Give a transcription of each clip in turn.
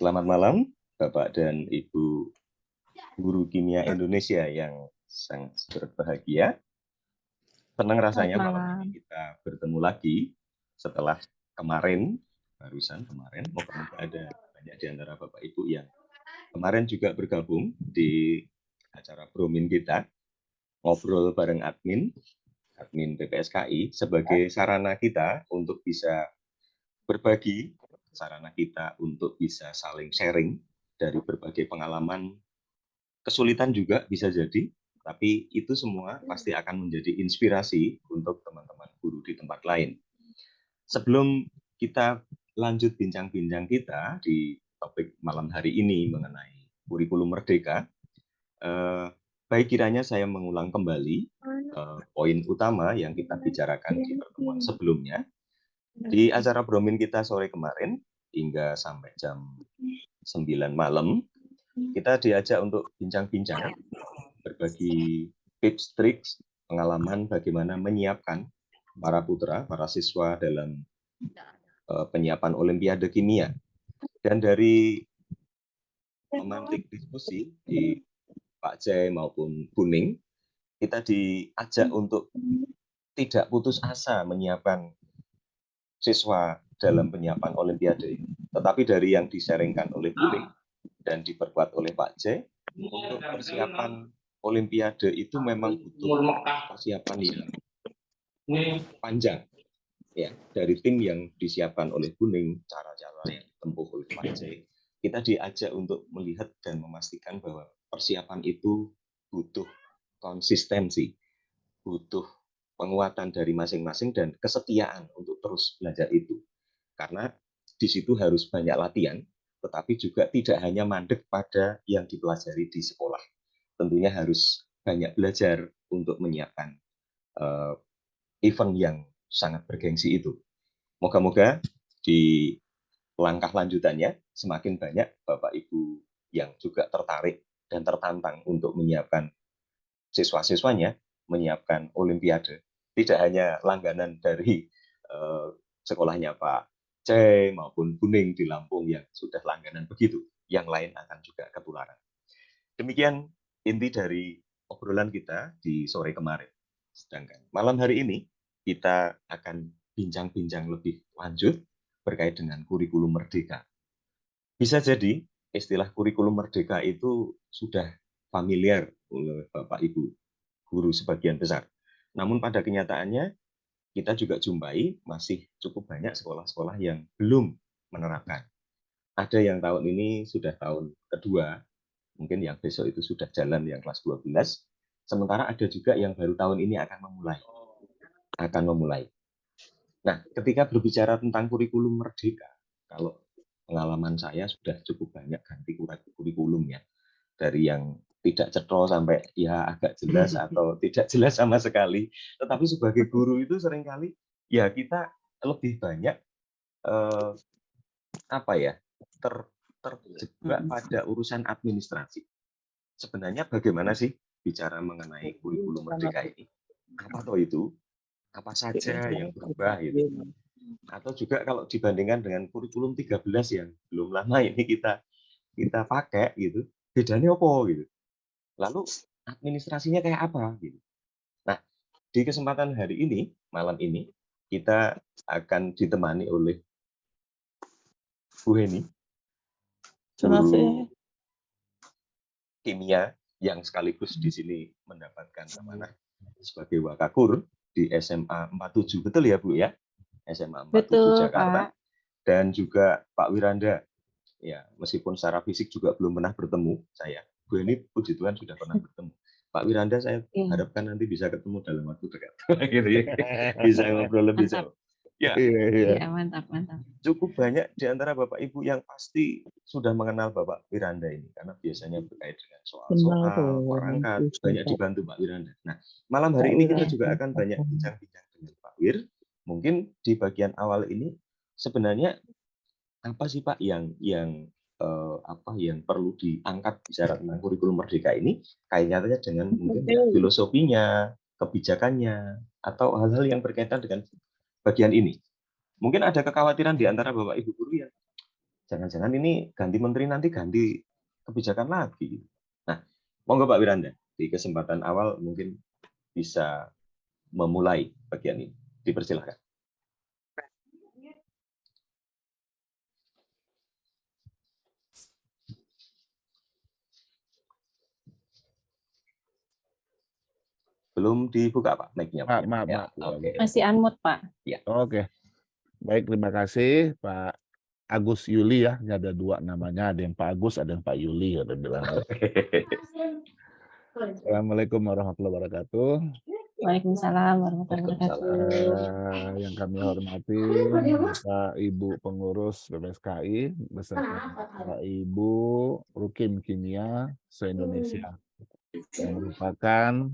Selamat malam, Bapak dan Ibu guru kimia Indonesia yang sangat berbahagia. Senang rasanya malam ini kita bertemu lagi setelah barusan kemarin, moga-moga ada banyak di antara Bapak Ibu yang kemarin juga bergabung di acara Bromin kita, ngobrol bareng admin PPSKI sebagai sarana kita untuk bisa berbagi, sarana kita untuk bisa saling sharing dari berbagai pengalaman. Kesulitan juga bisa jadi, tapi itu semua pasti akan menjadi inspirasi untuk teman-teman guru di tempat lain. Sebelum kita lanjut bincang-bincang kita di topik malam hari ini mengenai kurikulum merdeka, baik kiranya saya mengulang kembali poin utama yang kita bicarakan di pertemuan sebelumnya. Di acara Bromin kita sore kemarin, hingga sampai jam 9 malam, kita diajak untuk bincang-bincang, berbagi tips, trik, pengalaman bagaimana menyiapkan para putra, para siswa dalam penyiapan Olimpiade Kimia. Dan dari memantik diskusi di Pak Jai maupun Buning, kita diajak untuk tidak putus asa menyiapkan siswa dalam penyiapan Olimpiade ini. Tetapi dari yang disaringkan oleh Buning dan diperkuat oleh Pak Jai, untuk persiapan Olimpiade itu memang butuh persiapan yang panjang. Ya, dari tim yang disiapkan oleh Buning, cara-cara yang ditempuh oleh Pak Jai, kita diajak untuk melihat dan memastikan bahwa persiapan itu butuh konsistensi, butuh penguatan dari masing-masing dan kesetiaan untuk terus belajar itu. Karena di situ harus banyak latihan, tetapi juga tidak hanya mandek pada yang dipelajari di sekolah. Tentunya harus banyak belajar untuk menyiapkan event yang sangat bergengsi itu. Moga-moga di langkah lanjutannya semakin banyak Bapak Ibu yang juga tertarik dan tertantang untuk menyiapkan siswa-siswanya menyiapkan Olimpiade. Tidak hanya langganan dari sekolahnya Pak C maupun Buning di Lampung yang sudah langganan begitu, yang lain akan juga ketularan. Demikian inti dari obrolan kita di sore kemarin. Sedangkan malam hari ini kita akan bincang-bincang lebih lanjut berkait dengan kurikulum merdeka. Bisa jadi istilah kurikulum merdeka itu sudah familiar oleh Bapak Ibu guru sebagian besar. Namun pada kenyataannya kita juga jumpai masih cukup banyak sekolah-sekolah yang belum menerapkan. Ada yang tahun ini sudah tahun kedua, mungkin yang besok itu sudah jalan yang kelas 12, sementara ada juga yang baru tahun ini akan memulai. Nah, ketika berbicara tentang kurikulum merdeka, kalau pengalaman saya sudah cukup banyak ganti kurikulum ya, dari yang tidak cetro sampai ya agak jelas atau tidak jelas sama sekali. Tetapi sebagai guru itu seringkali ya kita lebih banyak terjebak pada urusan administrasi. Sebenarnya bagaimana sih bicara mengenai kurikulum merdeka ini? Apa toh itu? Apa saja yang berubah gitu? Atau juga kalau dibandingkan dengan kurikulum 13 yang belum lama ini kita pakai gitu, bedanya apa gitu? Lalu administrasinya kayak apa gitu. Nah, di kesempatan hari ini, malam ini, kita akan ditemani oleh Bu Heni, guru kimia yang sekaligus di sini mendapatkan amanah sebagai wakakur di SMA 47. Betul ya, Bu ya? SMA 47 Betul, Jakarta. Pak. Dan juga Pak Wiranda. Ya, meskipun secara fisik juga belum pernah bertemu saya. Bu Heni puji Tuhan sudah pernah bertemu. Pak Wiranda saya harapkan nanti bisa ketemu dalam waktu dekat. Gitu ya. Bisa ngobrol lebih jauh. Ya, Iya, mantap. cukup banyak di antara Bapak Ibu yang pasti sudah mengenal Bapak Wiranda ini karena biasanya berkait dengan soal-soal perangkat banyak dibantu Pak Wiranda. Nah, malam hari ini kita juga akan banyak bincang-bincang dengan Pak Wir. Mungkin di bagian awal ini sebenarnya apa sih Pak yang perlu diangkat bicara tentang kurikulum merdeka ini kaitannya dengan mungkin ya, filosofinya, kebijakannya, atau hal-hal yang berkaitan dengan bagian ini. Mungkin ada kekhawatiran di antara Bapak Ibu guru yang jangan-jangan ini ganti menteri nanti ganti kebijakan lagi. Nah, monggo Pak Wiranda, di kesempatan awal mungkin bisa memulai bagian ini. Dipersilahkan. Belum dibuka Pak mic-nya. Maaf. Oke. Masih unmute Pak. Ya. Oke. Baik, terima kasih Pak Agus Yuli ya. Ini ada dua namanya, ada yang Pak Agus, ada yang Pak Yuli. Ada bilang. Assalamualaikum warahmatullahi wabarakatuh. Waalaikumsalam warahmatullahi wabarakatuh. Yang kami hormati Bapak Ibu pengurus PPSKI beserta Bapak Ibu Rukim Kimia se-Indonesia yang merupakan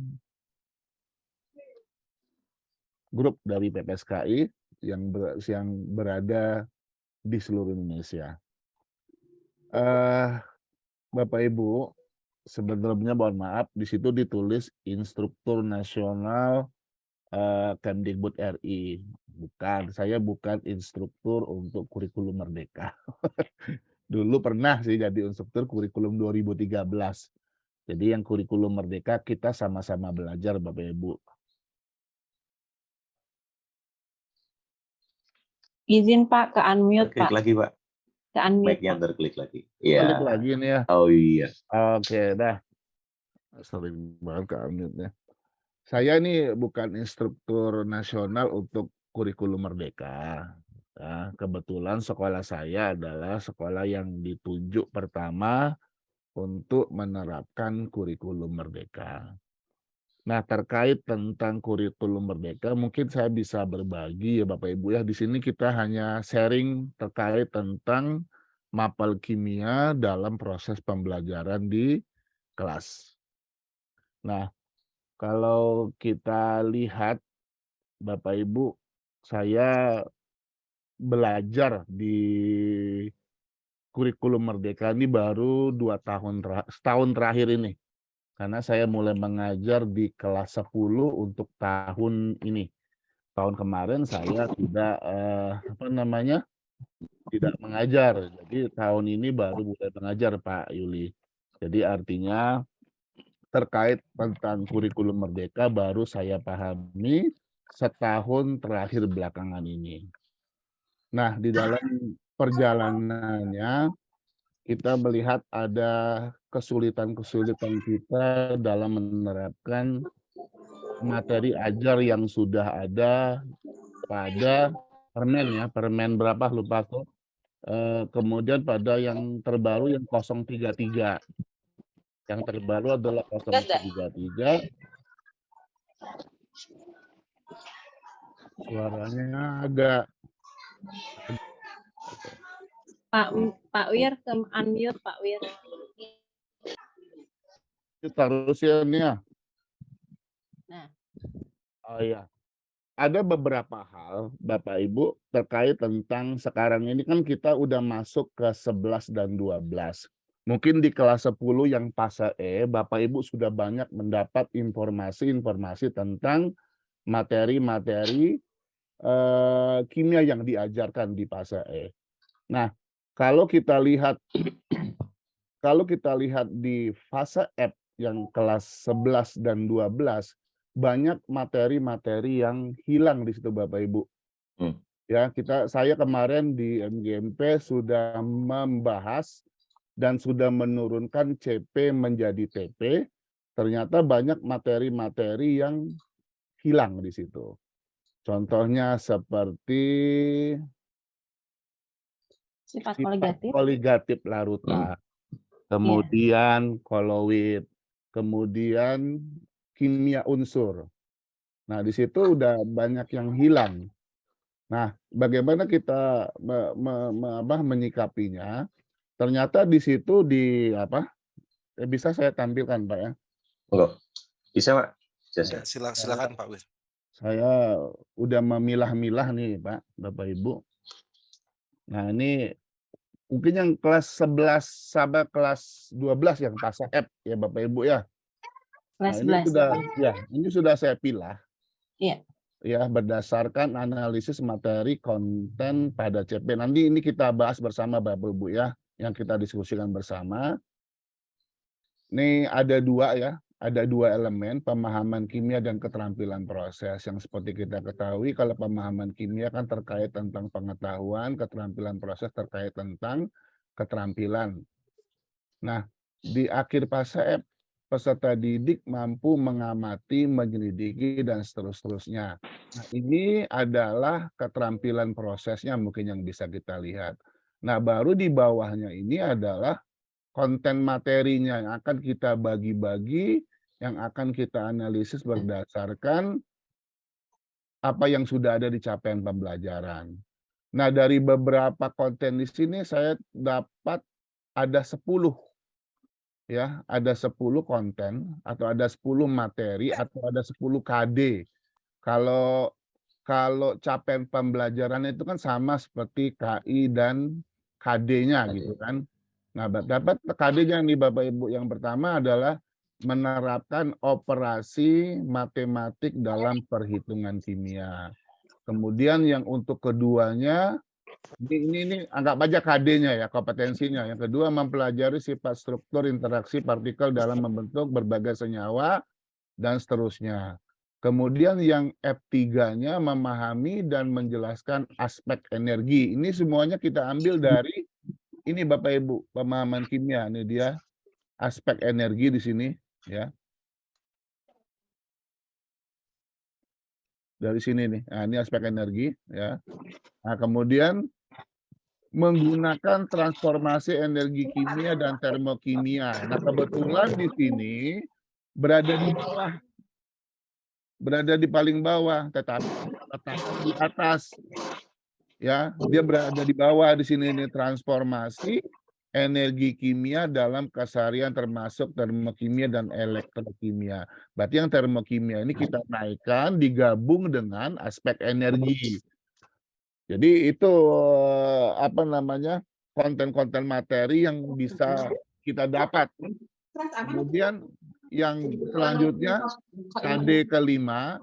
grup dari PPSKI yang berada di seluruh Indonesia. Bapak Ibu, sebenarnya mohon maaf, di situ ditulis Instruktur Nasional Kemdikbud RI. Bukan, saya bukan instruktur untuk kurikulum Merdeka. Dulu pernah sih jadi instruktur kurikulum 2013. Jadi yang kurikulum Merdeka kita sama-sama belajar Bapak Ibu. Izin Pak ke unmute Klik Pak. lagi Pak. Ke unmute Mic-nya Pak. terklik lagi. Iya. Klik lagi nih ya. Oh iya. Oke, dah. Sering banget ke unmute-nya. Saya ini bukan instruktur nasional untuk kurikulum Merdeka. Nah, kebetulan sekolah saya adalah sekolah yang ditunjuk pertama untuk menerapkan kurikulum Merdeka. Nah, terkait tentang kurikulum Merdeka, mungkin saya bisa berbagi ya Bapak Ibu ya. Di sini kita hanya sharing terkait tentang mapel kimia dalam proses pembelajaran di kelas. Nah, kalau kita lihat Bapak Ibu, saya belajar di kurikulum Merdeka ini baru 2 tahun setahun terakhir ini. Karena saya mulai mengajar di kelas 10 untuk tahun ini. Tahun kemarin saya tidak tidak mengajar. Jadi tahun ini baru mulai mengajar Pak Yuli. Jadi artinya terkait tentang kurikulum Merdeka baru saya pahami setahun terakhir belakangan ini. Nah, di dalam perjalanannya kita melihat ada kesulitan-kesulitan kita dalam menerapkan materi ajar yang sudah ada pada permen ya, permen berapa lupa tuh. Kemudian pada yang terbaru yang 033. Yang terbaru adalah 033. Suaranya agak Pak Wir ke unmute Pak Wir. terus ya nih ya. Nah. Oh iya. Ada beberapa hal Bapak Ibu terkait tentang sekarang ini kan kita udah masuk ke 11 dan 12. Mungkin di kelas 10 yang fase E Bapak Ibu sudah banyak mendapat informasi-informasi tentang materi-materi kimia yang diajarkan di fase E. Nah, kalau kita lihat di fase F yang kelas 11 dan 12 banyak materi-materi yang hilang di situ Bapak Ibu. Ya, saya kemarin di MGMP sudah membahas dan sudah menurunkan CP menjadi TP. Ternyata banyak materi-materi yang hilang di situ. Contohnya seperti Sifat koligatif larutan. Kemudian koloid, kemudian kimia unsur. Nah, di situ udah banyak yang hilang. Nah, bagaimana kita menyikapinya? Ternyata di situ bisa saya tampilkan, Pak ya? Bisa, Pak. Silakan Pak Wir. Saya udah memilah-milah nih, Pak, Bapak Ibu. Nah, ini mungkin yang kelas 11 sampai kelas 12 yang fase F ya Bapak Ibu ya. Kelas Nah, ini sudah saya pilah. Iya. ya berdasarkan analisis materi konten pada CP. Nanti ini kita bahas bersama Bapak Ibu ya, yang kita diskusikan bersama. Ini ada dua elemen, pemahaman kimia dan keterampilan proses. Yang seperti kita ketahui, kalau pemahaman kimia kan terkait tentang pengetahuan, keterampilan proses terkait tentang keterampilan. Nah, di akhir fase F, peserta didik mampu mengamati, menyelidiki, dan seterusnya. Nah, ini adalah keterampilan prosesnya mungkin yang bisa kita lihat. Nah, baru di bawahnya ini adalah konten materinya yang akan kita bagi-bagi, yang akan kita analisis berdasarkan apa yang sudah ada di capaian pembelajaran. Nah, dari beberapa konten di sini saya dapat ada 10 ya, ada 10 konten atau ada 10 materi atau ada 10 KD. Kalau capaian pembelajaran itu kan sama seperti KI dan KD-nya gitu kan. Nah, dapat KD-nya nih Bapak Ibu, yang pertama adalah menerapkan operasi matematik dalam perhitungan kimia. Kemudian yang untuk keduanya, ini anggap aja KD-nya ya, kompetensinya. Yang kedua, mempelajari sifat struktur interaksi partikel dalam membentuk berbagai senyawa dan seterusnya. Kemudian yang F3-nya memahami dan menjelaskan aspek energi. Ini semuanya kita ambil dari ini Bapak Ibu, pemahaman kimia. Ini dia aspek energi di sini ya. Dari sini nih. Nah, ini aspek energi ya. Nah, kemudian menggunakan transformasi energi kimia dan termokimia. Nah, kebetulan di sini berada di bawah, berada di paling bawah, tetapi letakkan di atas. Ya, dia berada di bawah di sini ini, transformasi energi kimia dalam keseharian termasuk termokimia dan elektrokimia. Berarti yang termokimia ini kita naikkan digabung dengan aspek energi. Jadi itu apa namanya, konten-konten materi yang bisa kita dapat. Kemudian yang selanjutnya KD kelima,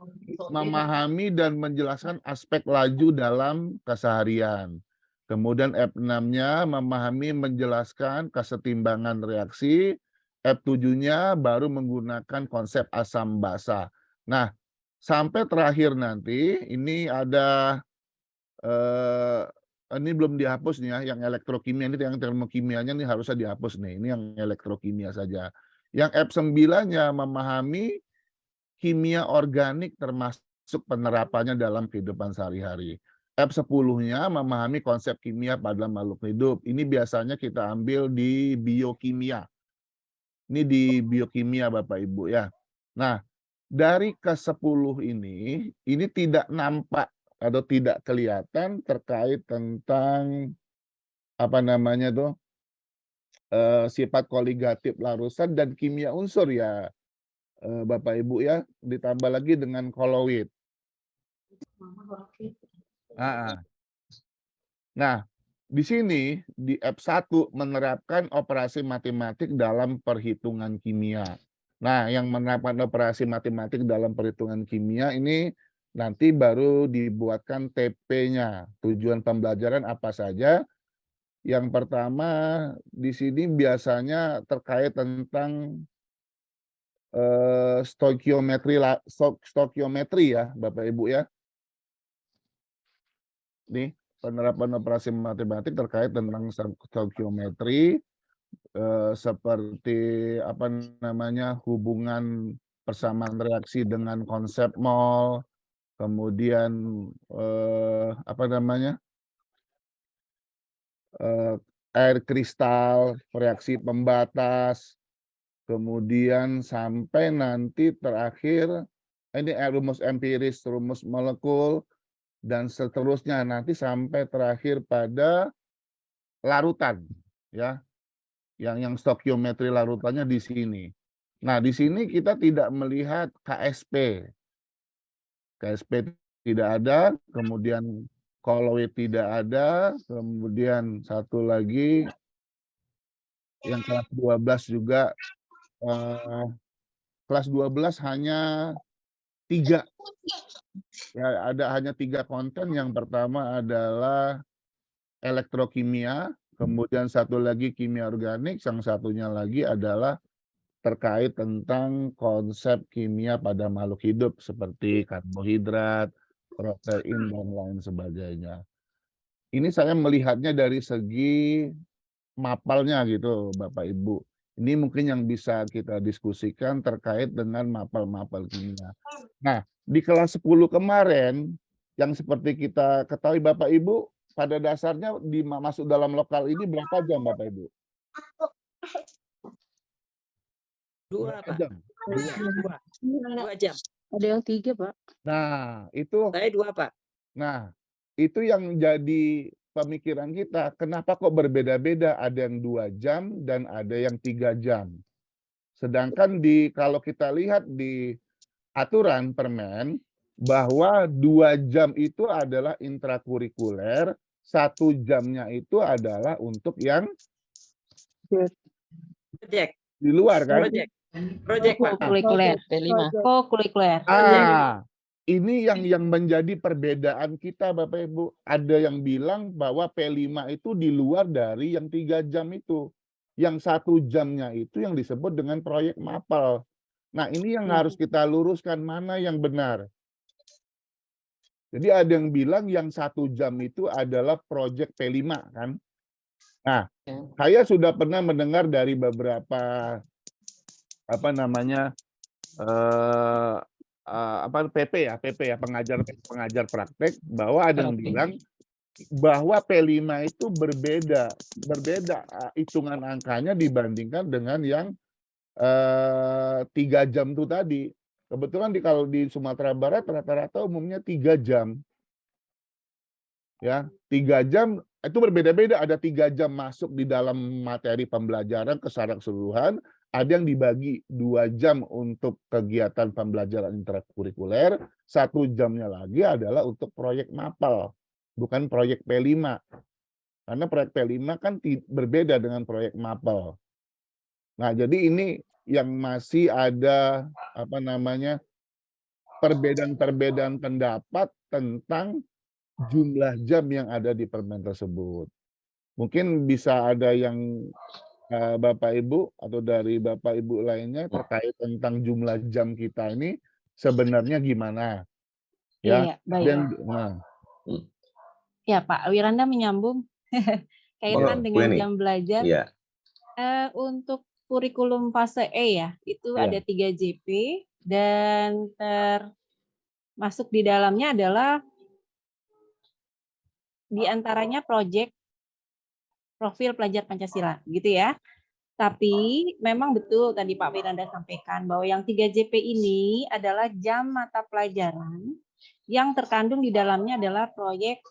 memahami dan menjelaskan aspek laju dalam keseharian. Kemudian F6-nya memahami menjelaskan kesetimbangan reaksi. F7-nya baru menggunakan konsep asam basa. Nah, sampai terakhir nanti ini ada ini belum dihapus nih ya, yang elektrokimia ini, yang termokimianya nih harusnya dihapus nih. Ini yang elektrokimia saja. Yang F9-nya memahami kimia organik termasuk penerapannya dalam kehidupan sehari-hari. F10-nya memahami konsep kimia pada makhluk hidup. Ini biasanya kita ambil di biokimia. Ini di biokimia Bapak Ibu ya. Nah, dari ke-10 ini tidak nampak atau tidak kelihatan terkait tentang apa namanya tuh, sifat koligatif larusan dan kimia unsur ya, Bapak Ibu ya, ditambah lagi dengan koloid. Nah, di sini di F1 menerapkan operasi matematik dalam perhitungan kimia. Nah, yang menerapkan operasi matematik dalam perhitungan kimia ini nanti baru dibuatkan TP-nya. Tujuan pembelajaran apa saja? Yang pertama di sini biasanya terkait tentang stokiometri ya, Bapak Ibu ya. Nih, penerapan operasi matematik terkait tentang stokiometri, seperti apa namanya, hubungan persamaan reaksi dengan konsep mol, kemudian apa namanya, air kristal, reaksi pembatas, kemudian sampai nanti terakhir ini rumus empiris, rumus molekul, dan seterusnya nanti sampai terakhir pada larutan ya. Yang stokiometri larutannya di sini. Nah, di sini kita tidak melihat KSP. KSP tidak ada, kemudian koloid tidak ada, kemudian satu lagi yang kelas 12 juga, kelas 12 hanya 3 Ya, ada hanya 3 konten. Yang pertama adalah elektrokimia, kemudian satu lagi kimia organik, yang satunya lagi adalah terkait tentang konsep kimia pada makhluk hidup seperti karbohidrat, protein, dan lain sebagainya. Ini saya melihatnya dari segi mapalnya gitu, Bapak Ibu. Ini mungkin yang bisa kita diskusikan terkait dengan mapal-mapal kimia. Nah, di kelas 10 kemarin, yang seperti kita ketahui Bapak Ibu, pada dasarnya masuk dalam lokal ini berapa jam Bapak Ibu? 2, Berapa Pak. jam? 2 jam. Ada yang 3, Pak. Nah, itu Saya 2, Pak. Nah, itu yang jadi pemikiran kita, kenapa kok berbeda-beda, ada yang 2 jam dan ada yang 3 jam. Sedangkan kalau kita lihat di aturan permen, bahwa 2 jam itu adalah intrakurikuler, 1 jamnya itu adalah untuk yang Project. di luar kan? Project, Pak. Kurikuler. P5. Kurikuler. Ini yang menjadi perbedaan kita Bapak Ibu. Ada yang bilang bahwa P5 itu di luar dari yang 3 jam itu. Yang 1 jamnya itu yang disebut dengan proyek mapal. Nah, ini yang harus kita luruskan, mana yang benar. Jadi ada yang bilang yang 1 jam itu adalah proyek P5 kan. Nah, saya sudah pernah mendengar dari beberapa PP ya, pengajar praktek, bahwa ada yang bilang bahwa P5 itu berbeda hitungan angkanya dibandingkan dengan yang 3 jam itu tadi. Kebetulan kalau di Sumatera Barat rata-rata umumnya 3 jam. Ya, 3 jam itu berbeda-beda, ada 3 jam masuk di dalam materi pembelajaran secara keseluruhan, ada yang dibagi 2 jam untuk kegiatan pembelajaran intrakurikuler, 1 jamnya lagi adalah untuk proyek mapal, bukan proyek P5. Karena proyek P5 kan berbeda dengan proyek mapal. Nah, jadi ini yang masih ada perbedaan pendapat tentang jumlah jam yang ada di permen tersebut. Mungkin bisa ada yang Bapak Ibu atau dari Bapak Ibu lainnya terkait tentang jumlah jam kita ini sebenarnya gimana? Ya, Iya, baik. Ya, Pak Wiranda menyambung kaitan dengan ini. jam belajar. Iya. Untuk kurikulum fase E ya, itu ada 3 JP dan termasuk di dalamnya adalah di antaranya proyek profil pelajar Pancasila, gitu ya. Tapi memang betul tadi Pak Wiranda sampaikan bahwa yang 3 JP ini adalah jam mata pelajaran yang terkandung di dalamnya adalah proyek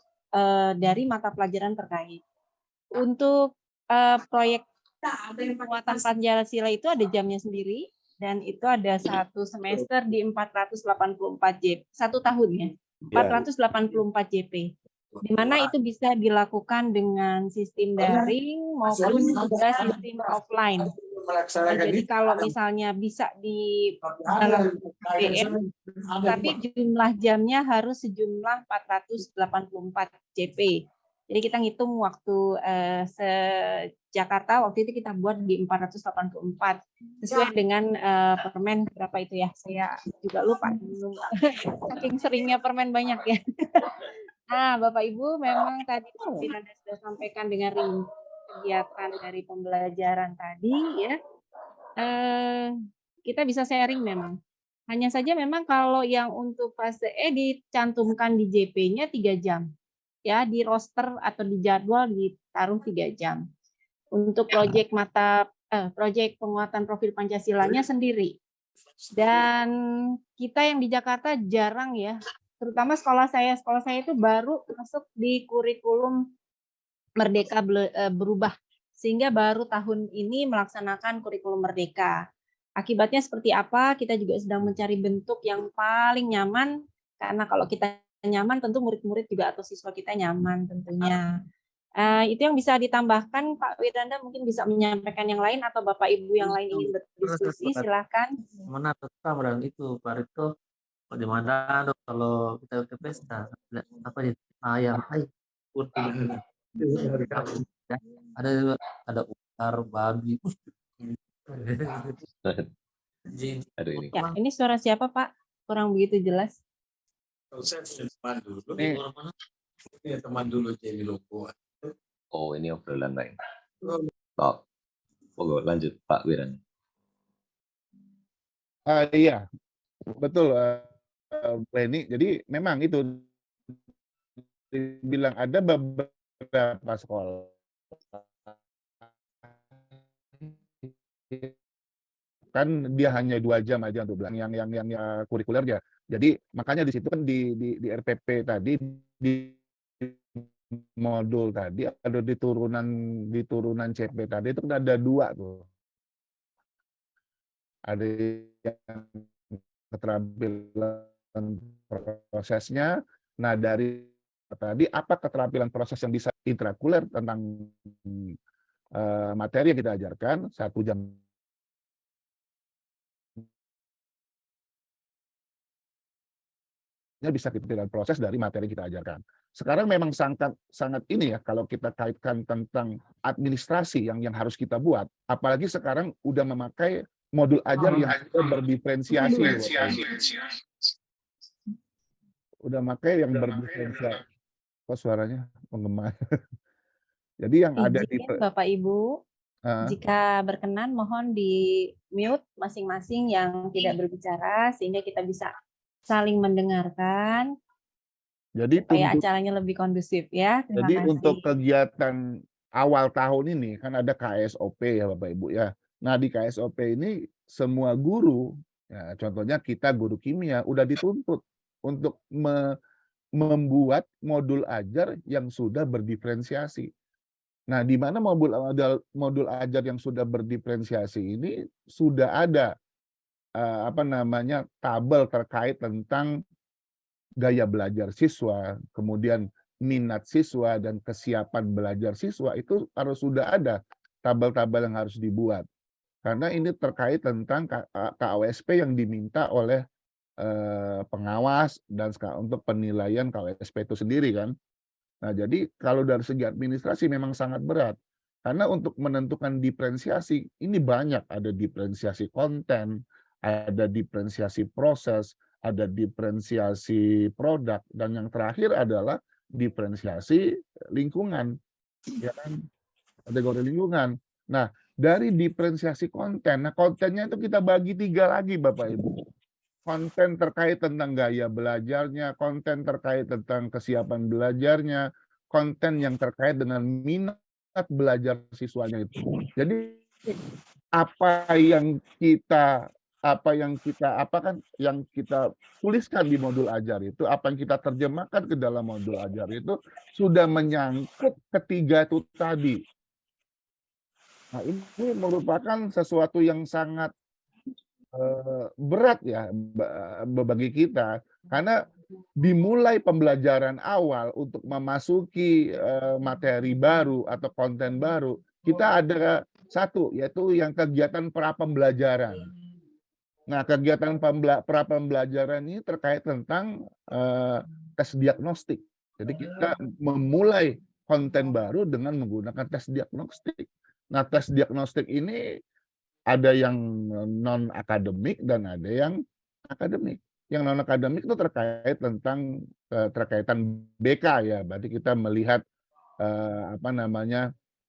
dari mata pelajaran terkait. Untuk proyek penguatan Pancasila itu ada jamnya sendiri dan itu ada 1 semester di 484 JP, 1 tahun ya, 484 JP. Di mana itu bisa dilakukan dengan sistem daring maupun juga sistem offline. Jadi kalau misalnya bisa di dalam PN, tapi jumlah jamnya harus sejumlah 484 JP. Jadi kita ngitung waktu Jakarta waktu itu kita buat di 484 sesuai dengan permen berapa itu ya, saya juga lupa saking seringnya permen banyak ya. Nah, Bapak Ibu memang tadi Wiranda sudah sampaikan dengan kegiatan dari pembelajaran tadi ya. Kita bisa sharing memang. Hanya saja memang kalau yang untuk fase E dicantumkan di JP-nya 3 jam. Ya, di roster atau di jadwal ditaruh 3 jam. Untuk proyek proyek penguatan profil Pancasilanya sendiri. Dan kita yang di Jakarta jarang ya, terutama sekolah saya itu baru masuk di kurikulum Merdeka berubah, sehingga baru tahun ini melaksanakan kurikulum Merdeka. Akibatnya seperti apa? Kita juga sedang mencari bentuk yang paling nyaman, karena kalau kita nyaman tentu murid-murid juga atau siswa kita nyaman tentunya. Itu yang bisa ditambahkan Pak Wiranda, mungkin bisa menyampaikan yang lain atau Bapak Ibu yang lain ingin berdiskusi, silakan. Menata itu Pak Rito, Di mana kalau kita ke pesta apa di ayam, ada juga ada ular, babi. Aduh ini. Ya, ini suara siapa Pak? Kurang begitu jelas. Teman dulu, Nih, ya teman dulu jadi logo. Oh, ini obrolan lain. Tok. Monggo lanjut Pak Wiran. iya, betul, Lenny. Jadi memang itu dibilang ada beberapa sekolah kan dia hanya 2 jam aja untuk bilang yang kurikulernya. Jadi makanya di situ kan di RPP tadi di modul tadi ada di turunan CP tadi itu kan ada 2 tuh. Ada yang keterampilan prosesnya. Nah, dari tadi apa keterampilan proses yang bisa intrakuler tentang materi yang kita ajarkan 1 jam bisa kita pilihan proses dari materi yang kita ajarkan. Sekarang memang sangat ini ya kalau kita kaitkan tentang administrasi yang harus kita buat, apalagi sekarang udah memakai modul ajar yang berdiferensiasi. Udah pakai yang berdiferensiasi. Kok suaranya menggema? Jadi yang ada di Izin Bapak Ibu, jika berkenan mohon di mute masing-masing yang tidak berbicara sehingga kita bisa saling mendengarkan. Jadi supaya acaranya lebih kondusif ya. Terima jadi kasih. untuk kegiatan awal tahun ini kan ada KSOP ya Bapak Ibu ya. Nah di KSOP ini semua guru, ya, contohnya kita guru kimia udah dituntut untuk membuat modul ajar yang sudah berdiferensiasi. Nah di mana modul ajar yang sudah berdiferensiasi ini sudah ada tabel terkait tentang gaya belajar siswa, kemudian minat siswa dan kesiapan belajar siswa itu harus sudah ada tabel-tabel yang harus dibuat. Karena ini terkait tentang KOSP yang diminta oleh pengawas dan untuk penilaian KOSP itu sendiri kan. Nah, jadi kalau dari segi administrasi memang sangat berat. Karena untuk menentukan diferensiasi ini banyak, ada diferensiasi konten, ada diferensiasi proses, ada diferensiasi produk, dan yang terakhir adalah diferensiasi lingkungan, ya kan? Kategori lingkungan. Nah, dari diferensiasi konten, nah kontennya itu kita bagi 3 lagi Bapak Ibu. Konten terkait tentang gaya belajarnya, konten terkait tentang kesiapan belajarnya, konten yang terkait dengan minat belajar siswanya itu. Jadi apa yang kita tuliskan di modul ajar itu, apa yang kita terjemahkan ke dalam modul ajar itu sudah menyangkut ketiga itu tadi. Nah, ini merupakan sesuatu yang sangat berat ya bagi kita, karena dimulai pembelajaran awal untuk memasuki materi baru atau konten baru, kita ada satu, yaitu yang kegiatan pra-pembelajaran. Nah, kegiatan pra-pembelajaran ini terkait tentang tes diagnostik. Jadi kita memulai konten baru dengan menggunakan tes diagnostik. Nah, tes diagnostik ini ada yang non-akademik dan ada yang akademik. Yang non-akademik itu terkait tentang terkaitan BK ya. Berarti kita melihat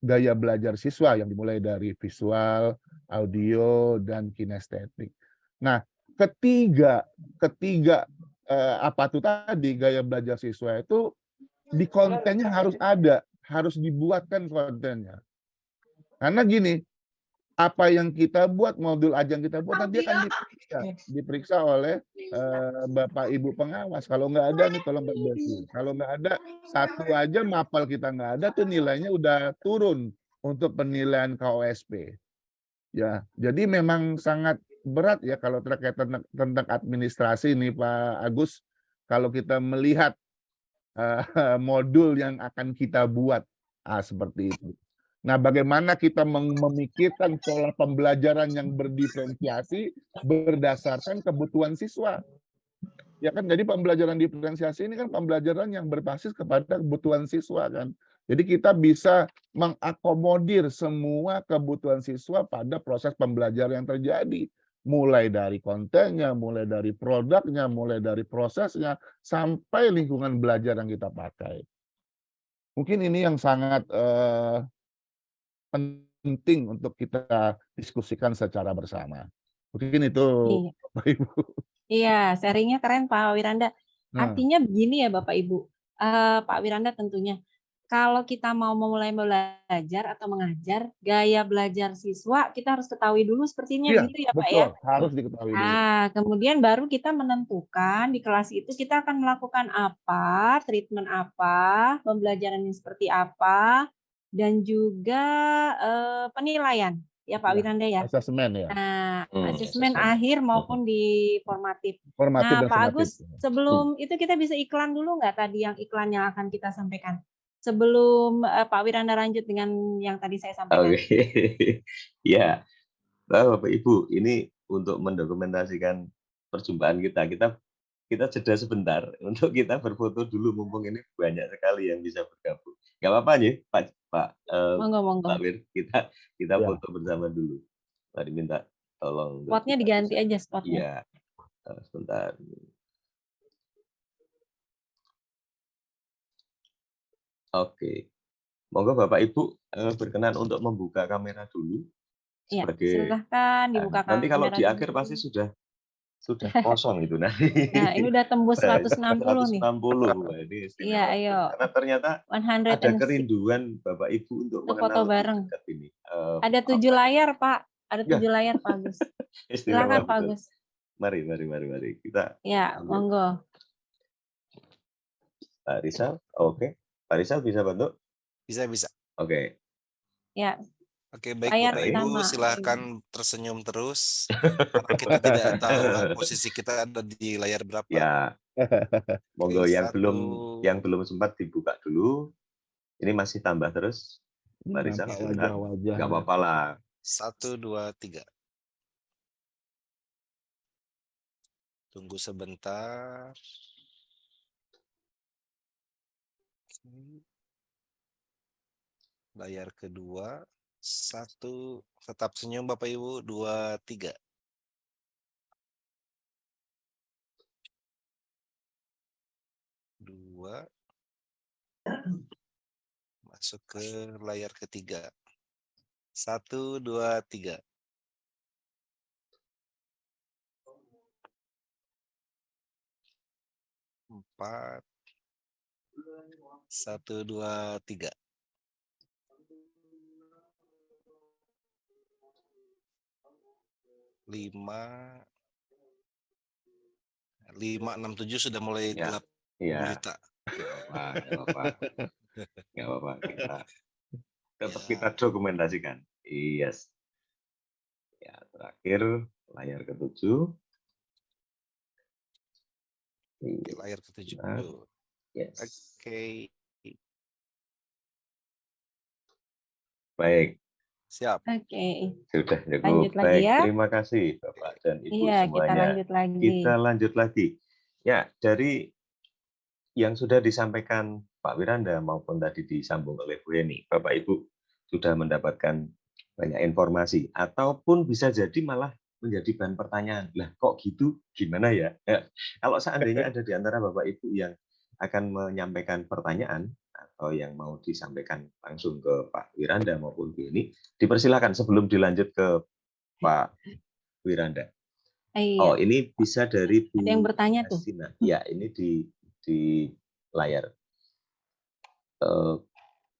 gaya belajar siswa yang dimulai dari visual, audio, dan kinestetik. Nah, ketiga apa tuh tadi gaya belajar siswa itu di kontennya harus ada, harus dibuatkan kontennya. Karena gini, apa yang kita buat, modul ajar yang kita buat nanti akan diperiksa oleh Bapak Ibu pengawas. Kalau nggak ada nih tolong perbaiki. Kalau nggak ada, satu aja mapel kita nggak ada tuh nilainya udah turun untuk penilaian KOSP. Ya, jadi memang sangat berat ya kalau terkait tentang administrasi nih Pak Agus. Kalau kita melihat modul yang akan kita buat seperti itu. Nah, bagaimana kita memikirkan pola pembelajaran yang berdiferensiasi berdasarkan kebutuhan siswa. Ya kan, jadi pembelajaran diferensiasi ini kan pembelajaran yang berbasis kepada kebutuhan siswa kan. Jadi kita bisa mengakomodir semua kebutuhan siswa pada proses pembelajaran yang terjadi. Mulai dari kontennya, mulai dari produknya, mulai dari prosesnya, sampai lingkungan belajar yang kita pakai. Mungkin ini yang sangat penting untuk kita diskusikan secara bersama. Mungkin itu Iya. Bapak Ibu. Iya, sharing-nya keren Pak Wiranda. Nah, Artinya begini ya Bapak Ibu, Pak Wiranda tentunya, kalau kita mau memulai belajar atau mengajar, gaya belajar siswa kita harus ketahui dulu sepertinya iya, begitu ya Pak betul, ya? harus diketahui dulu. Nah, kemudian baru kita menentukan di kelas itu kita akan melakukan apa, treatment apa, pembelajarannya seperti apa, dan juga penilaian ya Pak Ya, Wiranda ya. asesmen ya. Nah, asesmen Asesmen. akhir maupun di formatif. Formatif Nah, dan Pak sumatif. Agus, sebelum itu kita bisa iklan dulu nggak tadi yang iklan yang akan kita sampaikan? Sebelum Pak Wiranda lanjut dengan yang tadi saya sampaikan. Oke. Ya, Bapak Ibu, ini untuk mendokumentasikan perjumpaan kita jeda sebentar untuk kita berfoto dulu, mumpung ini banyak sekali yang bisa bergabung. Nggak apa-apa ya, Monggo, monggo. Pak Wir, kita Ya. foto bersama dulu. Tadi minta tolong. untuk Spotnya kita diganti bisa- aja spotnya. Iya, sebentar. Oke, monggo Bapak Ibu berkenan untuk membuka kamera dulu. Iya, Sebagai silahkan dibuka kamera. nanti kalau di dulu. akhir pasti sudah kosong itu nanti. Nah, ini udah tembus 160 nih. 160. Wah, ini istimewa. Iya, ayo. Karena ternyata 106 ada kerinduan Bapak Ibu untuk Untuk mengenal foto lebih bareng. dekat ini. Ada 7 layar, Pak. Ada 7 layar, Pak Agus. Istimewa Silakan, Pak betul. Agus. Mari. Kita Ya, ambil. monggo. Pak Rizal, oke. Pak Rizal bisa bantu? Bisa. Oke. Ya, Oke, baik layar Bapak Ibu, pertama. silahkan tersenyum terus. Karena kita tidak tahu posisi kita ada di layar berapa. Ya. Monggo Oke, yang belum sempat dibuka dulu. Ini masih tambah terus. Pak Rizal, Nampak sebentar. wajah-wajah. Nggak apa-apa lah. 1, 2, 3. Tunggu sebentar. Oke. Layar kedua. 1, tetap senyum Bapak Ibu. 2, 3. Dua. Masuk ke layar ketiga. 1, 2, 3. Empat. 1, 2, 3. 5, 6, 7 sudah mulai Ya. gelap. Iya. Juta. Nggak apa-apa. Tetap Ya. kita dokumentasikan. Yes. Ya, terakhir layar ke-7. Oke, layar ke-7 Nah, dulu. yes. Oke. Baik, Siap. Oke. sudah cukup. Lanjut lagi Baik, ya. terima kasih Bapak dan Ibu Iya, kita semuanya. lanjut lagi. Kita lanjut lagi. Ya, dari yang sudah disampaikan Pak Wiranda maupun tadi disambung oleh Bu Eni, Bapak Ibu sudah mendapatkan banyak informasi, ataupun bisa jadi malah menjadi bahan pertanyaan. Lah kok gitu? Gimana ya? Kalau seandainya ada di antara Bapak Ibu yang akan menyampaikan pertanyaan atau yang mau disampaikan langsung ke Pak Wiranda maupun Bu Eni, dipersilakan sebelum dilanjut ke Pak Wiranda. Iya. Oh, ini bisa dari Bu Ada yang bertanya tuh. Hasina. Ya, ini di layar.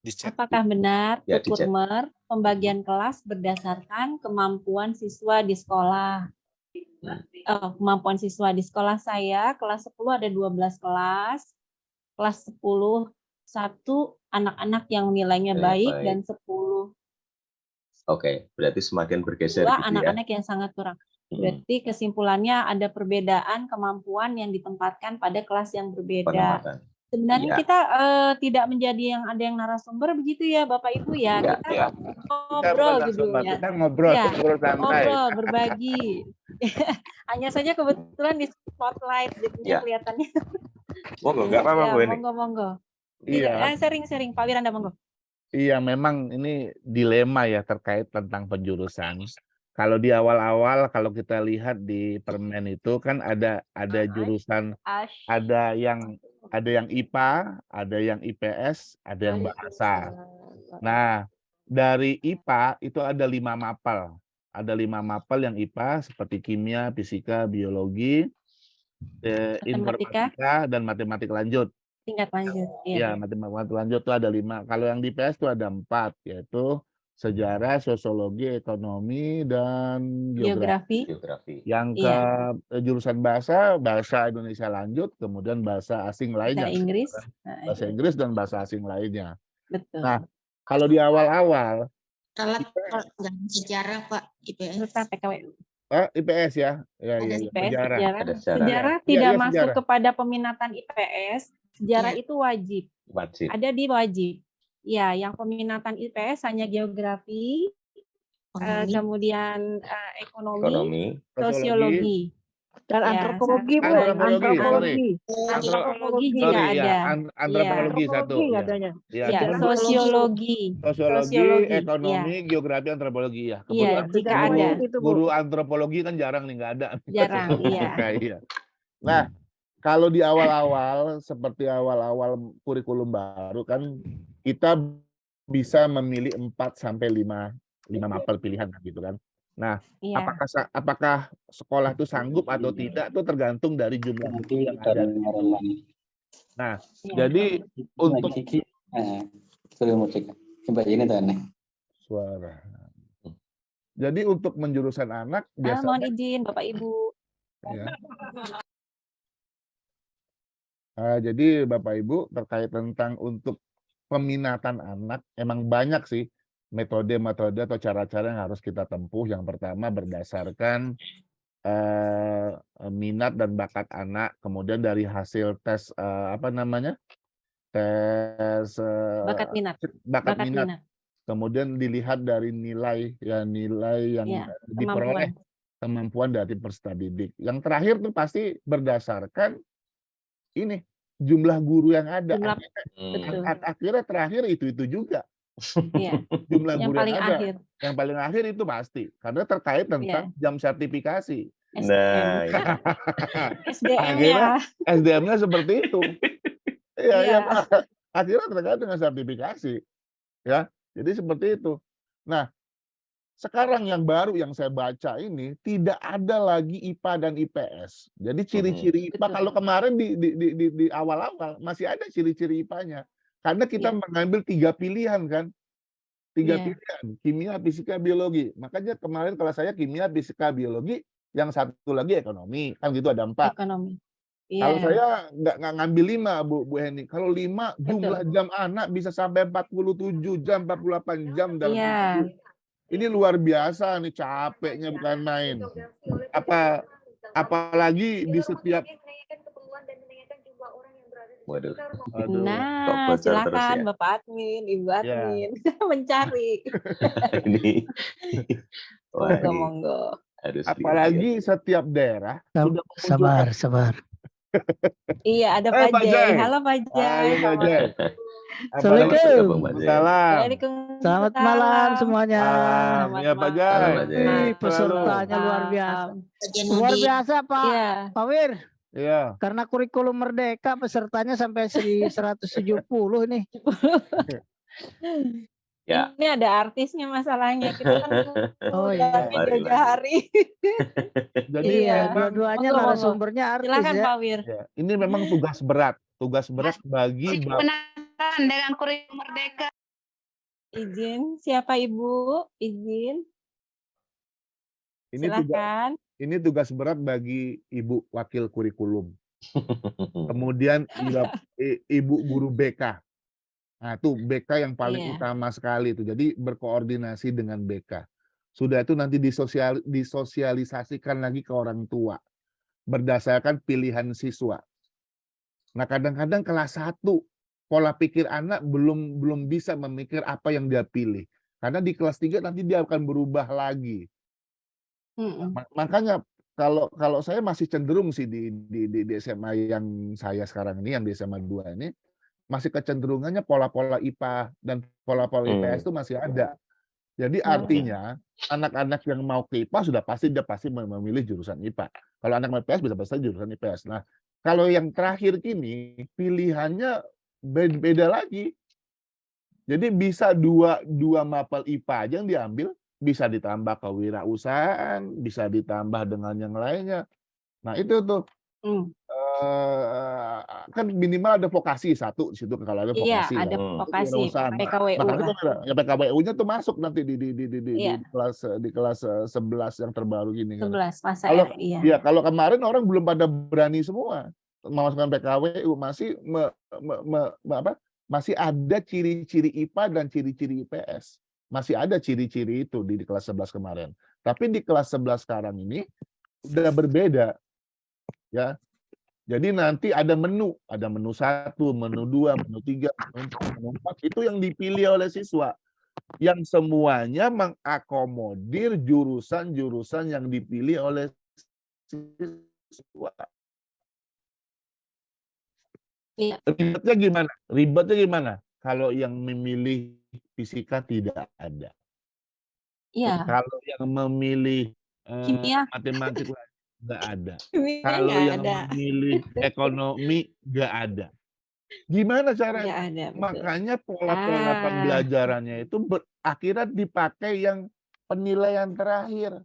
Di chat. Apakah benar, Ya, di Tutur chat. Mer, pembagian kelas berdasarkan kemampuan siswa di sekolah? Kemampuan siswa di sekolah saya, kelas 10 ada 12 kelas, kelas 10 1 anak-anak yang nilainya baik, dan 10 Oke, berarti semakin bergeser dua gitu ya. anak-anak yang sangat kurang. Berarti kesimpulannya ada perbedaan kemampuan yang ditempatkan pada kelas yang berbeda. Penempatan. Sebenarnya Iya. kita tidak menjadi yang ada yang narasumber begitu ya Bapak Ibu ya. Enggak, Kita ya. Kita ngobrol bukan narasumber, judulnya. kita ngobrol, Ya, ngobrol santai. ngobrol, berbagi. Hanya saja kebetulan di spotlight jadinya Ya. kelihatannya. Monggo, enggak apa-apa Ya, Bu Eni. monggo. Iya, Sharing-sharing Pak Wiranda monggo. iya memang ini dilema ya terkait tentang penjurusan. Kalau di awal-awal kalau kita lihat di permen itu kan ada jurusan, ada yang IPA, ada yang IPS, ada yang bahasa. Nah, dari IPA itu ada 5 mapel. Ada 5 mapel yang IPA seperti kimia, fisika, biologi, Matematika. informatika, dan matematik lanjut. Tingkat lanjut. Ya, matematik lanjut itu ada 5. Kalau yang di IPS itu ada 4, yaitu sejarah, sosiologi, ekonomi, dan geografi. Geografi. Yang ke jurusan bahasa Indonesia lanjut, kemudian bahasa asing lainnya. Bahasa Inggris. Bahasa Inggris dan bahasa asing lainnya. Betul. Nah, kalau di awal-awal Kalau nggak sejarah Pak IPS. PKW. IPS ya. Ya, Ada ya, IPS, sejarah. Ada sejarah. Sejarah Iya, tidak iya, masuk sejarah. kepada peminatan IPS. Sejarah Iya. itu wajib. Wajib. Ada di wajib. Ya, yang peminatan IPS hanya geografi, kemudian ekonomi, sosiologi, Dan ya, antropologi, Bu. Antropologi, antropologi sorry, juga ada. ya, antropologi satu. Antropologi Ya. adanya. Ya, Ya, cuman sosiologi, ekonomi, geografi, antropologi ya. Iya, Kebetulan jika guru, ada. Itu, Bu. guru antropologi kan jarang nih, nggak ada. Jarang, iya. Iya. Nah, kalau di awal-awal seperti awal-awal kurikulum baru kan kita bisa memilih 4 sampai 5 mapel pilihan gitu kan. Nah, Iya. apakah sekolah itu sanggup atau tidak itu tergantung dari jumlah guru yang ada. Nah, jadi untuk suara. Jadi untuk menjurusan anak biasanya Mohon izin Bapak Ibu. ya. Jadi Bapak Ibu terkait tentang untuk peminatan anak emang banyak sih metode-metode atau cara-cara yang harus kita tempuh. Yang pertama berdasarkan minat dan bakat anak, kemudian dari hasil tes tes bakat minat. Kemudian dilihat dari nilai yang diperoleh, kemampuan dari peserta didik. Yang terakhir tuh pasti berdasarkan ini jumlah guru yang ada. Akhirnya terakhir itu juga. Iya. Jumlah Yang guru paling yang ada. akhir. Yang paling akhir itu pasti karena terkait tentang jam sertifikasi. Nah, SDM-nya. SDM-nya seperti itu. Iya, Pak. Akhirnya terkait dengan sertifikasi. Ya, jadi seperti itu. Nah, sekarang yang baru yang saya baca ini tidak ada lagi IPA dan IPS. Jadi ciri-ciri IPA kalau kemarin di awal-awal masih ada ciri-ciri IPA-nya. Karena kita mengambil 3 pilihan kan. 3 pilihan, kimia, fisika, biologi. Makanya kemarin kalau saya kimia, fisika, biologi, yang satu lagi ekonomi. Kan gitu ada 4. Ekonomi. Kalau saya nggak ngambil 5, Bu Heni. Kalau 5 jumlah jam anak bisa sampai 47 jam, 48 jam dalam minggu. Ini luar biasa nih, capeknya bukan main. Apalagi di setiap Waduh. Nah, silakan ya? Bapak admin, Ibu admin mencari. Ini monggo. Apalagi setiap daerah sudah sabar. Iya, ada Pak Jai. Halo Pak Jai. Halo Pak Jai. Assalamualaikum. Salam. Selamat malam semuanya. Ya Pak Jai. Pesertanya luar biasa. Luar biasa Pak. Pak Wir. Iya. Karena kurikulum merdeka pesertanya sampai 170 ini. Ya. Ini ada artisnya masalahnya. Kita kan iya. hari. Jadi dua-duanya narasumbernya artis. Silakan Pak Wir. Ya, ini memang tugas berat bagi Penataan dengan kurikulum merdeka. Izin, siapa Ibu? Izin. Silakan. Ini tugas berat bagi Ibu Wakil Kurikulum. Kemudian Ibu Guru BK. Nah, itu BK yang paling utama sekali itu. Jadi berkoordinasi dengan BK. Sudah itu nanti disosialisasikan lagi ke orang tua berdasarkan pilihan siswa. Nah, kadang-kadang kelas 1 pola pikir anak belum bisa memikir apa yang dia pilih. Karena di kelas 3 nanti dia akan berubah lagi. Makanya kalau saya masih cenderung sih di SMA yang saya sekarang ini, yang di SMA 2 ini, masih kecenderungannya pola-pola IPA dan pola-pola IPS itu masih ada. Jadi artinya anak-anak yang mau ke IPA dia pasti memilih jurusan IPA. Kalau anak mau IPS bisa jurusan IPS. Nah, kalau yang terakhir kini pilihannya beda lagi. Jadi bisa dua mapel IPA aja yang diambil, bisa ditambah kewirausahaan, bisa ditambah dengan yang lainnya. Nah, itu tuh kan minimal ada vokasi 1 di situ kalau ada Iya, vokasi kan. ada vokasi, Kewirausahaan. PKWU Makanya lah. ya PKWU-nya tuh masuk nanti di Iya. kelas 11 yang terbaru gini kan. 11 masa Kalau iya. ya kalau kemarin orang belum pada berani semua memasukkan PKWU, masih ada ciri-ciri IPA dan ciri-ciri IPS. Masih ada ciri-ciri itu di kelas 11 kemarin. Tapi di kelas 11 sekarang ini udah berbeda. Ya. Jadi nanti ada menu 1, menu 2, menu 3, menu 4, menu 4 itu yang dipilih oleh siswa. Yang semuanya mengakomodir jurusan-jurusan yang dipilih oleh siswa. Iya. Ribetnya gimana? Kalau yang memilih fisika tidak ada. Iya. Kalau yang memilih Kimia. matematik nggak ada. Kimia Kalau nggak yang ada. memilih ekonomi nggak ada. Gimana Nggak caranya? ada, betul. Makanya pola-pola pembelajarannya itu akhirnya dipakai yang penilaian terakhir.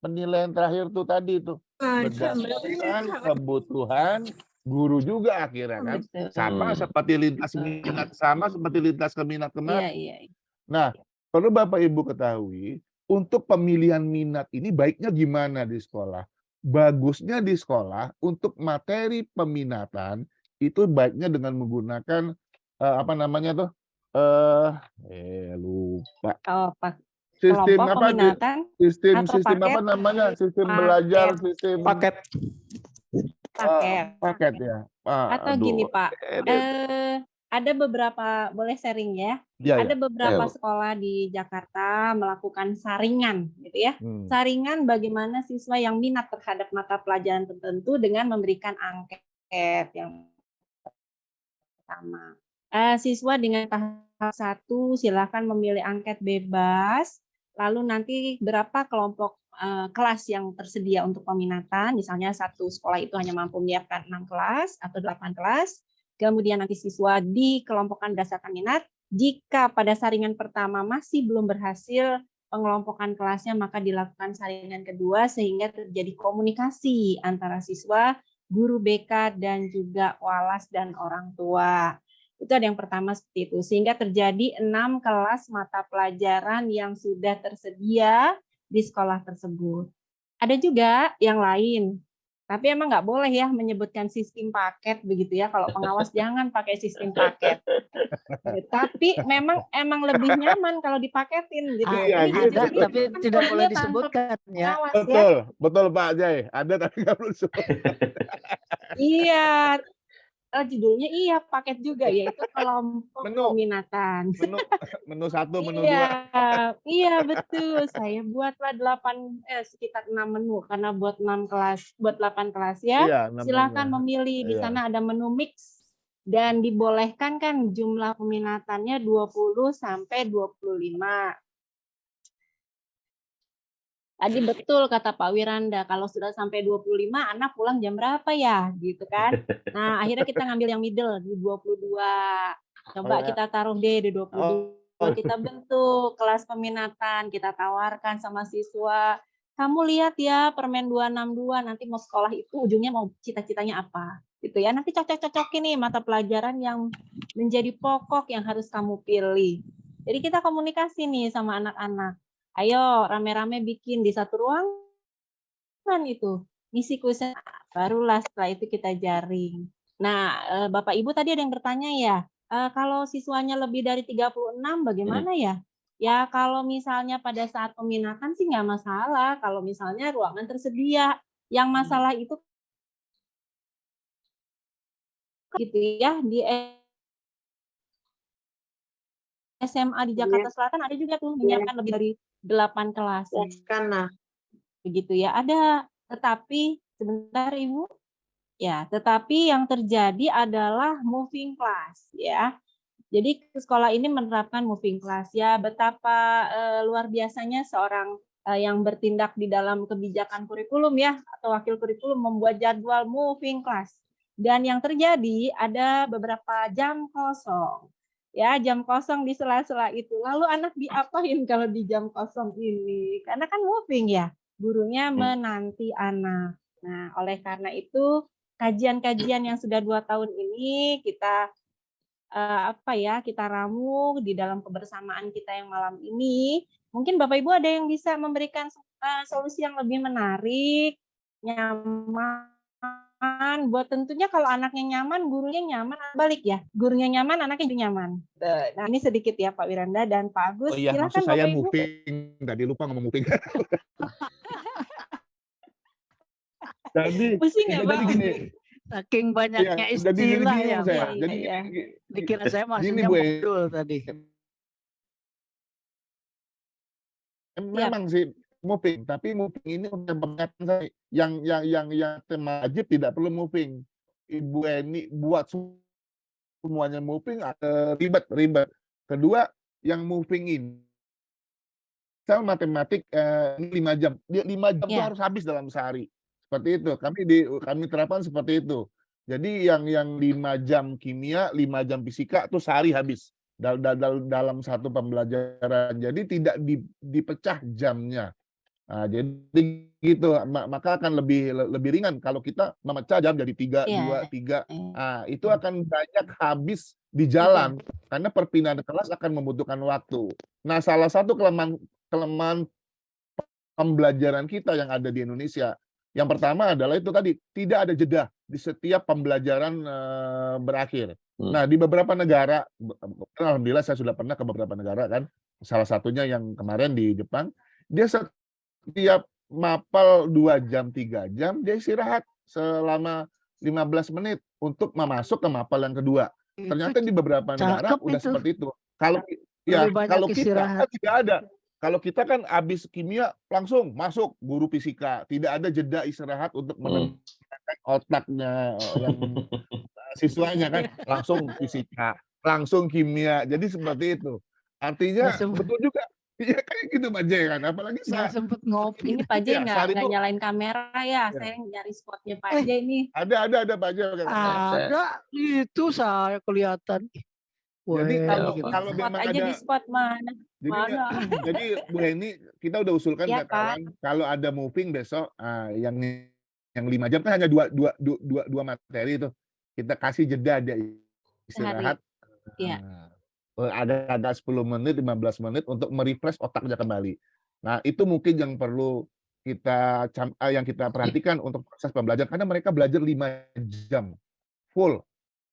Penilaian terakhir tuh tadi tuh berdasarkan kebutuhan guru juga akhirnya kan. Betul. Sama seperti lintas minat, sama seperti lintas keminat kemarin. Iya. Nah, perlu Bapak Ibu ketahui, untuk pemilihan minat ini baiknya gimana di sekolah? Bagusnya di sekolah untuk materi peminatan itu baiknya dengan menggunakan apa namanya tuh? Lupa. Oh, Sistem kelompok apa? peminatan Sistem atau paket? apa namanya? Sistem belajar, sistem Paket. paket ya. Atau gini Pak, ada beberapa, boleh sharing ya? Ya, Ada ya. beberapa Ayo. sekolah di Jakarta melakukan saringan, gitu ya. Saringan bagaimana siswa yang minat terhadap mata pelajaran tertentu dengan memberikan angket yang pertama. Siswa dengan tahap 1 silakan memilih angket bebas. Lalu nanti berapa kelompok kelas yang tersedia untuk peminatan, misalnya satu sekolah itu hanya mampu menyiapkan 6 kelas atau 8 kelas. Kemudian nanti siswa dikelompokkan berdasarkan minat. Jika pada saringan pertama masih belum berhasil pengelompokan kelasnya, maka dilakukan saringan kedua sehingga terjadi komunikasi antara siswa, guru BK, dan juga walas dan orang tua. Itu ada yang pertama seperti itu. Sehingga terjadi 6 kelas mata pelajaran yang sudah tersedia di sekolah tersebut. Ada juga yang lain. Tapi emang nggak boleh ya menyebutkan sistem paket begitu ya. Kalau pengawas jangan pakai sistem paket. Tapi emang lebih nyaman kalau dipaketin gitu. Iya, Jadi gitu. Tapi tidak boleh disebutkan ya. Betul Pak Jai. Ada tapi nggak perlu disebutkan. Iya. Judulnya iya paket juga, yaitu kelompok peminatan. Menu 1, menu 2. Iya betul. Saya buatlah sekitar 6 menu karena buat 6 kelas, buat 8 kelas ya. Iya, Silakan memilih. Di sana ada menu mix dan dibolehkan kan jumlah peminatannya 20 sampai 25. Tadi betul kata Pak Wiranda, kalau sudah sampai 25 anak pulang jam berapa ya, gitu kan. Nah, akhirnya kita ngambil yang middle di 22. Coba kita taruh deh di 22. Kita bentuk kelas peminatan, kita tawarkan sama siswa. Kamu lihat ya Permen 262 nanti mau sekolah itu ujungnya mau cita-citanya apa. Gitu ya. Nanti cocok-cocokin nih mata pelajaran yang menjadi pokok yang harus kamu pilih. Jadi kita komunikasi nih sama anak-anak. Ayo rame-rame bikin di satu ruangan itu, ngisi kuisnya, barulah setelah itu kita jaring. Nah, Bapak Ibu tadi ada yang bertanya ya, kalau siswanya lebih dari 36 bagaimana ya? Ya kalau misalnya pada saat peminatan sih nggak masalah, kalau misalnya ruangan tersedia. Yang masalah itu gitu ya di SMA di Jakarta Selatan ada juga tuh menyiapkan lebih dari 8 kelas. Begitu ya, ada. Tetapi sebentar Ibu. Ya, tetapi yang terjadi adalah moving class ya. Jadi sekolah ini menerapkan moving class ya. Betapa luar biasanya seorang yang bertindak di dalam kebijakan kurikulum ya atau wakil kurikulum membuat jadwal moving class. Dan yang terjadi ada beberapa jam kosong. Ya, jam kosong di sela-sela itu. Lalu anak diapain kalau di jam kosong ini? Karena kan moving ya. Gurunya menanti anak. Nah, oleh karena itu kajian-kajian yang sudah 2 tahun ini kita kita ramu di dalam kebersamaan kita yang malam ini. Mungkin Bapak Ibu ada yang bisa memberikan solusi yang lebih menarik, nyaman, buat tentunya kalau anaknya nyaman, gurunya nyaman, balik ya. Gurunya nyaman, anaknya juga nyaman. Nah, ini sedikit ya Pak Wiranda dan Pak Agus. Oh iya, Silakan maksud saya Bapak Ibu. moving. Tadi lupa ngomong moving. Jadi, Pusing ya, jadi Pak? gini. Saking banyaknya Jadi istilah gini ya, saya. Pak. Jadi Dikira saya gini maksudnya Bu. modul tadi. Memang sih moving, tapi moving ini untuk pengingatkan saya yang tema wajib tidak perlu moving. Ibu Eni buat semuanya moving ribet. Kedua, yang moving ini sama matematik 5 jam. 5 jam itu harus habis dalam sehari. Seperti itu. Kami terapkan seperti itu. Jadi yang 5 jam kimia, 5 jam fisika itu sehari habis dalam satu pembelajaran. Jadi tidak dipecah jamnya. Nah, jadi gitu, maka akan lebih ringan kalau kita memecah jam jadi 3, 2, 3. Nah, itu akan banyak habis di jalan karena perpindahan kelas akan membutuhkan waktu. Nah, salah satu kelemahan pembelajaran kita yang ada di Indonesia, yang pertama adalah itu tadi, tidak ada jeda di setiap pembelajaran berakhir. Nah, di beberapa negara, alhamdulillah saya sudah pernah ke beberapa negara kan, salah satunya yang kemarin di Jepang, dia setiap mapal 2 jam, 3 jam, dia istirahat selama 15 menit untuk masuk ke mapal yang kedua. Ternyata di beberapa negara udah seperti itu. Kalau kita kan tidak ada. Kalau kita kan habis kimia langsung masuk guru fisika, tidak ada jeda istirahat untuk menenangkan otaknya yang siswanya kan, langsung fisika, langsung kimia. Jadi seperti itu. Artinya betul juga. Iya kayak gitu Pak J kan, apalagi nggak sempet ngopi. Ini Pak J nggak nyalain kamera ya, saya nyari spotnya Pak J ini. Ada Pak J. Ada, itu saya kelihatan. Jadi kalau spot memang aja ada di spot mana? Jadi Bu Heni, kita udah usulkan Ya, ke kawan, kalau ada moving besok yang 5 jam kan hanya dua materi itu. Kita kasih jeda dia istirahat. Ada 10 menit, 15 menit untuk merefresh otaknya kembali. Nah, itu mungkin yang perlu yang kita perhatikan untuk proses pembelajaran karena mereka belajar 5 jam full.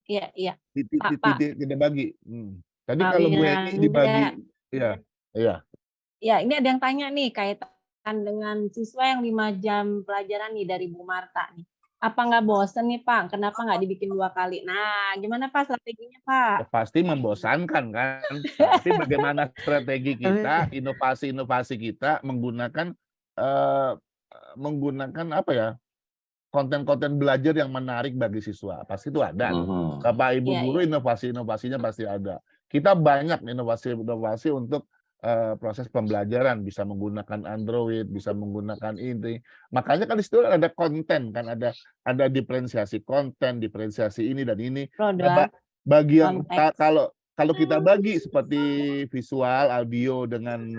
Iya. Tidak bagi. Tadi kalau Bu Heni dibagi, iya. Ya, ini ada yang tanya nih kaitan dengan siswa yang 5 jam pelajaran nih dari Bu Marta nih. Apa nggak bosen nih Pak? Kenapa nggak dibikin 2 kali? Nah, gimana Pak strateginya Pak? Pasti membosankan kan. Tapi bagaimana strategi kita, inovasi kita menggunakan apa ya? Konten-konten belajar yang menarik bagi siswa. Pasti itu ada. Bapak Ibu guru inovasinya pasti ada. Kita banyak inovasi untuk proses pembelajaran, bisa menggunakan Android, bisa menggunakan ini. Makanya kan di situ ada konten kan, ada diferensiasi konten, diferensiasi ini dan ini. Bagian kalau kita bagi seperti visual, audio dengan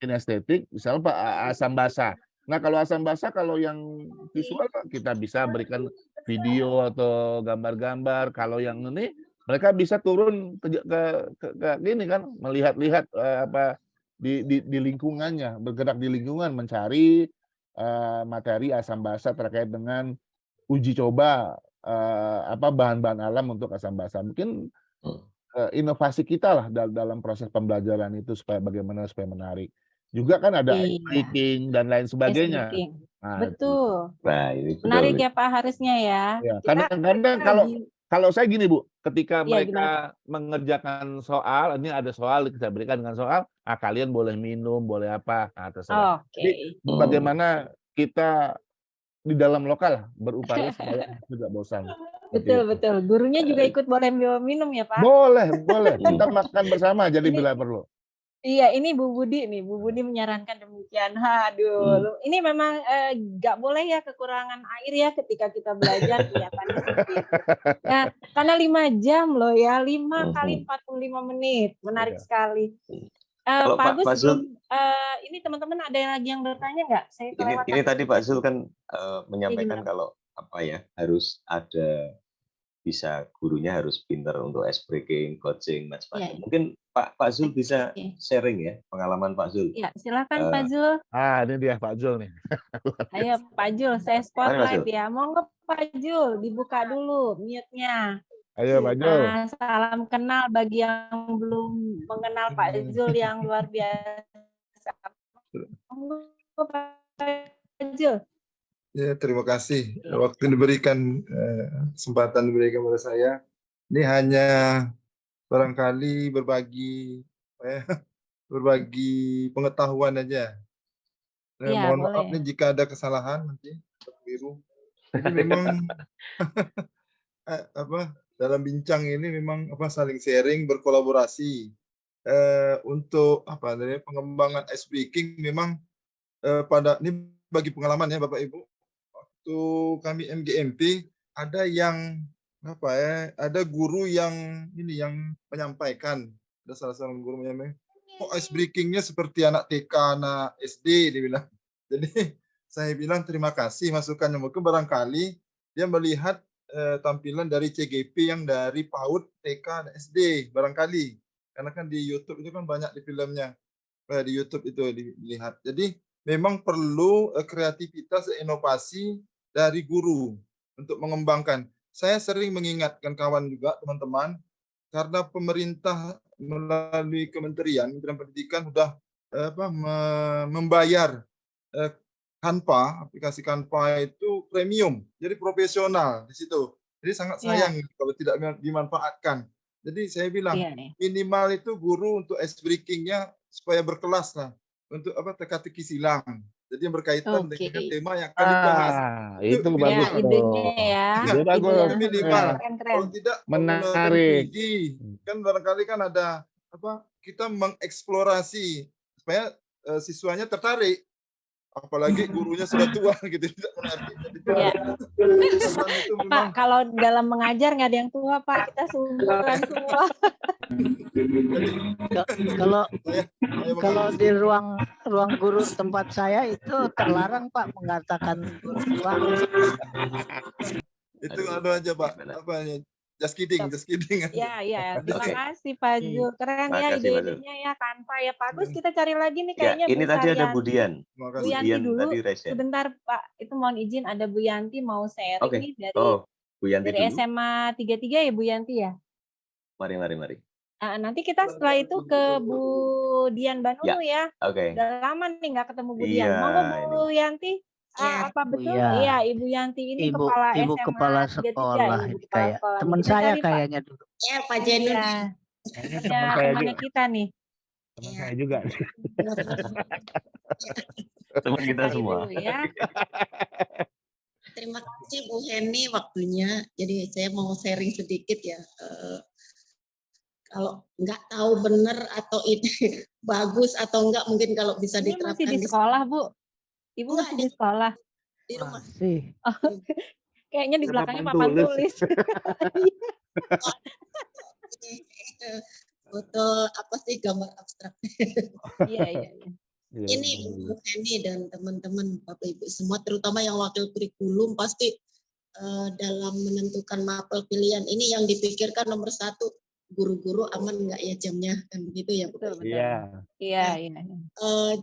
kinestetik, misalnya Pak asam basah. Nah, kalau asam basah, kalau yang visual Pak, kita bisa berikan video atau gambar-gambar. Kalau yang ini mereka bisa turun ke gini kan, melihat-lihat di lingkungannya, bergerak di lingkungan, mencari materi asam basah terkait dengan uji coba bahan-bahan alam untuk asam basah. Mungkin inovasi kita lah dalam proses pembelajaran itu supaya bagaimana supaya menarik. Juga kan ada ice breaking dan lain sebagainya. Nah, itu. Betul. Nah, ini betul Menarik nih. ya Pak harusnya ya. Ya, Kita kadang-kadang lagi kalau saya gini Bu, ketika Iya, gimana, mereka mengerjakan soal, ini ada soal saya berikan dengan soal, kalian boleh minum, boleh apa, terserah. Jadi Oke. bagaimana kita di dalam lokal berupaya supaya tidak bosan. Betul, Seperti itu. betul. Gurunya juga ikut boleh minum ya Pak? Boleh. Kita makan bersama jadi Ini bila perlu. Iya, ini Bu Budi nih. Bu Budi menyarankan demikian. Aduh, ini memang nggak boleh ya kekurangan air ya ketika kita belajar kelihatannya seperti itu. Ya, karena 5 jam loh ya, 5 kali 45 menit. Menarik Iya. sekali. Kalau Pak Agus Pak Zul, ini teman-teman ada yang lagi yang bertanya nggak? Saya kelewatan. ini tadi Pak Zul kan menyampaikan gimana? kalau apa ya, harus ada bisa gurunya harus pintar untuk ice breaking, coaching, macam-macam. Iya. Mungkin Pak Zul bisa Oke. sharing ya pengalaman Pak Zul. Ya, silakan Pak Zul. Ini dia Pak Zul nih. Ayo Pak Zul, saya Mari, Pak spotlight Zul. ya. Monggo Pak Zul, dibuka dulu mute-nya. Ayo Pak Zul. Salam kenal bagi yang belum mengenal Pak Zul yang luar biasa. Monggo Pak Zul. Ya, terima kasih. Waktu diberikan, kesempatan diberikan kepada saya. Ini hanya barangkali berbagi pengetahuan aja. Iya, Mohon boleh. maaf nih jika ada kesalahan nanti keliru. Jadi memang dalam bincang ini memang saling sharing, berkolaborasi untuk dari pengembangan ice breaking memang ini bagi pengalaman ya Bapak Ibu. Waktu kami MGMP ada yang ada guru yang menyampaikan, ada salah seorang guru menyampaikan, ice breaking-nya seperti anak TK, anak SD, dia bilang. Jadi saya bilang terima kasih masukannya, mungkin barangkali dia melihat tampilan dari CGP yang dari PAUD, TK, dan SD, barangkali. Karena kan di YouTube itu kan banyak di filmnya, di YouTube itu dilihat. Jadi memang perlu kreativitas dan inovasi dari guru untuk mengembangkan. Saya sering mengingatkan kawan juga, teman-teman, karena pemerintah melalui Kementerian Pendidikan sudah membayar Canva, aplikasi Canva itu premium, jadi profesional di situ. Jadi sangat sayang kalau tidak dimanfaatkan. Jadi saya bilang minimal itu guru untuk ice breaking-nya supaya berkelas lah untuk teka-teki silang. Jadi yang berkaitan dengan tema yang akan dibahas. Itu bagus. Idenya ya. Ide bagus. Itu minimal. Keren. Kalau tidak Menarik. Kan barangkali kan ada kita mengeksplorasi supaya siswanya tertarik. Apalagi gurunya sudah tua gitu, tidak menarik. Ya. Pak, kalau dalam mengajar nggak ada yang tua Pak, kita seumuran semua. Kalau di ruang guru tempat saya itu terlarang Pak mengatakan guru tua. Itu ada aja Pak, just kidding. Ya. Terima kasih Pak Zul. Keren ya ide-idenya ya, Canva ya. Pak Gus, kita cari lagi nih kayaknya. Ini tadi ada Budian. Bu Yanti dulu. Sebentar Pak, itu mohon izin ada Bu Yanti mau sharing nih dari Bu Yanti dari dulu. SMA 33 ya Bu Yanti ya. Mari. Nanti kita setelah itu ke Bu Dian Banulu ya. Oke. Udah lama nih nggak ketemu Bu Dian. Monggo Bu Yanti. Apa betul? Iya, Ibu Yanti ini Ibu SMA kepala sekolah itu kayak teman saya kayaknya dulu. Ya, Pak Jenul. Ya, temannya kita nih. Teman saya juga. Teman kita semua. Ya. Terima kasih Bu Heni waktunya. Jadi saya mau sharing sedikit ya. Kalau nggak tahu benar atau ini bagus atau enggak, mungkin kalau bisa diterapkan. Ini masih di sekolah, Bu? Ibu masih di sekolah? Di rumah. Masih. Kayaknya di belakangnya papan tulis. Foto apa sih, gambar abstrak. Iya. Ini Bu Heni dan teman-teman Bapak Ibu semua, terutama yang wakil kurikulum, pasti dalam menentukan mapel pilihan ini yang dipikirkan nomor 1, guru-guru aman nggak ya jamnya, kan begitu ya Bu? Iya.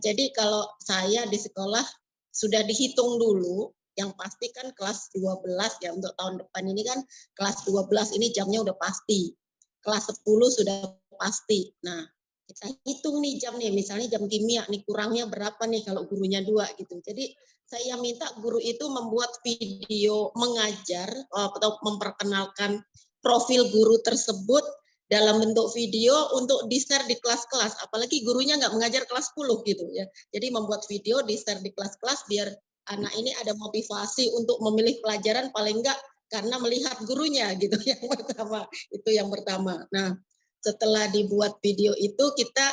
Jadi kalau saya di sekolah sudah dihitung dulu, yang pasti kan kelas 12 ya, untuk tahun depan ini kan kelas 12 ini jamnya udah pasti, kelas 10 sudah pasti. Nah kita hitung nih jam nih, misalnya jam kimia nih kurangnya berapa nih kalau gurunya 2 gitu. Jadi saya minta guru itu membuat video mengajar atau memperkenalkan profil guru tersebut dalam bentuk video untuk di-share di kelas-kelas. Apalagi gurunya nggak mengajar kelas 10 gitu ya. Jadi membuat video di-share di kelas-kelas biar anak ini ada motivasi untuk memilih pelajaran paling enggak karena melihat gurunya gitu yang pertama. Itu yang pertama. Nah, setelah dibuat video itu kita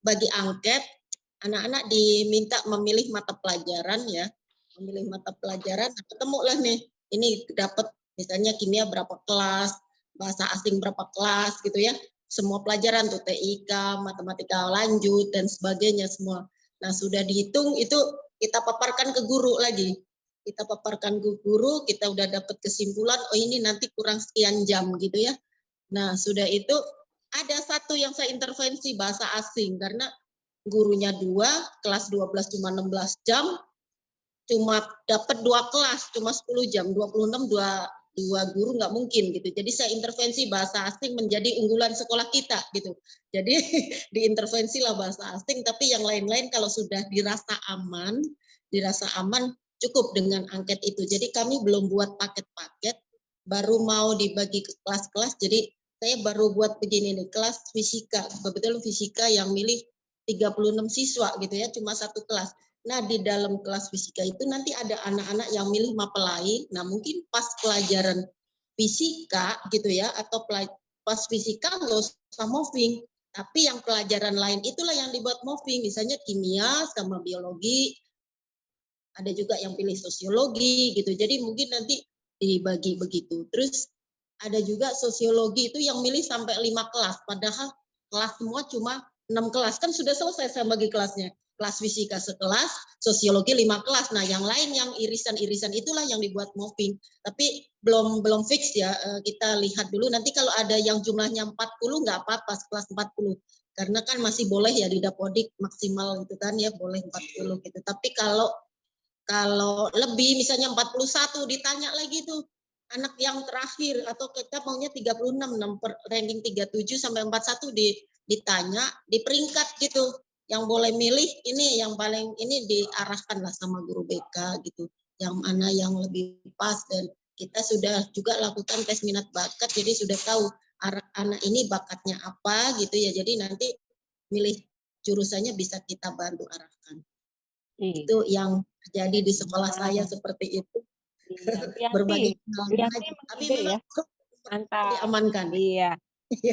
bagi angket, anak-anak diminta memilih mata pelajaran ya, memilih mata pelajaran, ketemulah nih, ini dapat misalnya kimia berapa kelas, bahasa asing berapa kelas gitu ya, semua pelajaran tuh TIK, matematika lanjut dan sebagainya semua. Nah sudah dihitung itu kita paparkan ke guru lagi, kita paparkan ke guru, kita udah dapat kesimpulan, oh ini nanti kurang sekian jam gitu ya. Nah sudah itu ada satu yang saya intervensi bahasa asing karena gurunya 2, kelas 12 cuma 16 jam, cuma dapat 2 kelas, cuma 10 jam, 26 dua guru nggak mungkin gitu. Jadi saya intervensi bahasa asing menjadi unggulan sekolah kita gitu. Jadi diintervensi lah bahasa asing, tapi yang lain-lain kalau sudah dirasa aman cukup dengan angket itu. Jadi kami belum buat paket-paket, baru mau dibagi ke kelas-kelas. Jadi saya baru buat begini nih, kelas fisika. Kebetulan fisika yang milih 36 siswa gitu ya, cuma 1 kelas. Nah, di dalam kelas fisika itu nanti ada anak-anak yang milih mapel lain. Nah, mungkin pas pelajaran fisika gitu ya, atau pas fisika nggak usah moving. Tapi yang pelajaran lain itulah yang dibuat moving. Misalnya kimia sama biologi. Ada juga yang pilih sosiologi gitu. Jadi mungkin nanti dibagi begitu. Terus ada juga sosiologi itu yang milih sampai 5 kelas. Padahal kelas semua cuma 6 kelas. Kan sudah selesai saya bagi kelasnya. Kelas fisika sekelas, sosiologi 5 kelas. Nah yang lain yang irisan-irisan itulah yang dibuat moving. Tapi belum fix ya. Kita lihat dulu. Nanti kalau ada yang jumlahnya 40 nggak apa-apa kelas 40. Karena kan masih boleh ya di Dapodik maksimal gitu kan ya. Boleh 40 gitu. Tapi kalau lebih misalnya 41 ditanya lagi tuh anak yang terakhir atau kita maunya 36 ranking 37 sampai 41 ditanya di peringkat gitu. Yang boleh milih ini yang paling ini diarahkan lah sama guru BK gitu. Yang mana yang lebih pas dan kita sudah juga lakukan tes minat bakat jadi sudah tahu anak ini bakatnya apa gitu ya. Jadi nanti milih jurusannya bisa kita bantu arahkan. Itu yang terjadi di sekolah saya seperti itu. Berbagi pengalaman aja. Tapi memang diamankan. Iya.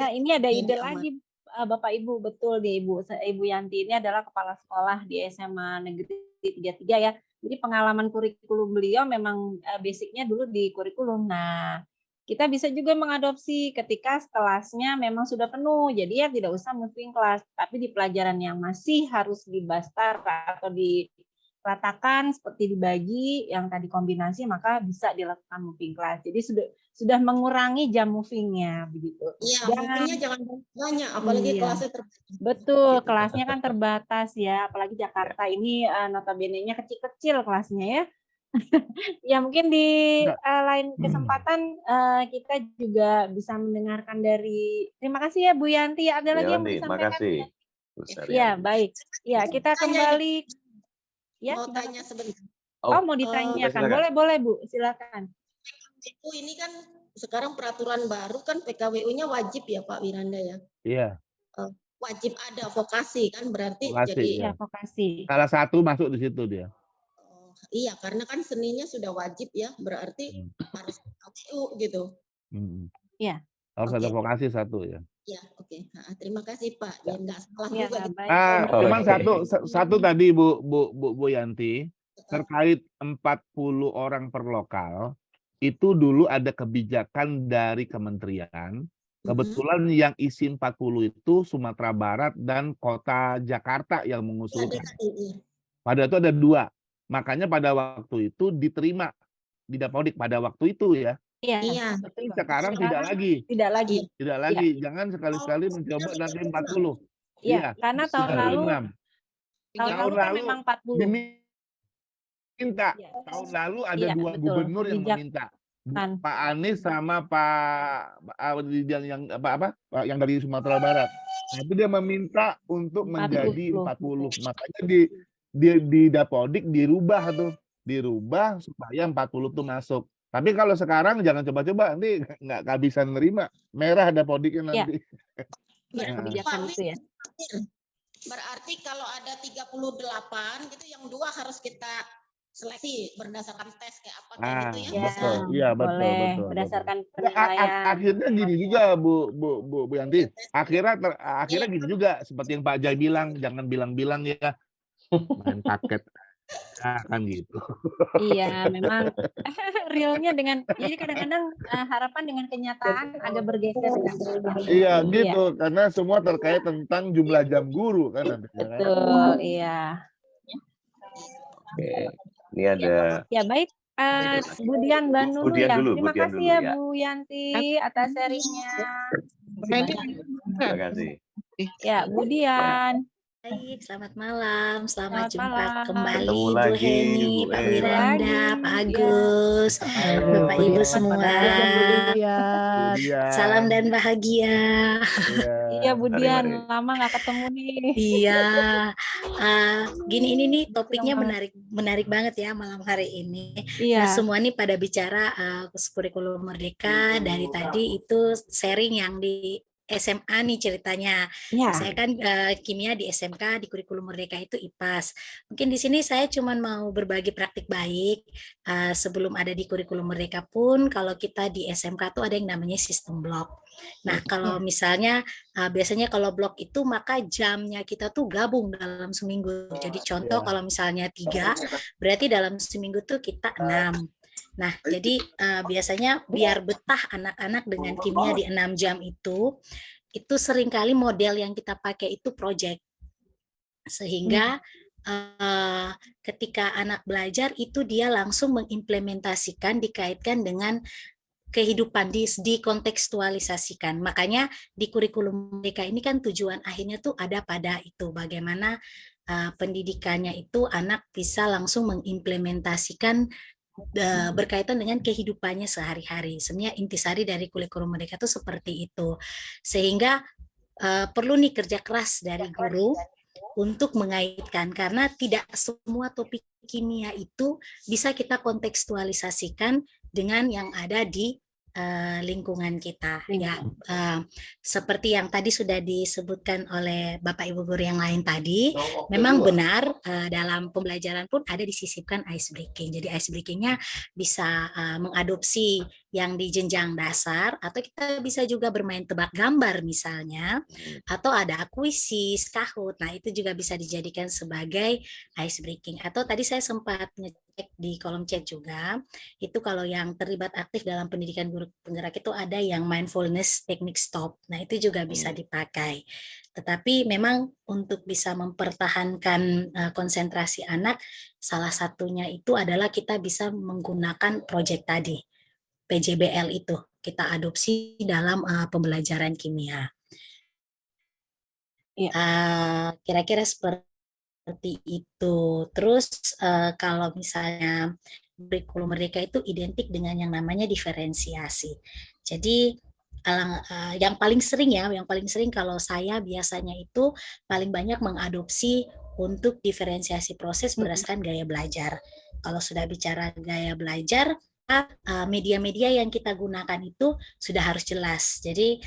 Nah, ini ada ide lagi Bapak Ibu, betul di Ibu Yanti ini adalah kepala sekolah di SMA Negeri 33 ya. Jadi pengalaman kurikulum beliau memang basicnya dulu di kurikulum. Nah, kita bisa juga mengadopsi ketika kelasnya memang sudah penuh. Jadi ya tidak usah moving kelas, tapi di pelajaran yang masih harus dibastar atau diratakan seperti dibagi yang tadi kombinasi maka bisa dilakukan moving kelas. Jadi sudah mengurangi jam movingnya begitu. Iya, movingnya jangan banyak, apalagi kelasnya terbatas. Betul, kelasnya kan terbatas ya, apalagi Jakarta ini notabene-nya kecil-kecil kelasnya ya. Ya mungkin di lain kesempatan kita juga bisa mendengarkan dari. Terima kasih ya Bu Yanti. Ada lagi yang mau disampaikan? Ya baik. Ya kita kembali. Ya, mau tanya sebentar. Oh mau ditanyakan. Boleh Bu, silakan. Itu ini kan sekarang peraturan baru kan PKWU-nya wajib ya Pak Wiranda ya. Iya. Wajib ada vokasi kan berarti Vokasi, jadi ya. Vokasi. Salah satu masuk di situ dia. Iya, karena kan seninya sudah wajib ya, berarti harus PKWU gitu. Iya. Harus ada vokasi satu ya. Iya, oke. Nah, terima kasih Pak. Biar nggak salah Ya, juga. Gitu. Cuman satu tadi Bu Yanti terkait 40 orang per lokal itu dulu ada kebijakan dari kementerian. Kebetulan yang isi 40 itu Sumatera Barat dan Kota Jakarta yang mengusulkan. Padahal itu ada 2. Makanya pada waktu itu diterima di Dapodik pada waktu itu ya. Iya. Tapi sekarang tidak lagi. Tidak lagi. Tidak lagi. Jangan sekali-sekali mencoba nanti 40. Iya, karena tahun lalu memang 40. Diminta. Tahun lalu ada 2 gubernur yang meminta. Pak Anies sama Pak yang dari Sumatera Barat. Nah, itu dia meminta untuk menjadi 40. 40. Makanya di Dapodik dirubah supaya 40 tuh masuk. Tapi kalau sekarang jangan coba-coba, nanti nggak kehabisan nerima. Merah Dapodiknya Ya. nanti. Ya, Nah. kebijakan itu ya. Berarti kalau ada 38 gitu, yang 2 harus kita seleksi berdasarkan tes kayak apa kayak gitu ya. Betul. Iya, betul, boleh betul. berdasarkan betul. penilaian. Akhirnya gini juga Bu Yanti. Akhirnya gini juga seperti yang Pak Jai bilang, jangan bilang-bilang ya main paket. Nah, kan gitu. Iya, memang realnya jadi kadang-kadang harapan dengan kenyataan agak bergeser ya. Iya, gitu. Karena semua terkait tentang jumlah jam guru kan nanti. Betul, iya. Oke. Ini ada Ya baik, Budian Bandung Bu Dian ya. dulu, Terima Bu Dian kasih dulu, ya ya. Bu Yanti atas sharingnya. Terima kasih. Ya, Budian. Baik, selamat malam. Selamat Selamat jumpa malam. kembali Ketemu Bu lagi, Heni, Bu Pak Heni. Wiranda, Pak Lagi, Agus, Bapak Ibu semua. Budian. Salam dan bahagia. Iya, Budian, mari. lama nggak ketemu nih. Iya, ini nih topiknya menarik banget ya malam hari ini. Iya. Nah, semua nih pada bicara kurikulum merdeka, dari tadi itu sharing yang di SMA nih ceritanya. Ya. Saya kan kimia di SMK, di kurikulum merdeka itu IPAS. Mungkin di sini saya cuma mau berbagi praktik baik. Sebelum ada di kurikulum merdeka pun, kalau kita di SMK tuh ada yang namanya sistem blok. Nah, kalau misalnya biasanya kalau blok itu maka jamnya kita tuh gabung dalam seminggu. Jadi contoh kalau misalnya 3, berarti dalam seminggu tuh kita 6. Nah, jadi biasanya biar betah anak-anak dengan kimia di 6 jam itu seringkali model yang kita pakai itu project. Sehingga ketika anak belajar itu dia langsung mengimplementasikan, dikaitkan dengan kehidupan, dikontekstualisasikan. Makanya di kurikulum mereka ini kan tujuan akhirnya tuh ada pada itu, bagaimana pendidikannya itu anak bisa langsung mengimplementasikan berkaitan dengan kehidupannya sehari-hari. Sebenarnya intisari dari kurikulum mereka itu seperti itu. Sehingga perlu nih kerja keras dari guru untuk mengaitkan, karena tidak semua topik kimia itu bisa kita kontekstualisasikan dengan yang ada di lingkungan kita. Ya, seperti yang tadi sudah disebutkan oleh Bapak Ibu guru yang lain tadi, memang benar dalam pembelajaran pun ada disisipkan ice breaking. Jadi ice breakingnya bisa mengadopsi yang di jenjang dasar, atau kita bisa juga bermain tebak gambar misalnya, atau ada kuisis, Kahoot. Nah, itu juga bisa dijadikan sebagai ice breaking. Atau tadi saya sempat ngecek di kolom chat juga, itu kalau yang terlibat aktif dalam pendidikan guru penggerak itu ada yang mindfulness teknik stop. Nah, itu juga bisa dipakai. Tetapi memang untuk bisa mempertahankan konsentrasi anak, salah satunya itu adalah kita bisa menggunakan project tadi. PJBL itu kita adopsi dalam pembelajaran kimia. Kira-kira seperti itu. Terus kalau misalnya kurikulum merdeka itu identik dengan yang namanya diferensiasi. Jadi yang paling sering kalau saya biasanya itu paling banyak mengadopsi untuk diferensiasi proses berdasarkan gaya belajar. Kalau sudah bicara gaya belajar, media-media yang kita gunakan itu sudah harus jelas. Jadi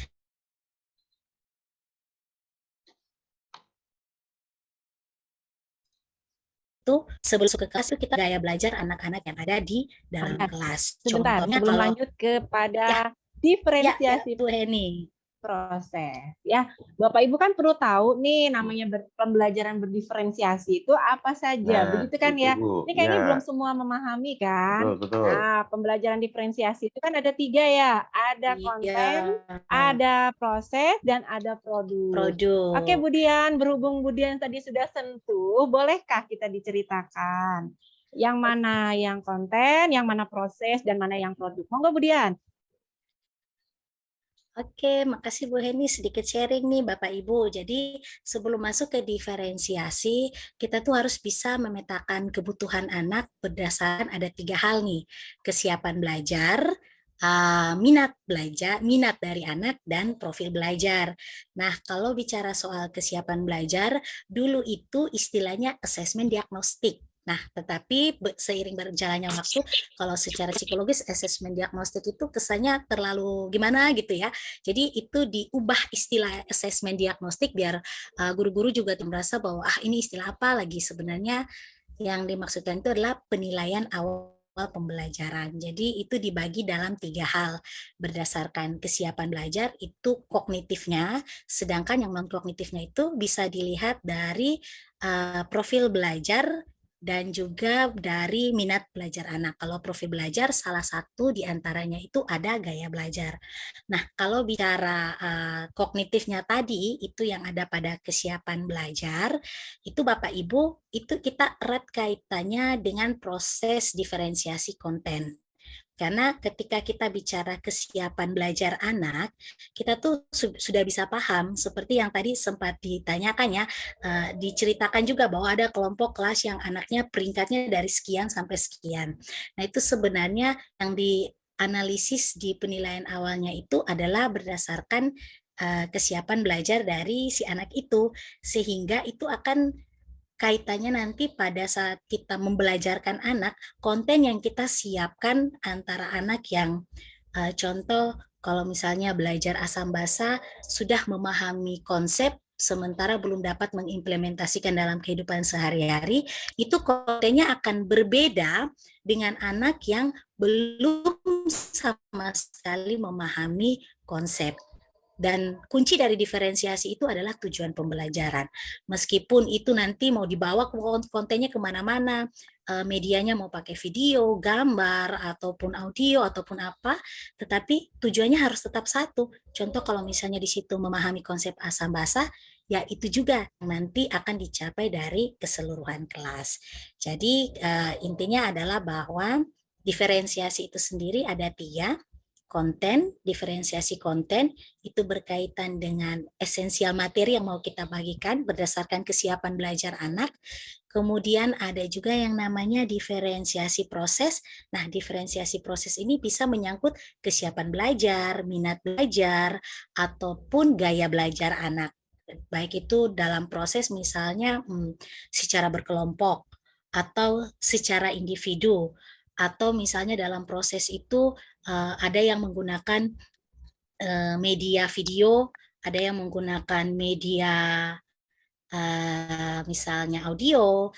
itu sebelum masuk ke kelas itu kita gaya belajar anak-anak yang ada di dalam kelas. Sebentar, contohnya sebelum kalau lanjut kepada diferensiasi Bu Heni. proses ya, Bapak Ibu kan perlu tahu nih namanya pembelajaran berdiferensiasi itu apa saja, begitu kan ya? Ini kayaknya belum semua memahami kan? Betul. Nah, pembelajaran diferensiasi itu kan ada 3 ya, ada konten, ada proses, dan ada produk. Oke, Budian, berhubung Budian tadi sudah sentuh, bolehkah kita diceritakan yang mana yang konten, yang mana proses, dan mana yang produk? Monggo Budian. Oke, makasih Bu Heni, sedikit sharing nih Bapak Ibu. Jadi sebelum masuk ke diferensiasi, kita tuh harus bisa memetakan kebutuhan anak berdasarkan ada 3 hal nih. Kesiapan belajar, minat belajar, minat dari anak, dan profil belajar. Nah, kalau bicara soal kesiapan belajar, dulu itu istilahnya asesmen diagnostik. Nah, tetapi seiring berjalannya waktu, kalau secara psikologis asesmen diagnostik itu kesannya terlalu gimana gitu ya. Jadi itu diubah istilah asesmen diagnostik biar guru-guru juga merasa bahwa ini istilah apa lagi, sebenarnya yang dimaksudkan itu adalah penilaian awal pembelajaran. Jadi itu dibagi dalam 3 hal. Berdasarkan kesiapan belajar itu kognitifnya, sedangkan yang non kognitifnya itu bisa dilihat dari profil belajar dan juga dari minat belajar anak. Kalau profil belajar, salah satu diantaranya itu ada gaya belajar. Nah, kalau bicara kognitifnya tadi, itu yang ada pada kesiapan belajar, itu Bapak Ibu, itu kita erat kaitannya dengan proses diferensiasi konten. Karena ketika kita bicara kesiapan belajar anak, kita tuh sudah bisa paham seperti yang tadi sempat ditanyakan ya, diceritakan juga bahwa ada kelompok kelas yang anaknya peringkatnya dari sekian sampai sekian. Nah, itu sebenarnya yang dianalisis di penilaian awalnya itu adalah berdasarkan kesiapan belajar dari si anak itu, sehingga itu akan kaitannya nanti pada saat kita membelajarkan anak, konten yang kita siapkan antara anak yang contoh kalau misalnya belajar asam basa sudah memahami konsep sementara belum dapat mengimplementasikan dalam kehidupan sehari-hari, itu kontennya akan berbeda dengan anak yang belum sama sekali memahami konsep. Dan kunci dari diferensiasi itu adalah tujuan pembelajaran. Meskipun itu nanti mau dibawa kontennya kemana-mana, medianya mau pakai video, gambar, ataupun audio, ataupun apa, tetapi tujuannya harus tetap satu. Contoh kalau misalnya di situ memahami konsep asam basa, ya itu juga nanti akan dicapai dari keseluruhan kelas. Jadi intinya adalah bahwa diferensiasi itu sendiri ada 3. Konten, diferensiasi konten itu berkaitan dengan esensial materi yang mau kita bagikan berdasarkan kesiapan belajar anak. Kemudian ada juga yang namanya diferensiasi proses. Nah, diferensiasi proses ini bisa menyangkut kesiapan belajar, minat belajar, ataupun gaya belajar anak. Baik itu dalam proses misalnya secara berkelompok atau secara individu, atau misalnya dalam proses itu ada yang menggunakan media video, ada yang menggunakan media misalnya audio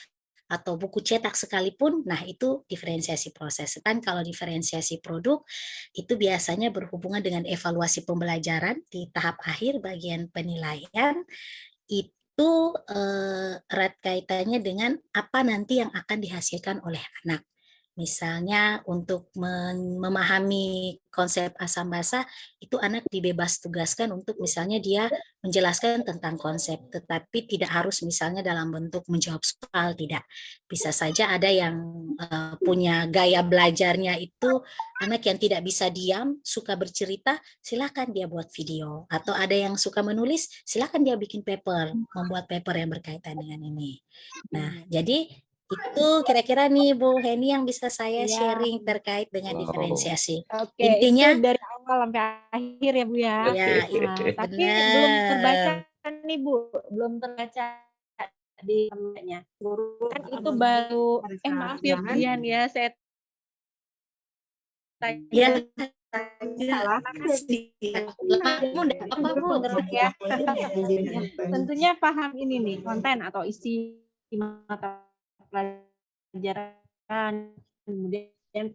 atau buku cetak sekalipun. Nah, itu diferensiasi proses. Kan kalau diferensiasi produk itu biasanya berhubungan dengan evaluasi pembelajaran di tahap akhir bagian penilaian, itu erat kaitannya dengan apa nanti yang akan dihasilkan oleh anak. Misalnya untuk memahami konsep asam basa, itu anak dibebas tugaskan untuk misalnya dia menjelaskan tentang konsep, tetapi tidak harus misalnya dalam bentuk menjawab soal, tidak. Bisa saja ada yang punya gaya belajarnya itu anak yang tidak bisa diam, suka bercerita, silakan dia buat video. Atau ada yang suka menulis, silakan dia bikin paper, membuat paper yang berkaitan dengan ini. Nah, jadi itu kira-kira nih Bu Heni yang bisa saya sharing terkait dengan diferensiasi. Oke, Intinya itu dari awal sampai akhir ya Bu ya. Ya, Tapi belum terbaca nih Bu, belum terbaca di temennya. Kan itu baru maaf ya Bu Dian ya, saya ya salah. Ya. Tentunya paham ini nih, konten atau isi mata pelajaran, kemudian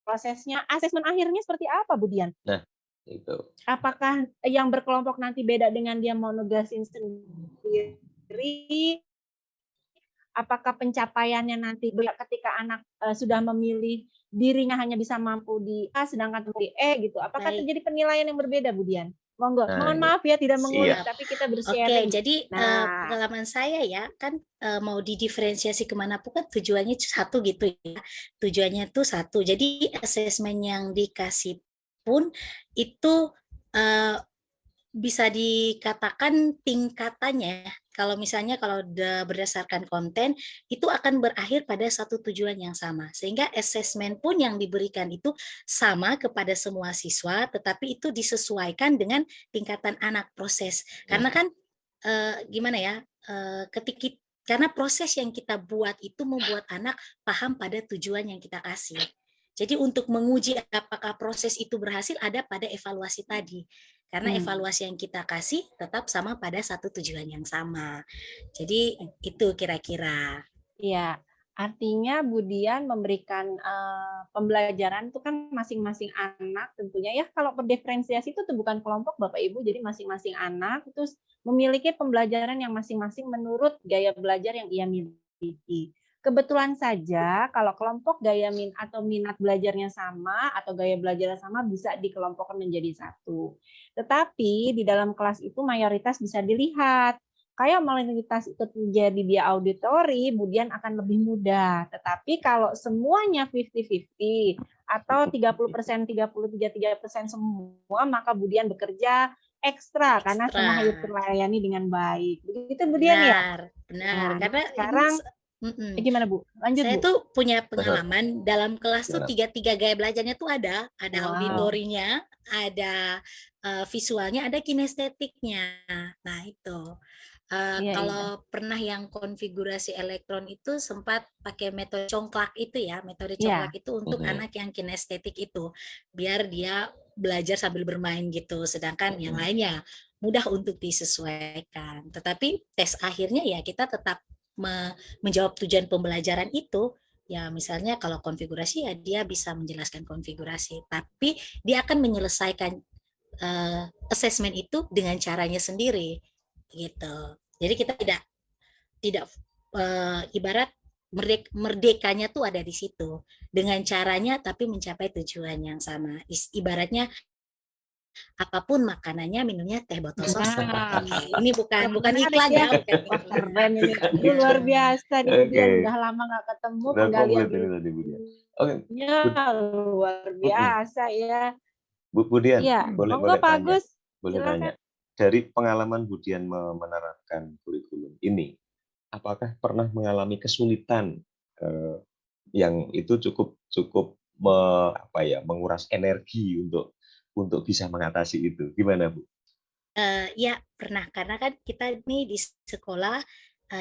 prosesnya, asesmen akhirnya seperti apa Bu Dian? Nah, itu. Apakah yang berkelompok nanti beda dengan dia mau nugasin sendiri? Apakah pencapaiannya nanti ketika anak sudah memilih dirinya hanya bisa mampu di A sedangkan di E gitu? Apakah terjadi penilaian yang berbeda Bu Dian? Monggo, mohon maaf ya tidak mengulik, tapi kita bersharing. Oke, jadi pengalaman saya ya kan mau didiferensiasi kemana pun kan tujuannya satu gitu ya. Tujuannya tuh satu. Jadi asesmen yang dikasih pun itu bisa dikatakan tingkatannya kalau misalnya kalau berdasarkan konten itu akan berakhir pada satu tujuan yang sama. Sehingga asesmen pun yang diberikan itu sama kepada semua siswa, tetapi itu disesuaikan dengan tingkatan anak proses. Karena kan gimana ya, karena proses yang kita buat itu membuat anak paham pada tujuan yang kita kasih. Jadi untuk menguji apakah proses itu berhasil ada pada evaluasi tadi. Karena evaluasi yang kita kasih tetap sama pada satu tujuan yang sama. Jadi itu kira-kira. Iya, artinya Bu Dian memberikan pembelajaran itu kan masing-masing anak tentunya ya. Kalau berdiferensiasi itu tuh bukan kelompok Bapak Ibu, jadi masing-masing anak itu memiliki pembelajaran yang masing-masing menurut gaya belajar yang ia miliki. Kebetulan saja kalau kelompok gaya atau minat belajarnya sama atau gaya belajarnya sama bisa dikelompokkan menjadi satu. Tetapi di dalam kelas itu mayoritas bisa dilihat. Kayak mayoritas itu terjadi di auditori, kemudian akan lebih mudah. Tetapi kalau semuanya 50-50 atau 30%, 33% semua, maka Budian bekerja ekstra karena semua harus terlayani dengan baik. Begitu Budian ya? Benar. Nah, Karena sekarang gimana Bu? Lanjut saya Bu. tuh punya pengalaman dalam kelas tuh tiga gaya belajarnya tuh ada auditorinya, ada visualnya, ada kinestetiknya. Nah itu. Kalau pernah yang konfigurasi elektron itu sempat pakai metode congklak itu ya, metode congklak itu untuk anak yang kinestetik itu, biar dia belajar sambil bermain gitu, sedangkan yang lainnya mudah untuk disesuaikan. Tetapi tes akhirnya ya kita tetap menjawab tujuan pembelajaran itu. Ya misalnya kalau konfigurasi ya dia bisa menjelaskan konfigurasi, tapi dia akan menyelesaikan assessment itu dengan caranya sendiri gitu. Jadi kita tidak ibarat merdekanya tuh ada di situ dengan caranya tapi mencapai tujuan yang sama. Ibaratnya apapun makanannya, minumnya teh botol sosa. Ini bukan iklan ya. Keren ini. Luar biasa nih Budian, udah lama nggak ketemu penggalian ilmunya luar biasa ya. Bu Dian, ya, boleh Pak tanya. Agus. Boleh Silakan. tanya. Dari pengalaman Budian menerapkan kurikulum ini, apakah pernah mengalami kesulitan yang itu cukup menguras energi untuk bisa mengatasi itu? Gimana Bu? Ya pernah, karena kan kita ini di sekolah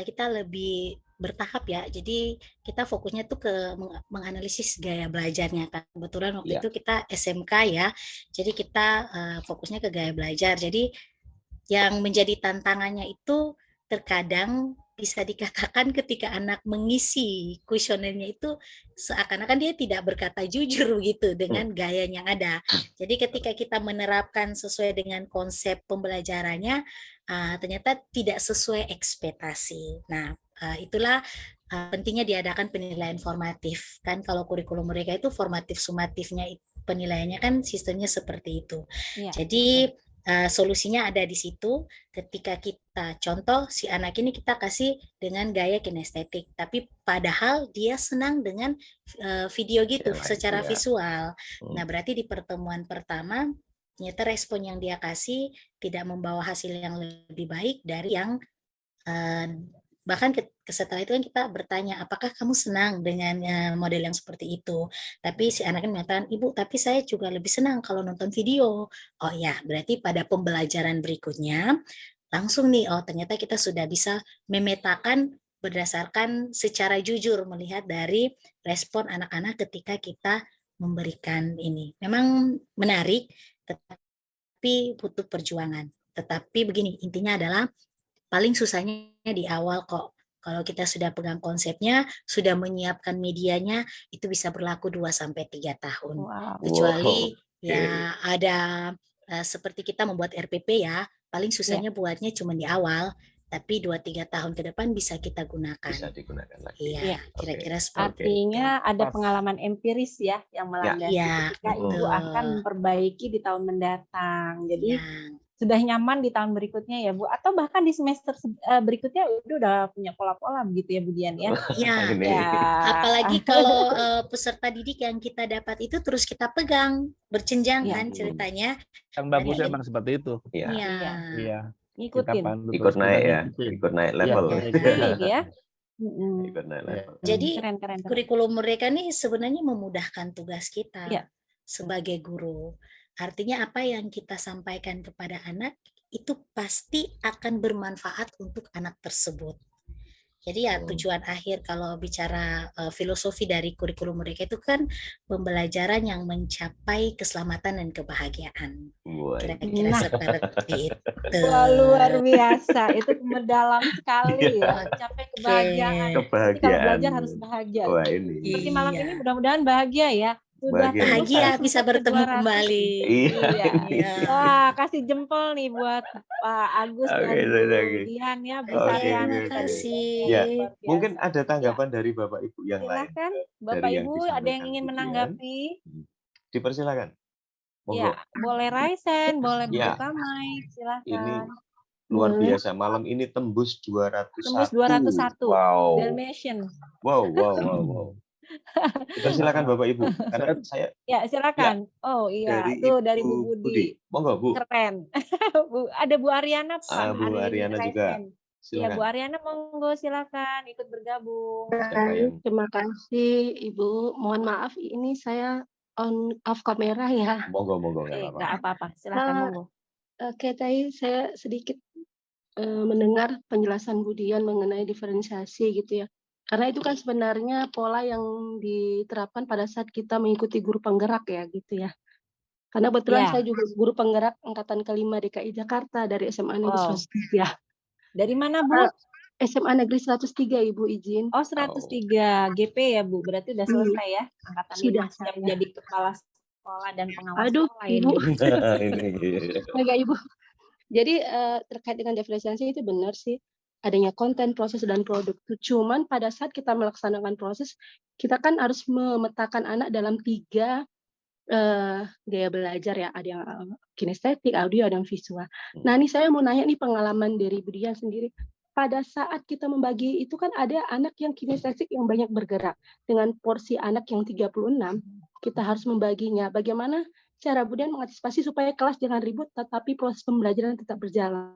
kita lebih bertahap ya, jadi kita fokusnya tuh ke menganalisis gaya belajarnya kan. Kebetulan waktu itu kita SMK ya, jadi kita fokusnya ke gaya belajar. Jadi yang menjadi tantangannya itu terkadang bisa dikatakan ketika anak mengisi kuesionernya itu seakan-akan dia tidak berkata jujur gitu dengan gaya yang ada. Jadi ketika kita menerapkan sesuai dengan konsep pembelajarannya, ternyata tidak sesuai ekspektasi. Nah, itulah pentingnya diadakan penilaian formatif. Kan kalau kurikulum mereka itu formatif sumatifnya penilaiannya kan sistemnya seperti itu. Jadi solusinya ada di situ. Ketika kita contoh si anak ini kita kasih dengan gaya kinestetik, tapi padahal dia senang dengan video gitu secara visual. Nah berarti di pertemuan pertama ternyata respon yang dia kasih tidak membawa hasil yang lebih baik dari yang bahkan setelah itu kan kita bertanya apakah kamu senang dengan model yang seperti itu, tapi si anaknya mengatakan ibu tapi saya juga lebih senang kalau nonton video. Oh ya berarti pada pembelajaran berikutnya langsung nih ternyata kita sudah bisa memetakan berdasarkan secara jujur melihat dari respon anak-anak ketika kita memberikan ini. Memang menarik tetapi butuh perjuangan. Tetapi begini intinya adalah paling susahnya di awal kok. Kalau kita sudah pegang konsepnya, sudah menyiapkan medianya, itu bisa berlaku 2-3 tahun. Kecuali ya ada seperti kita membuat RPP ya, paling susahnya buatnya cuma di awal, tapi 2-3 tahun ke depan bisa kita gunakan. Bisa digunakan lagi. Iya, kira-kira seperti Artinya ada pengalaman empiris ya yang melandasi ketika Ibu akan memperbaiki di tahun mendatang. Jadi sudah nyaman di tahun berikutnya ya Bu, atau bahkan di semester berikutnya udah punya pola-pola begitu ya Bu Dian ya. Iya. Apalagi kalau peserta didik yang kita dapat itu terus kita pegang berjenjang kan ceritanya. Yang bagus emang seperti itu. Iya. Ngikutin. pandu Ikut terus, kita naik ya, ngikutin. ikut naik Iya, level. Baik ya. Mm-mm. Ikut naik Iya. level. Jadi Keren. kurikulum mereka nih sebenarnya memudahkan tugas Iya. kita sebagai guru. Artinya apa yang kita sampaikan kepada anak itu pasti akan bermanfaat untuk anak tersebut. Jadi ya tujuan akhir kalau bicara filosofi dari kurikulum mereka itu kan pembelajaran yang mencapai keselamatan dan kebahagiaan. Wah, Kira-kira Nah. seperti itu. Wah, luar biasa. Itu mendalam sekali ya. Iya. Mencapai kebahagiaan. Jadi kalau Kebahagiaan. belajar harus bahagia. Wah, ini. Seperti malam Iya. ini mudah-mudahan bahagia ya. Sudah Bahagia. tembus Bahagia episode bisa bertemu ke-200. kembali. Iya, Iya. ini. Iya. Wah, kasih jempol nih buat Pak Agus Oke, dan Bu oke. Dian ya, Bu Oke, Saryana tadi. makasih. Ya, Luar mungkin biasa. ada tanggapan dari Bapak Ibu yang lain Silakan, dari Bapak yang Ibu ada yang disampaikan ingin Bu Dian. menanggapi? Dipersilakan. Monggo. Ya, boleh raise hand, boleh Ya, membuka mic, ini silakan. luar Boleh. biasa. Malam ini tembus 201. Tembus 201. Wow. Dalmatian. Wow. Dipersilakan Bapak Ibu. Karena saya Ya, silakan. Oh iya, dari tuh dari Bu Ibu Budi. Budi. Monggo, Bu. Keren. Ada Bu Ariana, Pak. Bu Hari ini Ariana raise juga. hand. Ya, Bu Silakan. Ariana monggo silakan ikut bergabung. Siapa yang Terima kasih Ibu. Mohon maaf ini saya on off kamera ya. monggo nggak apa-apa. Nggak apa-apa. Silakan monggo. Oke, tadi saya sedikit mendengar penjelasan Bu Dian mengenai diferensiasi gitu ya. Karena itu kan sebenarnya pola yang diterapkan pada saat kita mengikuti guru penggerak ya gitu ya. Karena kebetulan Ya. saya juga guru penggerak angkatan ke-5 DKI Jakarta dari SMA Negeri Wow. 103. Dari mana, Bu? SMA Negeri 103 Ibu izin. Oh, 103 GP ya, Bu. Berarti udah selesai ya angkatan 5 Sudah siap saya. jadi kepala sekolah dan pengawas Aduh, sekolah Ibu. ini. Enggak, Ibu. Jadi terkait dengan diferensiasi itu benar sih adanya konten, proses dan produk. Cuman pada saat kita melaksanakan proses, kita kan harus memetakan anak dalam 3 gaya belajar ya. Ada yang kinestetik, audio, ada yang visual. Nah, ini saya mau nanya nih pengalaman dari Bu Dian sendiri. Pada saat kita membagi itu kan ada anak yang kinestetik yang banyak bergerak. Dengan porsi anak yang 36, kita harus membaginya. Bagaimana cara Bu Dian mengantisipasi supaya kelas jangan ribut tetapi proses pembelajaran tetap berjalan.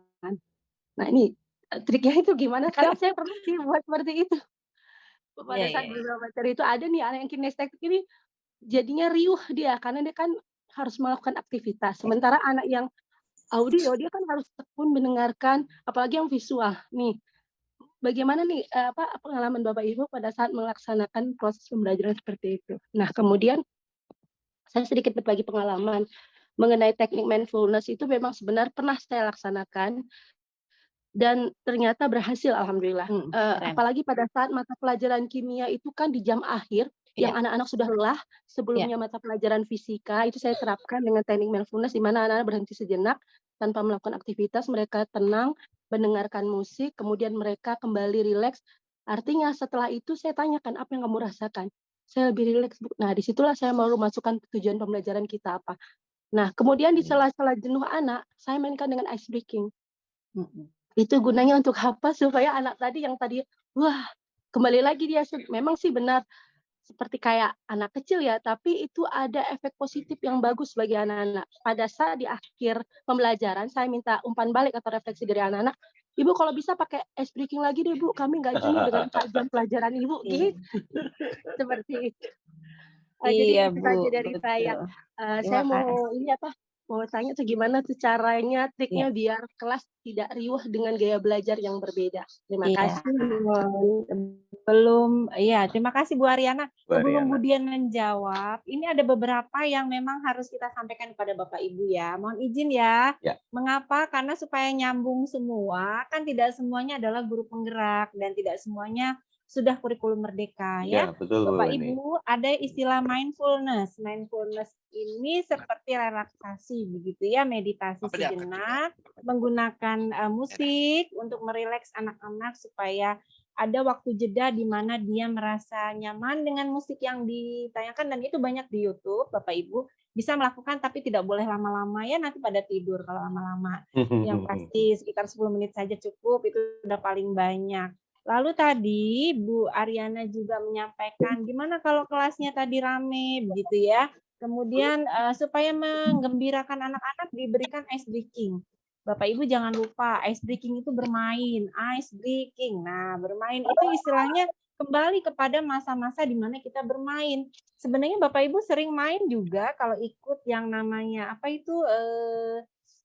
Nah, ini triknya itu gimana? Karena saya pernah sih buat seperti itu. Pada Iya, saat iya. beberapa materi itu ada nih anak yang kinestetik ini jadinya riuh dia karena dia kan harus melakukan aktivitas. Sementara anak yang audio dia kan harus tekun mendengarkan, apalagi yang visual. Nih, bagaimana nih pengalaman Bapak Ibu pada saat melaksanakan proses pembelajaran seperti itu? Nah, kemudian saya sedikit berbagi pengalaman mengenai teknik mindfulness itu memang sebenarnya pernah saya laksanakan dan ternyata berhasil alhamdulillah. Keren. Apalagi pada saat mata pelajaran kimia itu kan di jam akhir yang Iya. anak-anak sudah lelah sebelumnya mata pelajaran fisika itu saya terapkan dengan teknik mindfulness di mana anak-anak berhenti sejenak tanpa melakukan aktivitas, mereka tenang, mendengarkan musik, kemudian mereka kembali rileks. Artinya setelah itu saya tanyakan apa yang kamu rasakan. Saya lebih rileks, Bu. Nah, disitulah saya mau masukkan tujuan pembelajaran kita apa. Nah, kemudian di sela-sela jenuh anak, saya mainkan dengan ice breaking. Itu gunanya untuk apa? Supaya anak tadi yang tadi, wah, kembali lagi dia. Memang sih benar, seperti kayak anak kecil ya, tapi itu ada efek positif yang bagus bagi anak-anak. Pada saat di akhir pembelajaran, saya minta umpan balik atau refleksi dari anak-anak, Ibu kalau bisa pakai ice breaking lagi deh Bu, kami nggak jenuh dengan 4 jam pelajaran Ibu, gitu. Seperti itu. Jadi Iya, itu Bu. saja dari saya. Betul. Saya Terima mau ini mau tanya tuh gimana tuh caranya, triknya Iya. biar kelas tidak riuh dengan gaya belajar yang berbeda. Terima Iya. kasih. Terima kasih Bu Ariana. Bu Sebelum Ariana. Bu Dian menjawab, ini ada beberapa yang memang harus kita sampaikan kepada Bapak Ibu ya. Mohon izin ya. Ya. Mengapa? Karena supaya nyambung semua, kan tidak semuanya adalah guru penggerak dan tidak semuanya sudah kurikulum merdeka ya. Betul Bu Bapak ini. Ibu, ada istilah mindfulness. Mindfulness ini seperti relaksasi begitu ya, meditasi sejenak, menggunakan musik untuk merileks anak-anak supaya ada waktu jeda di mana dia merasa nyaman dengan musik yang ditayangkan, dan itu banyak di YouTube. Bapak Ibu bisa melakukan tapi tidak boleh lama-lama ya, nanti pada tidur kalau lama-lama. Yang pasti sekitar 10 menit saja cukup, itu udah paling banyak. Lalu tadi Bu Ariana juga menyampaikan gimana kalau kelasnya tadi rame begitu ya. Kemudian supaya menggembirakan anak-anak diberikan ice breaking. Bapak Ibu jangan lupa ice breaking itu bermain, ice breaking. Nah, bermain itu istilahnya kembali kepada masa-masa di mana kita bermain. Sebenarnya Bapak Ibu sering main juga kalau ikut yang namanya apa itu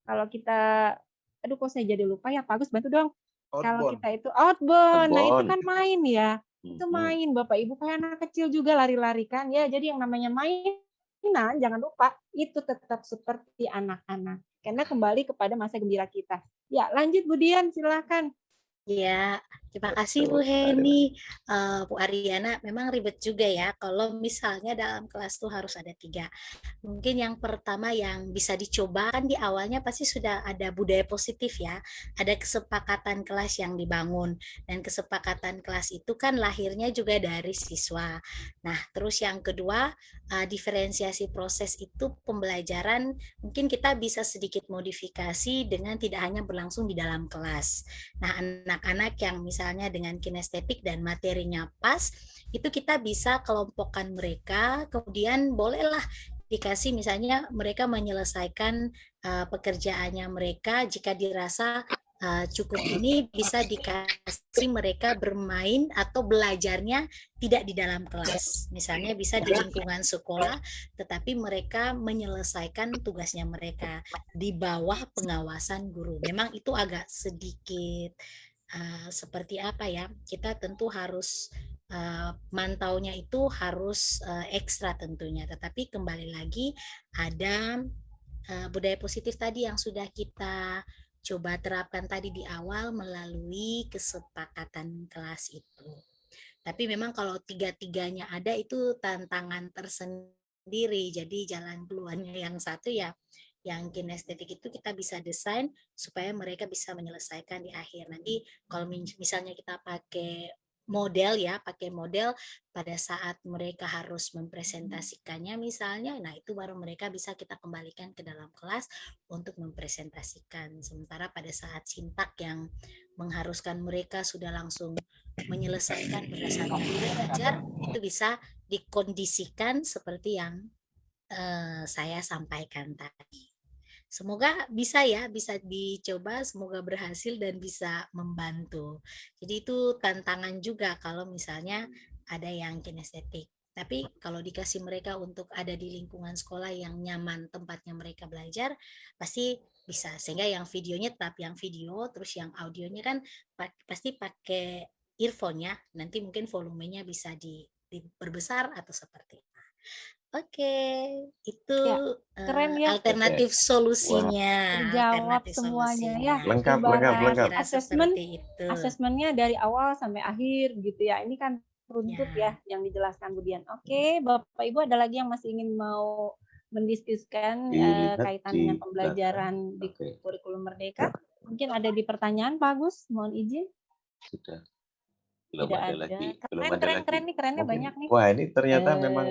kalau kita aduh kok saya jadi lupa ya, Pak Agus bantu dong. Kalau Outbound. kita itu outbound, nah itu Outbound. kan main ya. Itu Mhm. main Bapak Ibu kayak anak kecil juga lari-lari kan ya. Jadi yang namanya mainan jangan lupa itu tetap seperti anak-anak. Karena kembali kepada masa gembira kita. Ya, lanjut Bu Dian silakan. Ya, terima kasih Bu Betul sekali, Heni. Bu Ariana, memang ribet juga ya kalau misalnya dalam kelas tuh harus ada 3. Mungkin yang pertama yang bisa dicoba kan di awalnya pasti sudah ada budaya positif ya, ada kesepakatan kelas yang dibangun, dan kesepakatan kelas itu kan lahirnya juga dari siswa. Nah, terus yang kedua, diferensiasi proses itu pembelajaran mungkin kita bisa sedikit modifikasi dengan tidak hanya berlangsung di dalam kelas. Nah, anak-anak yang misalnya dengan kinestetik dan materinya pas, itu kita bisa kelompokkan mereka, kemudian bolehlah dikasih misalnya mereka menyelesaikan pekerjaannya mereka, jika dirasa cukup ini bisa dikasih mereka bermain atau belajarnya tidak di dalam kelas. Misalnya bisa di lingkungan sekolah, tetapi mereka menyelesaikan tugasnya mereka di bawah pengawasan guru. Memang itu agak sedikit seperti apa ya, kita tentu harus mantaunya itu harus ekstra tentunya, tetapi kembali lagi ada budaya positif tadi yang sudah kita coba terapkan tadi di awal melalui kesepakatan kelas itu. Tapi memang kalau tiga-tiganya ada itu tantangan tersendiri, jadi jalan keluarnya yang satu ya yang kinestetik itu kita bisa desain supaya mereka bisa menyelesaikan di akhir. Nanti kalau misalnya kita pakai model ya, pakai model pada saat mereka harus mempresentasikannya misalnya, nah itu baru mereka bisa kita kembalikan ke dalam kelas untuk mempresentasikan. Sementara pada saat sintak yang mengharuskan mereka sudah langsung menyelesaikan berdasarkan belajar, itu bisa dikondisikan seperti yang saya sampaikan tadi. Semoga bisa ya, bisa dicoba, semoga berhasil dan bisa membantu. Jadi itu tantangan juga kalau misalnya ada yang kinestetik. Tapi kalau dikasih mereka untuk ada di lingkungan sekolah yang nyaman tempatnya mereka belajar, pasti bisa. Sehingga yang videonya tetap yang video, terus yang audionya kan pasti pakai earphone ya. Nanti mungkin volumenya bisa diperbesar atau seperti itu. Oke, itu Ya, keren ya. alternatif solusinya. Terjawab Alternatif semuanya ya. Lengkap. Ibarat asesmen, seperti itu. asesmennya dari awal sampai akhir gitu ya. Ini kan runtut ya yang dijelaskan Bu Dian. Oke, Bapak Ibu ada lagi yang masih ingin mau mendiskusikan Dilihat kaitan di dengan pembelajaran di kurikulum Merdeka? Mungkin ada di pertanyaan, Pak Agus. Mohon izin. Sudah. Belum Tidak ada ada. lagi. Keren nih, kerennya Mungkin. banyak nih. Wah, ini ternyata memang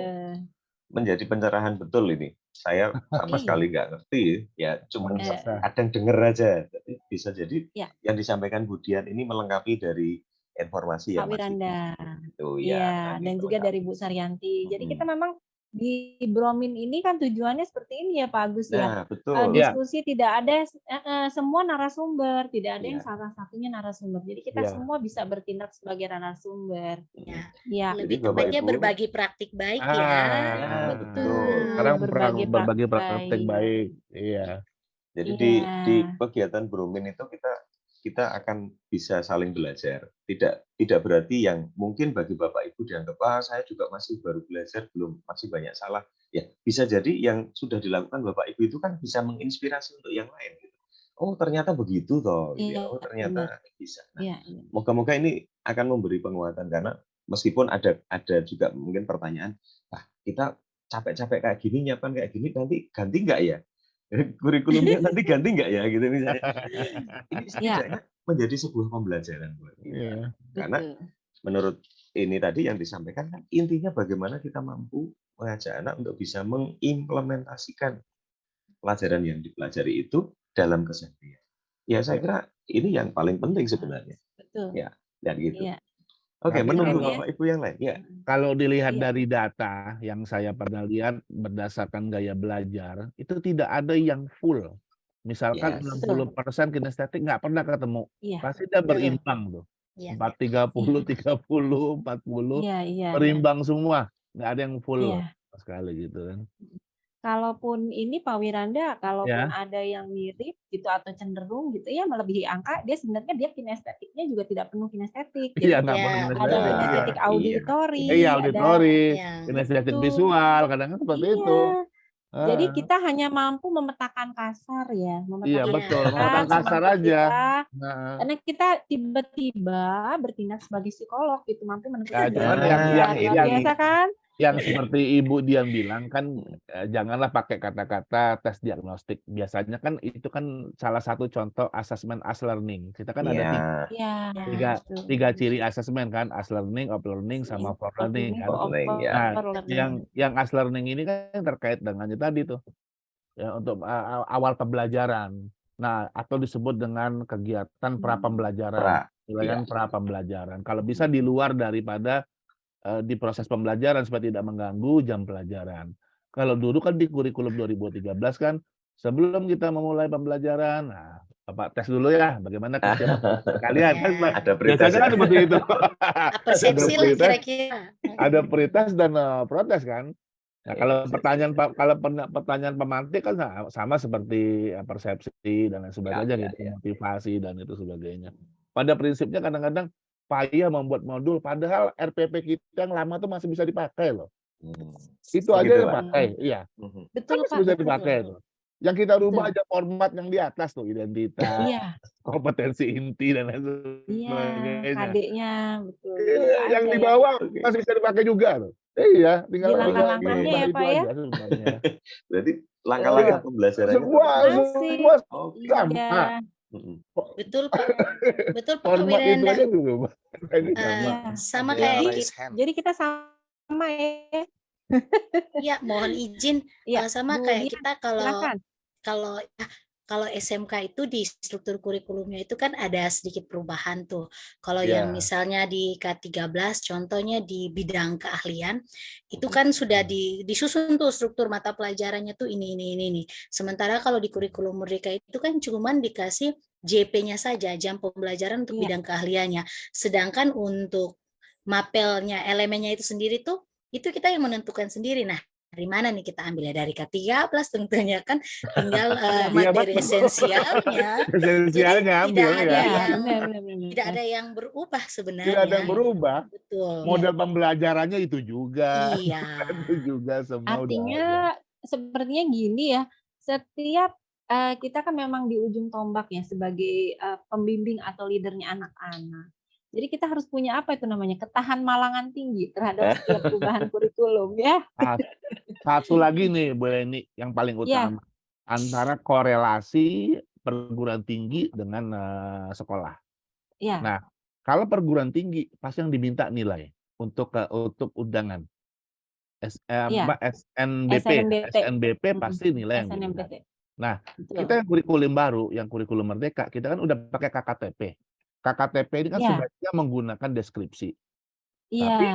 menjadi pencerahan betul ini. Saya sama sekali nggak ngerti ya, cuma kadang dengar aja. Tapi bisa jadi yang disampaikan Bu Dian ini melengkapi dari informasi yang Pak Wiranda. itu ya. Dan juga dari Bu Saryanti. Jadi kita memang di Bromin ini kan tujuannya seperti ini ya Pak Agus ya. Nah, betul. Diskusi tidak ada semua narasumber, tidak ada yang salah satunya narasumber. Jadi kita semua bisa bertindak sebagai narasumber. Ya. Lebih tepatnya berbagi praktik baik ya. Betul. Sekarang berbagi praktik baik. Iya. Jadi di kegiatan Bromin itu kita akan bisa saling belajar. Tidak berarti yang mungkin bagi Bapak Ibu dianggap saya juga masih baru belajar, masih banyak salah. Ya, bisa jadi yang sudah dilakukan Bapak Ibu itu kan bisa menginspirasi untuk yang lain gitu. Oh, ternyata begitu toh. Oh, ternyata bisa. Nah, moga-moga ini akan memberi penguatan karena meskipun ada juga mungkin pertanyaan, kita capek-capek kayak gini, nyiapkan kayak gini, nanti ganti nggak ya? Kurikulumnya nanti ganti nggak ya gitu misalnya. Ini setidaknya menjadi sebuah pembelajaran buat kita. Karena menurut ini tadi yang disampaikan kan intinya bagaimana kita mampu mengajak anak untuk bisa mengimplementasikan pelajaran yang dipelajari itu dalam keseharian. Ya saya kira ini yang paling penting sebenarnya. Betul. Ya, dan gitu. Oke, menunggu Bapak Ibu yang lain. Ya. Kalau dilihat dari data yang saya pernah lihat berdasarkan gaya belajar, itu tidak ada yang full Misalkan Yes. 60% kinestetik nggak pernah ketemu. Iya. Pasti dia berimbang tuh. Iya. 40, 30, 40 Iya, iya, iya. berimbang semua. Nggak ada yang full Iya. sama sekali gitu kan. Kalaupun ini Pak Wiranda, kalaupun Ya. ada yang mirip gitu atau cenderung gitu ya melebihi angka, dia sebenarnya dia kinestetiknya juga tidak penuh kinestetik. Jadi Iya, nggak Ya, pernah ada betul. kinestetik. Iya. kinestetik Iya. auditori, Iya, ada auditori, Ya. kinestetik betul. visual, kadang-kadang seperti itu. Iya. Jadi Heeh. kita hanya mampu memetakan kasar ya, Iya, memetakan betul. kasar Memetakan kasar semampu aja. kita. Heeh. Karena kita tiba-tiba bertindak sebagai psikolog gitu, mampu Ya, menentukan cuman berat yang badan. Luar yang biasa kan? yang seperti Ibu Dian bilang kan janganlah pakai kata-kata tes diagnostik. Biasanya kan itu kan salah satu contoh asesmen as learning. Kita kan ada Iya. Iya, betul. tiga ciri asesmen kan, as learning, of learning, sama for learning kan. Learning, ya. Nah, Learning. yang as learning ini kan terkait dengan itu tadi tuh. Ya, untuk awal pembelajaran. Nah, atau disebut dengan kegiatan pra pembelajaran. Iya. Pra pembelajaran. Kalau bisa di luar daripada di proses pembelajaran supaya tidak mengganggu jam pelajaran. Kalau dulu kan di kurikulum 2013 kan sebelum kita memulai pembelajaran, nah Bapak tes dulu ya bagaimana kesiapan kalian kan Ya. Ada pretest biasanya ya. kan seperti itu. Persepsi lah pretest, kira-kira. ada pretest dan protes kan. Nah, kalau pertanyaan pemantik kan sama seperti persepsi dan lain sebagainya Ya, gitu, ya. motivasi dan itu sebagainya. Pada prinsipnya kadang-kadang payah membuat modul, padahal RPP kita yang lama tuh masih bisa dipakai loh. Itu Oh aja gitu, yang Pak. pakai, iya. Betul, Masih Pak. bisa Betul. dipakai tuh. Yang kita rubah Betul. aja format yang di atas tuh, identitas, Iya. kompetensi inti dan lain Iya, sebagainya. KD-nya betul. Yang Ada di ya. bawah masih bisa dipakai juga tuh. Iya, tinggal Di langkah-langkahnya merubah ya, itu Pak ya. aja sebenarnya. Berarti langkah-langkah pembelajarannya Semua Masih. sama. Iya. Betul, Pak. Betul, Pak Format itu Wiranda. aja berubah. Ini sama. Iya. Sama Ada kayak yang Jadi, raise hand. jadi kita sama ya. ya, mohon izin Iya, sama Bu kayak Dian, kita kalau silakan. kalau kalau SMK itu di struktur kurikulumnya itu kan ada sedikit perubahan tuh. Kalau yang Ya. misalnya di K13 contohnya di bidang keahlian itu kan sudah disusun tuh struktur mata pelajarannya tuh ini. Sementara kalau di kurikulum Merdeka itu kan cuman dikasih JP-nya saja, jam pembelajaran untuk Iya. bidang keahliannya. Sedangkan untuk mapelnya, elemennya itu sendiri tuh itu kita yang menentukan sendiri. Nah, dari mana nih kita ambil ya? Dari K13 tentunya kan tinggal materi esensialnya. Esensialnya Jadi ambil tidak ada ya. yang Benar. tidak ada yang berubah sebenarnya. Tidak ada yang berubah. Betul. Model pembelajarannya itu juga. Iya. Itu juga semua udah ada. Artinya sepertinya gini ya, setiap kita kan memang di ujung tombak ya sebagai pembimbing atau leadernya anak-anak. Jadi kita harus punya apa itu namanya, ketahan malangan tinggi terhadap setiap perubahan kurikulum ya. Satu lagi nih Bu Eni yang paling Iya. utama antara korelasi perguruan tinggi dengan sekolah. Iya. Nah, kalau perguruan tinggi pasti yang diminta nilai untuk undangan. Iya. SNBP pasti nilai yang diminta. SNMPT. Nah, Betul. kita yang kurikulum baru, yang kurikulum Merdeka, kita kan udah pakai KKTP. KKTP ini kan Iya. sebaiknya menggunakan deskripsi. Iya. Tapi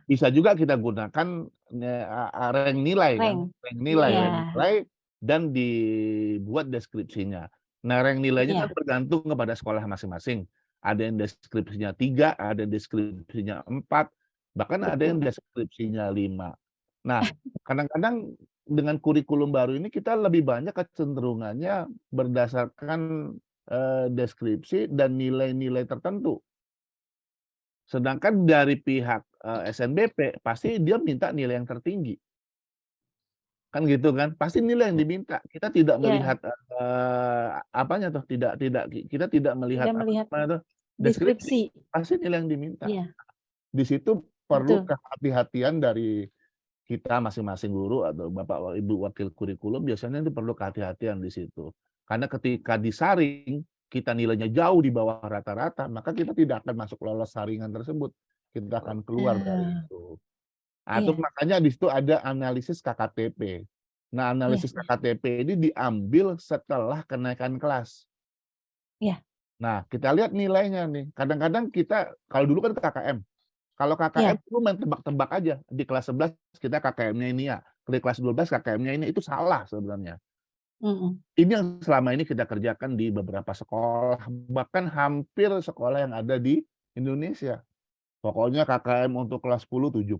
bisa juga kita gunakan rank nilai kan, rank nilai, Iya. rank nilai dan dibuat deskripsinya. Nah, rank nilainya Iya. kan bergantung kepada sekolah masing-masing. Ada yang deskripsinya 3, ada yang deskripsinya 4, bahkan ada yang deskripsinya 5. Nah, kadang-kadang dengan kurikulum baru ini kita lebih banyak kecenderungannya berdasarkan deskripsi dan nilai-nilai tertentu. Sedangkan dari pihak SNBP pasti dia minta nilai yang tertinggi. Kan gitu kan? Pasti nilai yang diminta. Kita tidak melihat apanya tuh, kita tidak melihat Tidak melihat apa tuh, deskripsi. Pasti nilai yang diminta. Iya. Di situ perlu Betul. kehati-hatian dari kita masing-masing guru atau Bapak Ibu wakil kurikulum, biasanya itu perlu kehati-hatian di situ. Karena ketika disaring kita nilainya jauh di bawah rata-rata, maka kita tidak akan masuk lolos saringan tersebut. Kita akan keluar dari itu. Nah, itu Iya. makanya di situ ada analisis KKTP. Nah, analisis KKTP ini diambil setelah kenaikan kelas. Iya. Nah, kita lihat nilainya nih. Kadang-kadang kita, kalau dulu kan KKM. Kalau KKM itu main tebak-tebak aja. Di kelas 11 kita KKM-nya ini ya. Di kelas 12 KKM-nya ini, itu salah sebenarnya. Ini yang selama ini kita kerjakan di beberapa sekolah, bahkan hampir sekolah yang ada di Indonesia. Pokoknya KKM untuk kelas 10 70,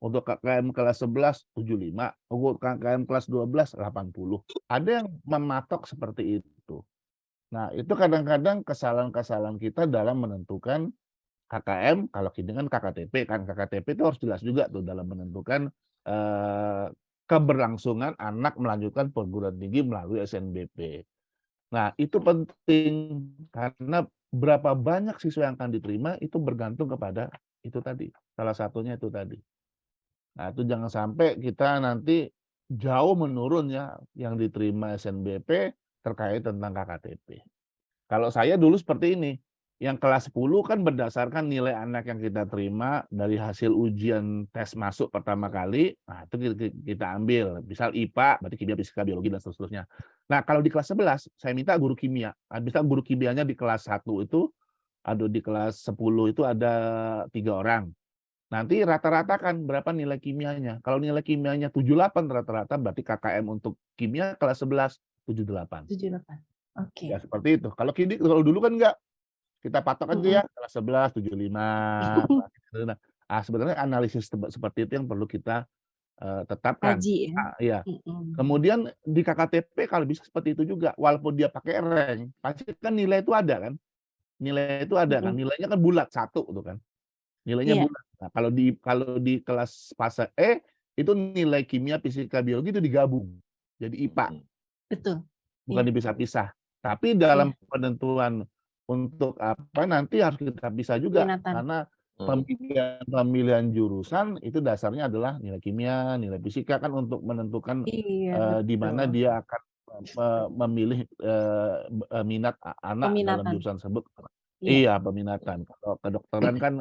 untuk KKM kelas 11 75, untuk KKM kelas 12 80. Ada yang mematok seperti itu. Nah, itu kadang-kadang kesalahan-kesalahan kita dalam menentukan KKM, kalau ini kan KKTP kan, KKTP itu harus jelas juga tuh dalam menentukan keberlangsungan anak melanjutkan perguruan tinggi melalui SNBP. Nah, itu penting karena berapa banyak siswa yang akan diterima itu bergantung kepada itu tadi. Salah satunya itu tadi. Nah, itu jangan sampai kita nanti jauh menurun ya yang diterima SNBP terkait tentang KKTP. Kalau saya dulu seperti ini, yang kelas 10 kan berdasarkan nilai anak yang kita terima dari hasil ujian tes masuk pertama kali, nah itu kita ambil. Misal IPA, berarti kimia, fisika, biologi, dan seterusnya. Nah, kalau di kelas 11, saya minta guru kimia. Bisa guru kimianya di kelas 1 itu, di kelas 10 itu ada 3 orang. Nanti rata-ratakan berapa nilai kimianya. Kalau nilai kimianya 78 rata-rata, berarti KKM untuk kimia kelas 11, 78. 78. Oke. Ya, seperti itu. Kalau dulu kan enggak. Kita patok aja ya, kelas 11, 75. Nah, sebenarnya analisis seperti itu yang perlu kita tetapkan. Kaji ya. Iya. Kemudian di KKTP kalau bisa seperti itu juga, walaupun dia pakai rank, pasti kan nilai itu ada kan. Nilai itu ada kan, nilainya kan bulat 1 tuh kan. Nilainya bulat. Nah, kalau di kelas fase E itu nilai kimia, fisika, biologi itu digabung. Jadi IPA. Betul. Bukan dipisah-pisah. Tapi dalam penentuan untuk apa nanti harus kita bisa juga karena pemilihan jurusan itu dasarnya adalah nilai kimia, nilai fisika kan untuk menentukan di mana dia akan memilih minat anak dalam jurusan tersebut. Iya, peminatan. Kalau kedokteran kan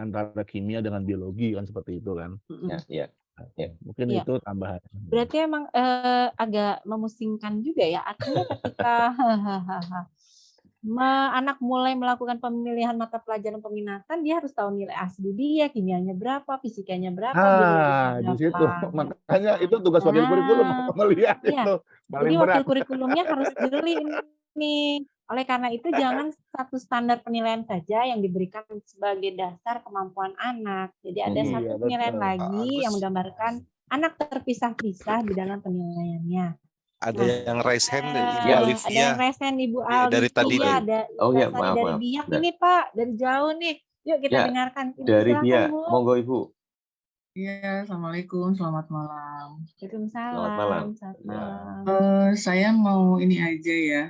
antara kimia dengan biologi kan seperti itu kan. Ya. Mungkin itu tambahan. Berarti emang agak memusingkan juga ya. Artinya ketika anak mulai melakukan pemilihan mata pelajaran peminatan, dia harus tahu nilai asli dia, kimianya berapa, fisikanya berapa, biologinya di situ. berapa. Makanya itu tugas wakil kurikulum melihat itu. Jadi wakil kurikulumnya harus jeli nih. Oleh karena itu jangan satu standar penilaian saja yang diberikan sebagai dasar kemampuan anak. Jadi ada satu penilaian lagi yang menggambarkan anak terpisah-pisah di dalam penilaiannya. Ada yang raise hand Ibu Alivia. Ada yang raise hand Ibu Alivia. Dari tadi nih. Ada dari Biak ini Pak, dari jauh nih. Yuk kita dengarkan. Ibu, dari Biak, Bu. monggo Ibu. Iya, Assalamualaikum, selamat malam. Waalaikumsalam. Selamat malam. Saya mau ini aja ya.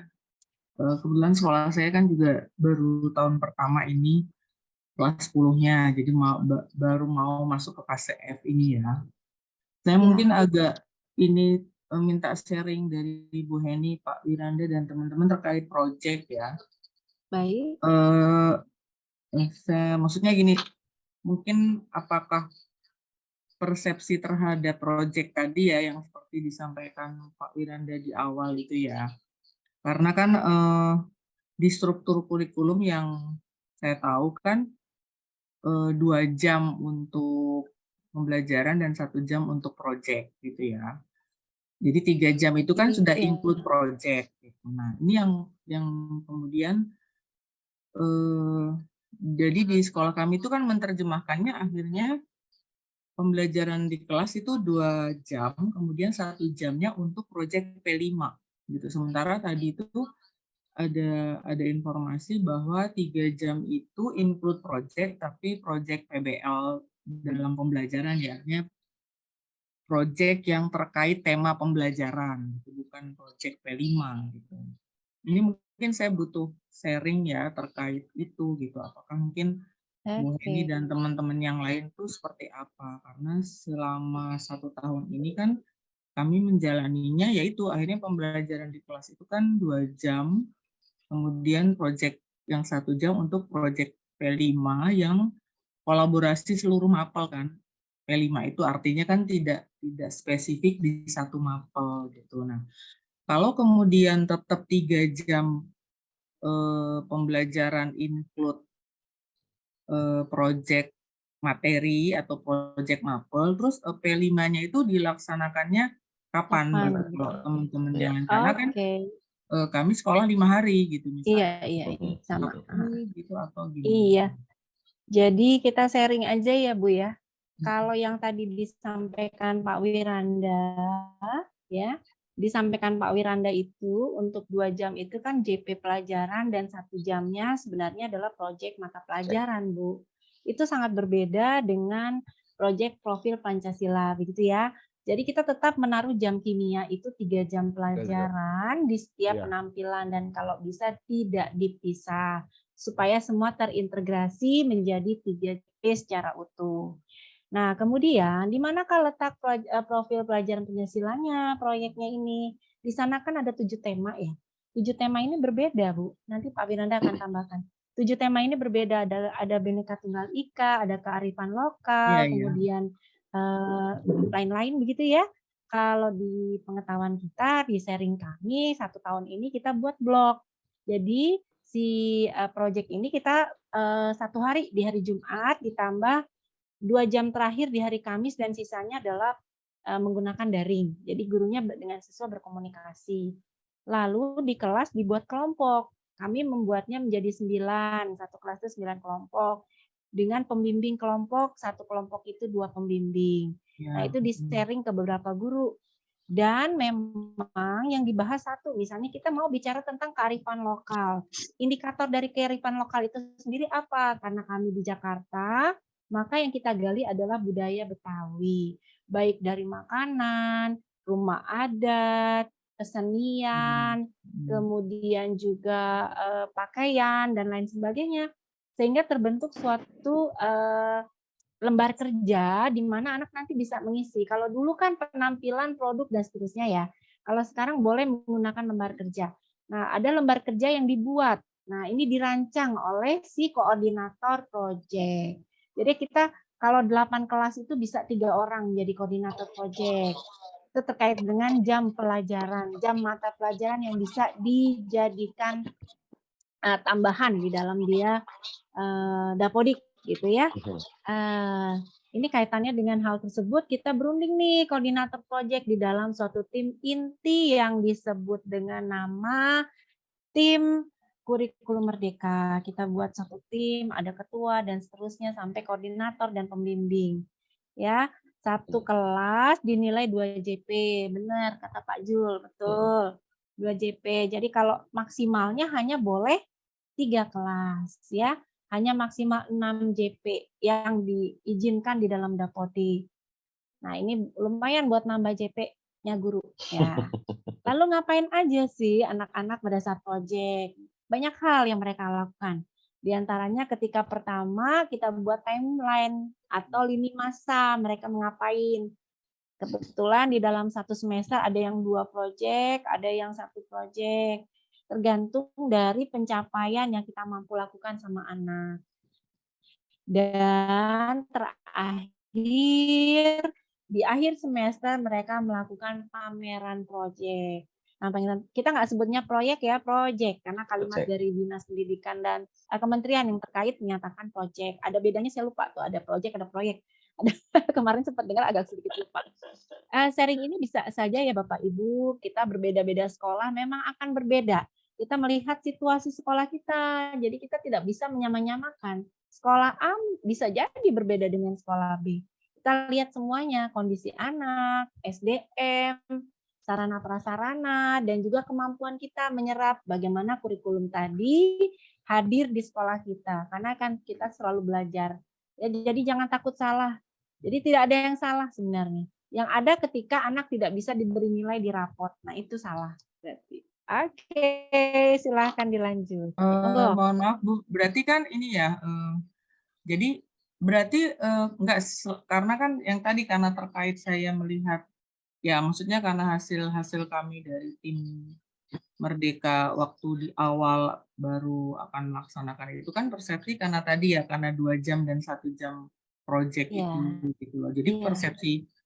Kebetulan sekolah saya kan juga baru tahun pertama ini kelas 10-nya, jadi baru mau masuk ke fase F ini ya. Saya mungkin agak ini minta sharing dari Ibu Heni, Pak Wiranda, dan teman-teman terkait proyek ya. Baik. Maksudnya gini, mungkin apakah persepsi terhadap proyek tadi ya yang seperti disampaikan Pak Wiranda di awal itu ya. Karena kan di struktur kurikulum yang saya tahu kan 2 jam untuk pembelajaran dan 1 jam untuk proyek gitu ya. Jadi 3 jam itu kan sudah include project. Nah, ini yang kemudian jadi di sekolah kami itu kan menerjemahkannya akhirnya pembelajaran di kelas itu 2 jam, kemudian 1 jamnya untuk project P5 gitu. Sementara tadi itu ada informasi bahwa 3 jam itu include project, tapi project PBL dalam pembelajaran ya, artinya proyek yang terkait tema pembelajaran, bukan proyek P5 gitu. Ini mungkin saya butuh sharing ya terkait itu gitu. Apakah mungkin Bu Heni dan teman-teman yang lain tuh seperti apa? Karena selama 1 tahun ini kan kami menjalaninya yaitu akhirnya pembelajaran di kelas itu kan 2 jam, kemudian proyek yang 1 jam untuk proyek P5 yang kolaborasi seluruh mapel kan. P5 itu artinya kan tidak spesifik di satu mapel gitu. Nah, kalau kemudian tetap 3 jam pembelajaran include project materi atau project mapel, terus P5-nya itu dilaksanakannya kapan Kapan gitu gitu. kalau teman-teman Ya. yang lain. Karena kan Oke. kami sekolah 5 hari gitu misalnya. Iya, sama. Gitu atau gimana? Iya. Jadi kita sharing aja ya Bu ya. Kalau yang tadi disampaikan Pak Wiranda, ya, disampaikan Pak Wiranda itu untuk 2 jam itu kan JP pelajaran dan 1 jamnya sebenarnya adalah proyek mata pelajaran Bu. Itu sangat berbeda dengan proyek profil Pancasila begitu ya. Jadi kita tetap menaruh jam kimia itu 3 jam pelajaran di setiap penampilan dan kalau bisa tidak dipisah supaya semua terintegrasi menjadi 3 JP secara utuh. Nah, kemudian di manakah letak profil pelajaran Pancasilanya proyeknya ini? Di sana kan ada 7 tema ya. 7 tema ini berbeda, Bu. Nanti Pak Wiranda akan tambahkan. 7 tema ini berbeda, ada Bhinneka Tunggal Ika, ada kearifan lokal, kemudian lain-lain begitu ya. Kalau di pengetahuan kita, di sharing kami 1 tahun ini kita buat blog. Jadi si proyek ini kita 1 hari di hari Jumat ditambah 2 jam terakhir di hari Kamis dan sisanya adalah menggunakan daring. Jadi gurunya dengan siswa berkomunikasi. Lalu di kelas dibuat kelompok. Kami membuatnya menjadi 9, 1 kelas itu 9 kelompok. Dengan pembimbing kelompok, 1 kelompok itu 2 pembimbing. Nah, itu di-sharing ke beberapa guru. Dan memang yang dibahas 1, misalnya kita mau bicara tentang kearifan lokal. Indikator dari kearifan lokal itu sendiri apa? Karena kami di Jakarta, maka yang kita gali adalah budaya Betawi. Baik dari makanan, rumah adat, kesenian, kemudian juga pakaian, dan lain sebagainya. Sehingga terbentuk suatu lembar kerja di mana anak nanti bisa mengisi. Kalau dulu kan penampilan produk dan seterusnya ya. Kalau sekarang boleh menggunakan lembar kerja. Nah, ada lembar kerja yang dibuat. Nah, ini dirancang oleh si koordinator proyek. Jadi kita kalau 8 kelas itu bisa 3 orang menjadi koordinator proyek. Itu terkait dengan jam pelajaran, jam mata pelajaran yang bisa dijadikan tambahan di dalam dia dapodik gitu ya. Ini kaitannya dengan hal tersebut kita berunding nih koordinator proyek di dalam suatu tim inti yang disebut dengan nama tim kurikulum merdeka. Kita buat satu tim, ada ketua dan seterusnya sampai koordinator dan pembimbing. Ya, 1 kelas dinilai 2 JP. Benar kata Pak Jul, betul. 2 JP. Jadi kalau maksimalnya hanya boleh 3 kelas ya. Hanya maksimal 6 JP yang diizinkan di dalam Dapodik. Nah, ini lumayan buat nambah JP-nya guru ya. Lalu ngapain aja sih anak-anak pada saat proyek? Banyak hal yang mereka lakukan. Di antaranya ketika pertama kita buat timeline atau lini masa mereka mengapain. Kebetulan di dalam 1 semester ada yang 2 proyek, ada yang 1 proyek. Tergantung dari pencapaian yang kita mampu lakukan sama anak. Dan terakhir, di akhir semester mereka melakukan pameran proyek. Nah, kita nggak sebutnya proyek ya, proyek, karena kalimat dari Dinas Pendidikan dan kementerian yang terkait menyatakan proyek. Ada bedanya saya lupa tuh, ada proyek, ada proyek. Kemarin sempat dengar agak sedikit lupa. Sharing ini bisa saja ya Bapak Ibu, kita berbeda-beda sekolah memang akan berbeda. Kita melihat situasi sekolah kita, jadi kita tidak bisa menyamakan. Sekolah A bisa jadi berbeda dengan sekolah B. Kita lihat semuanya, kondisi anak, SDM, sarana prasarana, dan juga kemampuan kita menyerap bagaimana kurikulum tadi hadir di sekolah kita. Karena kan kita selalu belajar. Ya, jadi jangan takut salah. Jadi tidak ada yang salah sebenarnya. Yang ada ketika anak tidak bisa diberi nilai di raport. Nah, itu salah berarti. Oke, silahkan dilanjut. Mohon maaf Bu, berarti kan ini ya, jadi berarti enggak, karena kan yang tadi karena terkait saya melihat, ya maksudnya karena hasil kami dari tim Merdeka waktu di awal baru akan melaksanakan itu kan persepsi karena tadi ya, karena 2 jam dan 1 jam proyek itu gitu loh. Jadi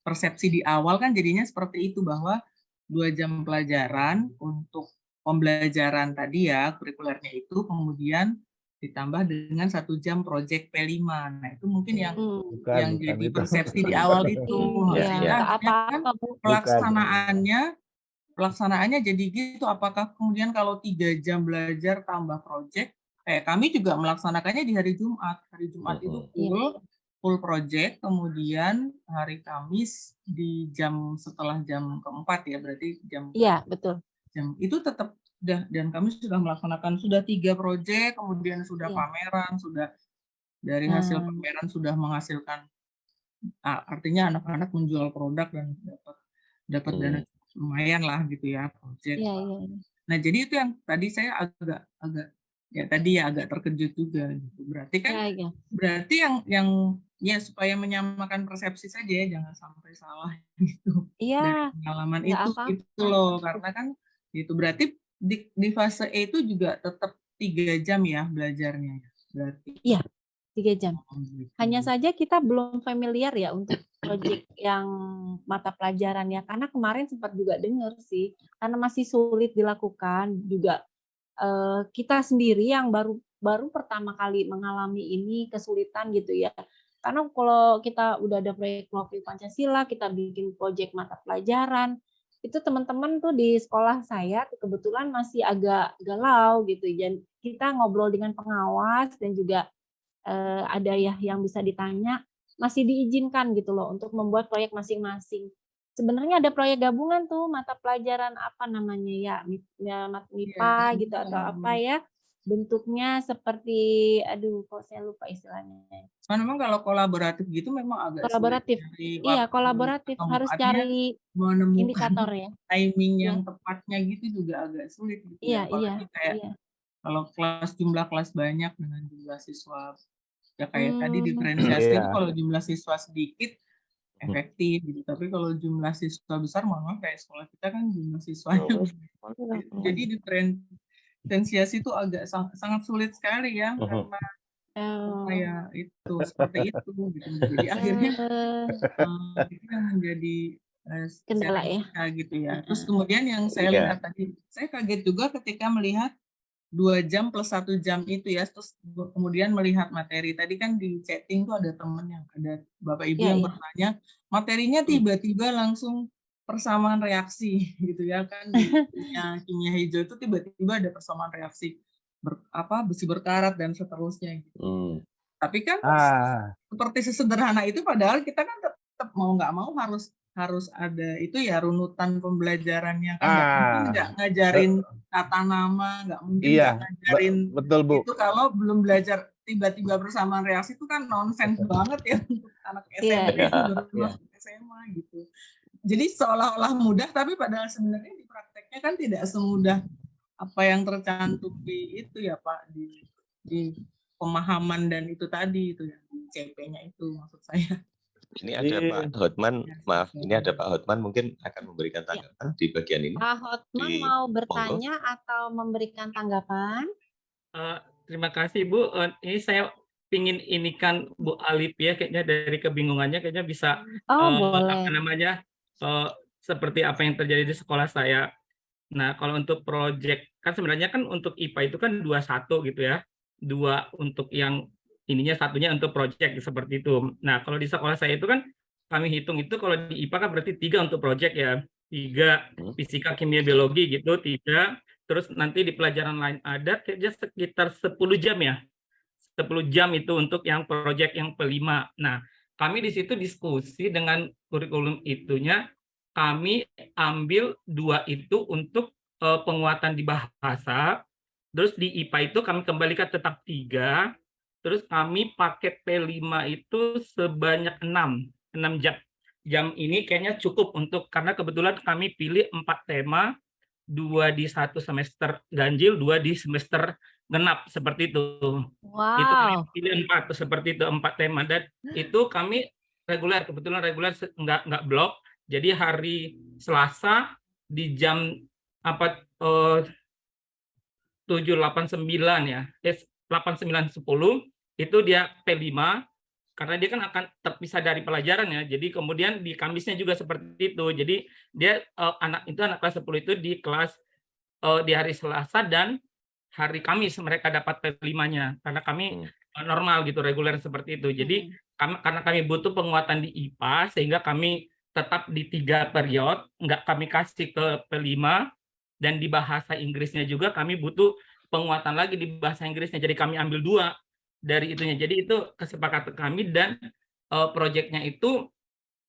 persepsi di awal kan jadinya seperti itu bahwa 2 jam pelajaran untuk pembelajaran tadi ya, kurikulernya itu, kemudian ditambah dengan 1 jam proyek P5. Nah, itu mungkin yang Bukan jadi itu. persepsi di awal itu. Iya, Sehingga nggak akhirnya kan apa-apa, Bu. pelaksanaannya jadi gitu. Apakah kemudian kalau 3 jam belajar tambah proyek, kayak kami juga melaksanakannya di hari Jumat. Hari Jumat itu full project, kemudian hari Kamis di setelah jam keempat ya, berarti jam. Iya, betul. Jam itu tetap dan kami sudah melaksanakan 3 proyek, kemudian sudah pameran, sudah dari hasil pameran sudah menghasilkan, artinya anak-anak menjual produk dan dapat dana lumayan lah gitu ya proyek. Nah, jadi itu yang tadi saya agak agak terkejut juga gitu. Berarti kan berarti yang ya supaya menyamakan persepsi saja ya, jangan sampai salah gitu. Dari pengalaman itu loh, karena kan itu berarti di fase E itu juga tetap 3 jam ya belajarnya berarti. Iya, 3 jam. Hanya saja kita belum familiar ya untuk proyek yang mata pelajaran ya, karena kemarin sempat juga dengar sih, karena masih sulit dilakukan juga. Kita sendiri yang baru pertama kali mengalami ini kesulitan gitu ya. Karena kalau kita udah ada proyek profil Pancasila, kita bikin proyek mata pelajaran, itu teman-teman tuh di sekolah saya kebetulan masih agak galau gitu. Dan kita ngobrol dengan pengawas dan juga ada ya yang bisa ditanya, masih diizinkan gitu loh untuk membuat proyek masing-masing. Sebenarnya ada proyek gabungan tuh mata pelajaran apa namanya ya, MIPA gitu atau apa ya, bentuknya seperti kok saya lupa istilahnya. Memang kalau kolaboratif gitu memang agak kolaboratif. sulit. Iya, kolaboratif harus cari indikator ya. Timing yang tepatnya gitu juga agak sulit gitu. Iya, kalau jumlah kelas banyak dengan jumlah siswa ya kayak tadi diferensiasi itu kalau jumlah siswa sedikit efektif gitu. Tapi kalau jumlah siswa besar, mohon kayak sekolah kita kan jumlah siswanya. Jadi diferensiasi itu agak sangat sulit sekali ya, karena kayak itu seperti itu gitu. Jadi akhirnya itu yang menjadi kendala ya gitu ya. Terus kemudian yang saya lihat tadi, saya kaget juga ketika melihat 2 jam plus 1 jam itu ya, terus kemudian melihat materi. Tadi kan di chatting tuh ada temen yang ada Bapak Ibu yang bertanya, materinya tiba-tiba langsung persamaan reaksi gitu ya kan, di kimia hijau itu tiba-tiba ada persamaan reaksi besi berkarat dan seterusnya gitu. Tapi kan seperti sesederhana itu, padahal kita kan tetap mau nggak mau harus ada itu ya runutan pembelajarannya kan, nggak mungkin nggak ngajarin tata nama, nggak mungkin nggak ngajarin betul, Bu. itu kalau belum belajar tiba-tiba persamaan reaksi itu kan nonsens banget ya untuk anak SMP baru masuk SMA gitu. Jadi seolah-olah mudah, tapi padahal sebenarnya di prakteknya kan tidak semudah apa yang tercantum di itu ya Pak, di pemahaman dan itu tadi itu yang di CP-nya itu maksud saya. Ini ada Pak Hotman, maaf, ini ada Pak Hotman mungkin akan memberikan tanggapan di bagian ini. Pak Hotman mau bertanya atau memberikan tanggapan? Terima kasih Bu. Ini saya pingin inikan Bu Alif ya, kayaknya dari kebingungannya kayaknya bisa apa namanya seperti apa yang terjadi di sekolah saya. Nah, kalau untuk proyek kan sebenarnya kan untuk IPA itu kan 21 gitu ya. 2 untuk yang ininya, satunya untuk proyek seperti itu. Nah, kalau di sekolah saya itu kan kami hitung itu kalau di IPA kan berarti 3 untuk proyek ya. 3 fisika, kimia, biologi gitu, 3. Terus nanti di pelajaran lain ada kayaknya sekitar 10 jam ya. 10 jam itu untuk yang proyek yang P5. Nah, kami di situ diskusi dengan kurikulum itunya, kami ambil 2 itu untuk penguatan di bahasa, terus di IPA itu kami kembalikan tetap 3, terus kami pakai P5 itu sebanyak 6 jam. Jam ini kayaknya cukup untuk, karena kebetulan kami pilih 4 tema, 2 di 1 semester ganjil, 2 di semester genap, seperti itu. Wow. Itu kami pilih 4 seperti itu, 4 tema, dan itu kami reguler, kebetulan reguler nggak blok. Jadi hari Selasa di jam 7.89 ya, 8.9.10 itu dia P5 karena dia kan akan terpisah dari pelajaran ya. Jadi kemudian di Kamisnya juga seperti itu. Jadi dia anak kelas 10 itu di kelas di hari Selasa dan hari Kamis mereka dapat P5-nya karena kami normal gitu, reguler seperti itu. Jadi karena kami butuh penguatan di IPA sehingga kami tetap di 3 periode, nggak kami kasih ke P5, dan di bahasa Inggrisnya juga kami butuh penguatan lagi di bahasa Inggrisnya. Jadi kami ambil 2 dari itunya. Jadi itu kesepakatan kami, dan proyeknya itu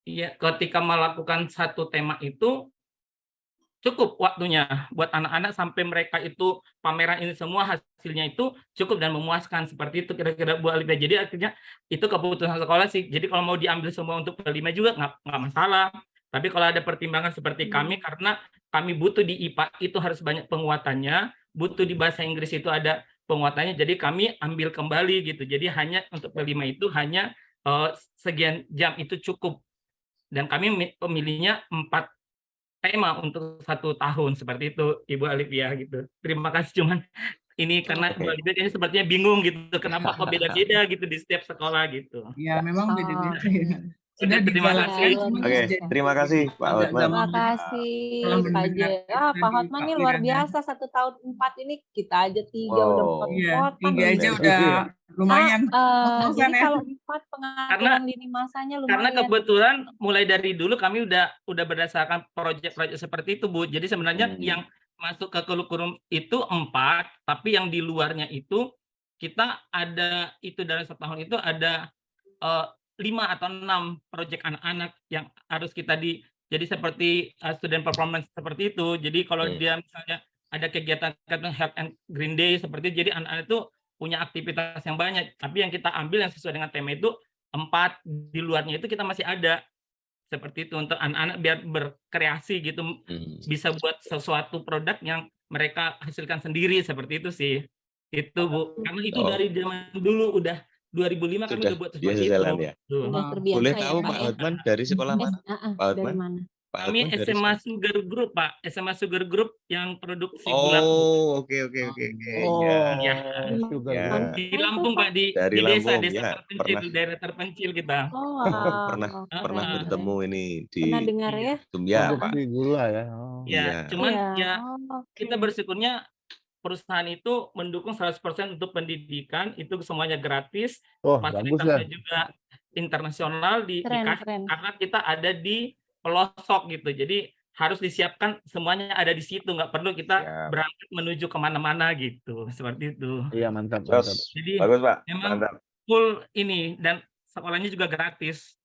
ya ketika melakukan satu tema itu cukup waktunya buat anak-anak sampai mereka itu pameran ini semua hasilnya itu cukup dan memuaskan, seperti itu kira-kira Bu Alifia. Jadi akhirnya itu keputusan sekolah sih. Jadi kalau mau diambil semua untuk P5 juga nggak masalah. Tapi kalau ada pertimbangan seperti kami, karena kami butuh di IPA itu harus banyak penguatannya, butuh di bahasa Inggris itu ada penguatannya, jadi kami ambil kembali gitu. Jadi hanya untuk P5 itu hanya sekian jam itu cukup. Dan kami pemilihnya 4 tema untuk 1 tahun, seperti itu Ibu Alifia gitu. Terima kasih, cuman ini karena Bu Alifia kayaknya sepertinya bingung gitu, kenapa kok beda-beda gitu di setiap sekolah gitu. Ya memang beda-beda ya. Sudah Terima kasih. Terima kasih Pak Hotman. Terima kasih Pak J. Pak Hotman ini luar biasa, 1 tahun 4 ini kita aja 3 udah 4 3 aja udah lumayan. Jadi kalau 4 pengaturan lini masanya lumayan. Karena kebetulan mulai dari dulu kami udah berdasarkan proyek-proyek seperti itu, Bu. Jadi sebenarnya yang masuk ke kurikulum itu 4, tapi yang di luarnya itu kita ada itu dalam setahun itu ada 5 atau 6 proyek anak-anak yang harus kita jadi seperti student performance seperti itu. Jadi kalau dia misalnya ada kegiatan Health and Green Day seperti itu, jadi anak-anak itu punya aktivitas yang banyak. Tapi yang kita ambil yang sesuai dengan tema itu 4, di luarnya itu kita masih ada. Seperti itu untuk anak-anak biar berkreasi gitu, bisa buat sesuatu produk yang mereka hasilkan sendiri, seperti itu sih. Itu Bu, karena itu dari zaman dulu udah 2005 kami udah buat seperti itu. Ya. Boleh tahu Pak Hotman dari sekolah mana? Pak Hotman? Kami SMA Sugar Group, Pak. SMA Sugar Group yang produksi gula. Oh, oke. Ya. Di Lampung, Pak, di desa terpencil, daerah terpencil kita. Pernah bertemu ini di Pernah dengar ya? Pak. Gula ya. Ya, cuman kita bersyukurnya perusahaan itu mendukung 100% untuk pendidikan, itu semuanya gratis, fasilitasnya juga internasional dikasih karena kita ada di pelosok gitu. Jadi harus disiapkan semuanya ada di situ, nggak perlu kita berangkat menuju kemana-mana gitu, seperti itu. Iya, mantap. Jadi bagus, Pak. memang full ini, dan sekolahnya juga gratis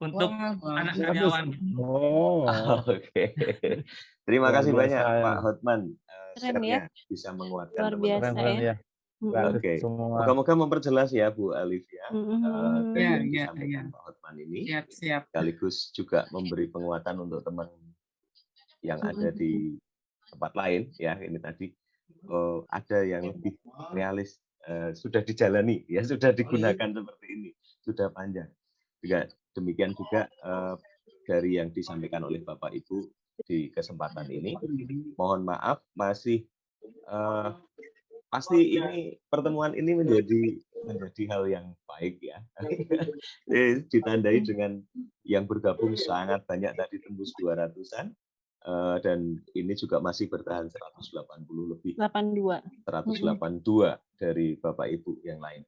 untuk anak karyawan. Oke. Terima kasih banyak Pak Hotman. Keren ya. Bisa menguatkan luar biasa ya. Oke. Moga-moga memperjelas ya Bu Alifia yang disampaikan Pak Hotman ini. Siap. Sekaligus juga memberi penguatan untuk teman yang ada di tempat lain ya. Ini tadi ada yang lebih realis, sudah dijalani ya, sudah digunakan seperti ini, sudah panjang. Juga demikian juga dari yang disampaikan oleh Bapak Ibu di kesempatan ini. Mohon maaf masih pasti ini pertemuan ini menjadi hal yang baik ya. Ditandai dengan yang bergabung sangat banyak, tadi tembus 200-an, dan ini juga masih bertahan 180 lebih. 182 dari Bapak Ibu yang lain.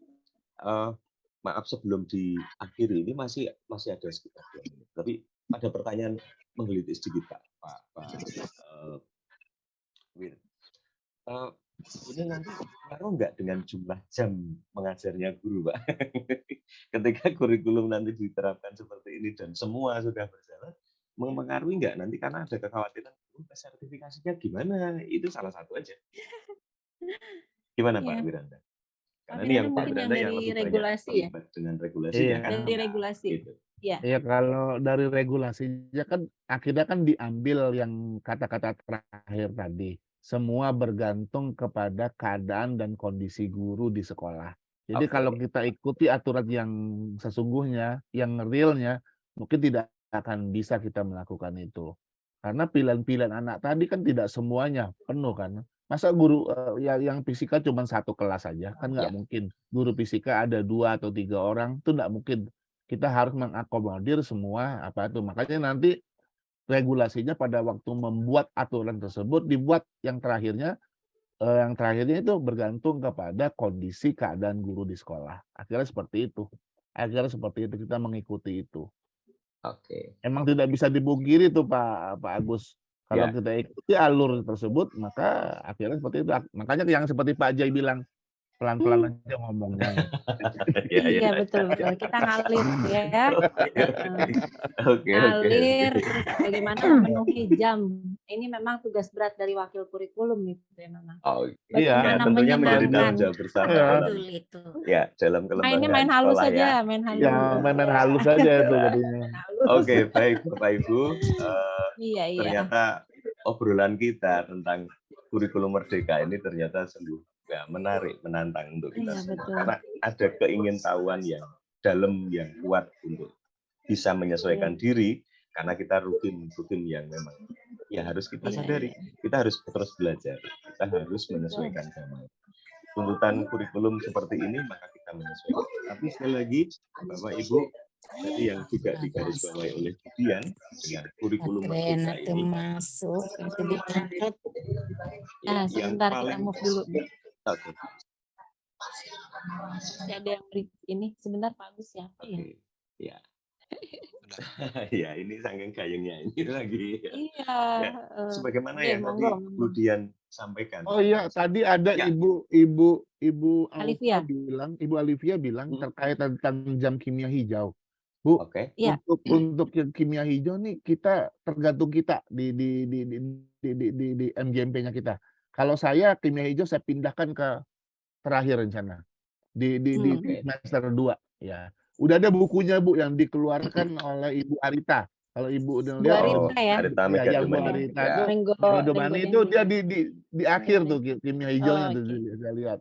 Maaf sebelum diakhiri ini masih ada sekitar 2 menit. Tapi ada pertanyaan menggelitik sedikit Pak Wir. Ini nanti ngaruh nggak dengan jumlah jam mengajarnya guru, Pak? Ketika kurikulum nanti diterapkan seperti ini dan semua sudah berjalan, mempengaruhi nggak nanti, karena ada kekhawatiran sertifikasinya gimana? Itu salah satu aja. Gimana Pak Wiranda? Karena ini yang Pak Wiranda yang lebih regulasi banyak terlibat dengan regulasi. Dari regulasi. Gitu. Iya, kalau dari regulasinya kan akhirnya kan diambil yang kata-kata terakhir tadi. Semua bergantung kepada keadaan dan kondisi guru di sekolah. Jadi kalau kita ikuti aturan yang sesungguhnya, yang realnya, mungkin tidak akan bisa kita melakukan itu. Karena pilihan-pilihan anak tadi kan tidak semuanya penuh kan. Masa guru yang fisika cuma 1 kelas saja, kan nggak mungkin. Guru fisika ada 2 atau 3 orang, itu nggak mungkin. Kita harus mengakomodir semua apa itu. Makanya nanti regulasinya pada waktu membuat aturan tersebut dibuat yang terakhirnya yang terakhirnya itu bergantung kepada kondisi keadaan guru di sekolah. Akhirnya seperti itu. Kita mengikuti itu. Oke. Emang tidak bisa dipungkiri tuh Pak Agus. Kalau Ya. kita ikuti alur tersebut, maka akhirnya seperti itu. Makanya yang seperti Pak Jai bilang, pelan-pelan aja ngomongnya. Iya betul. Kita ngalir ya. Oke. Ngalir terus bagaimana memenuhi jam. Ini memang tugas berat dari wakil kurikulum itu ya memang. Oh Bagaimana tentunya menjadi tanggung menyenangkan. jawab bersama Iya. dalam Betul itu. ya dalam Mainnya kelembagaan main halus sekolah saja, ya. main halus. Ya, main halus aja itu jadinya. Oke, baik Bapak Ibu. Iya. Ternyata obrolan kita tentang kurikulum merdeka ini ternyata sungguh menarik, menantang untuk kita Iya, semua. betul. Karena ada keingintahuan yang dalam, yang kuat untuk bisa menyesuaikan diri. Karena kita rutin yang memang ya harus kita sadari. Kita harus terus belajar. Kita harus menyesuaikan zaman. Tuntutan kurikulum seperti ini maka kita menyesuaikan. Tapi sekali lagi Bapak Ibu tadi yang juga digarisbawahi oleh Budian dengan kurikulum merdeka ini masuk itu diangkat. Nah, sebentar kita paling- move dulu. Oke. Masih ada yang ini sebentar Pak Agus siapa ya? Ya. Ya, ini saking gayungnya ini lagi. Iya. Ya, sebagaimana Oke, yang tadi monggo. Budian sampaikan. Oh iya, tadi ada Ya. Ibu Alivia. Alivia bilang terkait tentang jam kimia hijau. Bu, Oke. Iya. untuk kimia hijau nih kita tergantung kita di MGMP-nya kita. Kalau saya kimia hijau saya pindahkan ke terakhir rencana di semester 2 ya. Udah ada bukunya Bu yang dikeluarkan oleh Ibu Arita. Kalau Ibu udah Bu lihat Arita ya. Arita ya, yang Bu Megadumani. Arita Ya. itu Medomani itu dia di akhir tuh kimia hijaunya tuh saya lihat.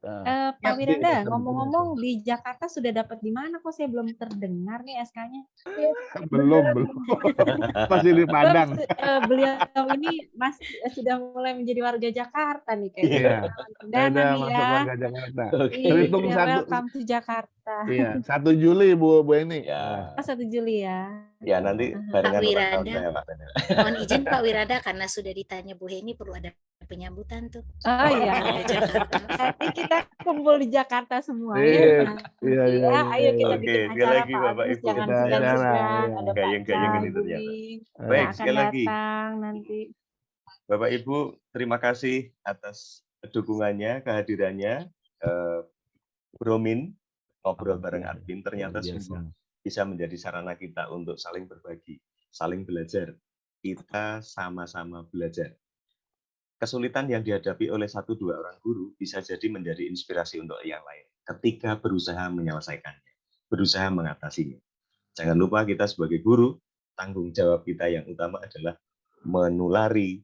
Pak Wiranda, Di- ngomong-ngomong di Jakarta sudah dapat di mana kok saya belum terdengar nih SK-nya? belum masih di Padang. Beliau ini sudah mulai menjadi warga Jakarta nih kayaknya. Iya. Undangan Udah nih masuk ya. warga Jakarta. Iya, Terhitung welcome to Jakarta. Iya, 1 Juli Bu Eni. Ya. 1 Juli ya. Ya, nanti Pak barengan ulang tahun Wirada, saya, Pak Daniel. mohon izin Pak Wirada karena sudah ditanya Bu Heni perlu ada penyambutan tuh. Oh iya. Warga Jakarta. Nanti kita kumpul di Jakarta semua Iya, ya. iya. Ayo kita Oke, bikin sekali acara lagi, Pak Bapak Agus, Ibu. jangan Kita segan-segan. acara, Ada Pak Gayung-gayung Cang, ini ternyata. Buding, Baik, yang akan sekali lagi. datang nanti. Bapak Ibu, terima kasih atas dukungannya, kehadirannya. Bromin, ngobrol bareng admin, ternyata sungguh bisa menjadi sarana kita untuk saling berbagi, saling belajar. Kita sama-sama belajar. Kesulitan yang dihadapi oleh 1-2 orang guru bisa jadi menjadi inspirasi untuk yang lain ketika berusaha menyelesaikannya, berusaha mengatasinya. Jangan lupa kita sebagai guru, tanggung jawab kita yang utama adalah menulari,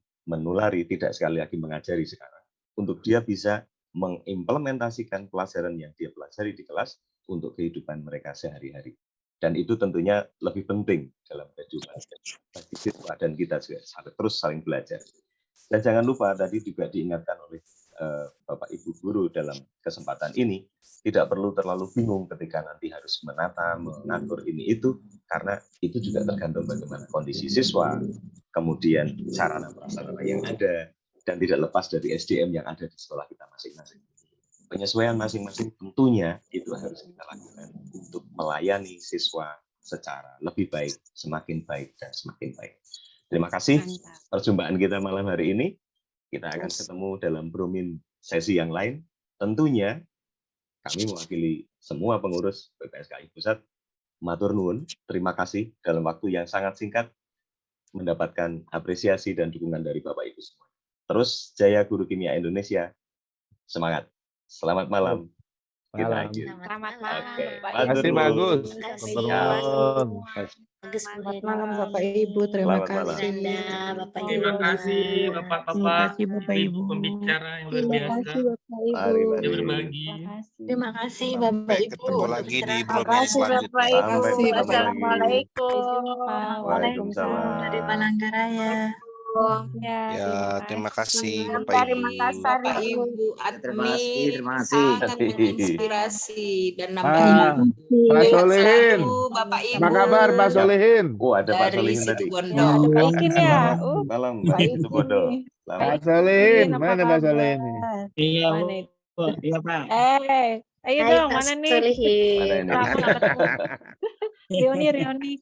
tidak sekali lagi mengajari sekarang. Untuk dia bisa mengimplementasikan pelajaran yang dia pelajari di kelas untuk kehidupan mereka sehari-hari. Dan itu tentunya lebih penting dalam kehidupan bagi siswa dan kita juga terus saling belajar. Dan jangan lupa tadi juga diingatkan oleh Bapak Ibu guru dalam kesempatan ini, tidak perlu terlalu bingung ketika nanti harus menata, mengatur ini itu, karena itu juga tergantung bagaimana kondisi siswa, kemudian sarana prasarana yang ada, dan tidak lepas dari SDM yang ada di sekolah kita masing-masing. Penyesuaian masing-masing tentunya itu harus kita lakukan untuk melayani siswa secara lebih baik, semakin baik, dan semakin baik. Terima kasih perjumpaan kita malam hari ini. Kita akan ketemu dalam Bromin sesi yang lain. Tentunya kami mewakili semua pengurus PPSKI Pusat. Matur nuwun, terima kasih dalam waktu yang sangat singkat mendapatkan apresiasi dan dukungan dari Bapak Ibu semua. Terus jaya Guru Kimia Indonesia. Semangat. Selamat malam. Kita akhiri. Selamat malam. Oke, Terima kasih bagus. Selamat malam Bapak Ibu, terima Selamat malam. kasih. Bapak Terima kasih Bapak-bapak, Bapak Ibu pembicara yang luar Terima biasa. kasih Bapak Ibu. Sudah berbagi. Terima kasih Bapak Ibu. Ketemu lagi di Terima Bromin kasih selanjutnya. Bapak Ibu. Sampai ketemu lagi. Assalamualaikum. Waalaikumsalam. Dari Palangkaraya. Ya, terima kasih Bapak Terima Ibu. kasih Bapak Ibu admin, Terima kasih. sangat menginspirasi dan nambah Pak ilmu. Pak Sehat Solihin. selalu Bapak Ibu. Apa kabar Pak Solihin? Oh, ada Pak Dari Solihin tadi. Situbondo. Baikin ya. Malam, Pak Pak Itu Bodo. Ikin. Pak Solihin, apa mana Pak Solihin? kabar? Iya, Bu. Mana itu? Iya, Pak. Ayo Hai dong, Kak mana nih? Solihin. Mana ini? Kamu nggak ketemu. Rioni.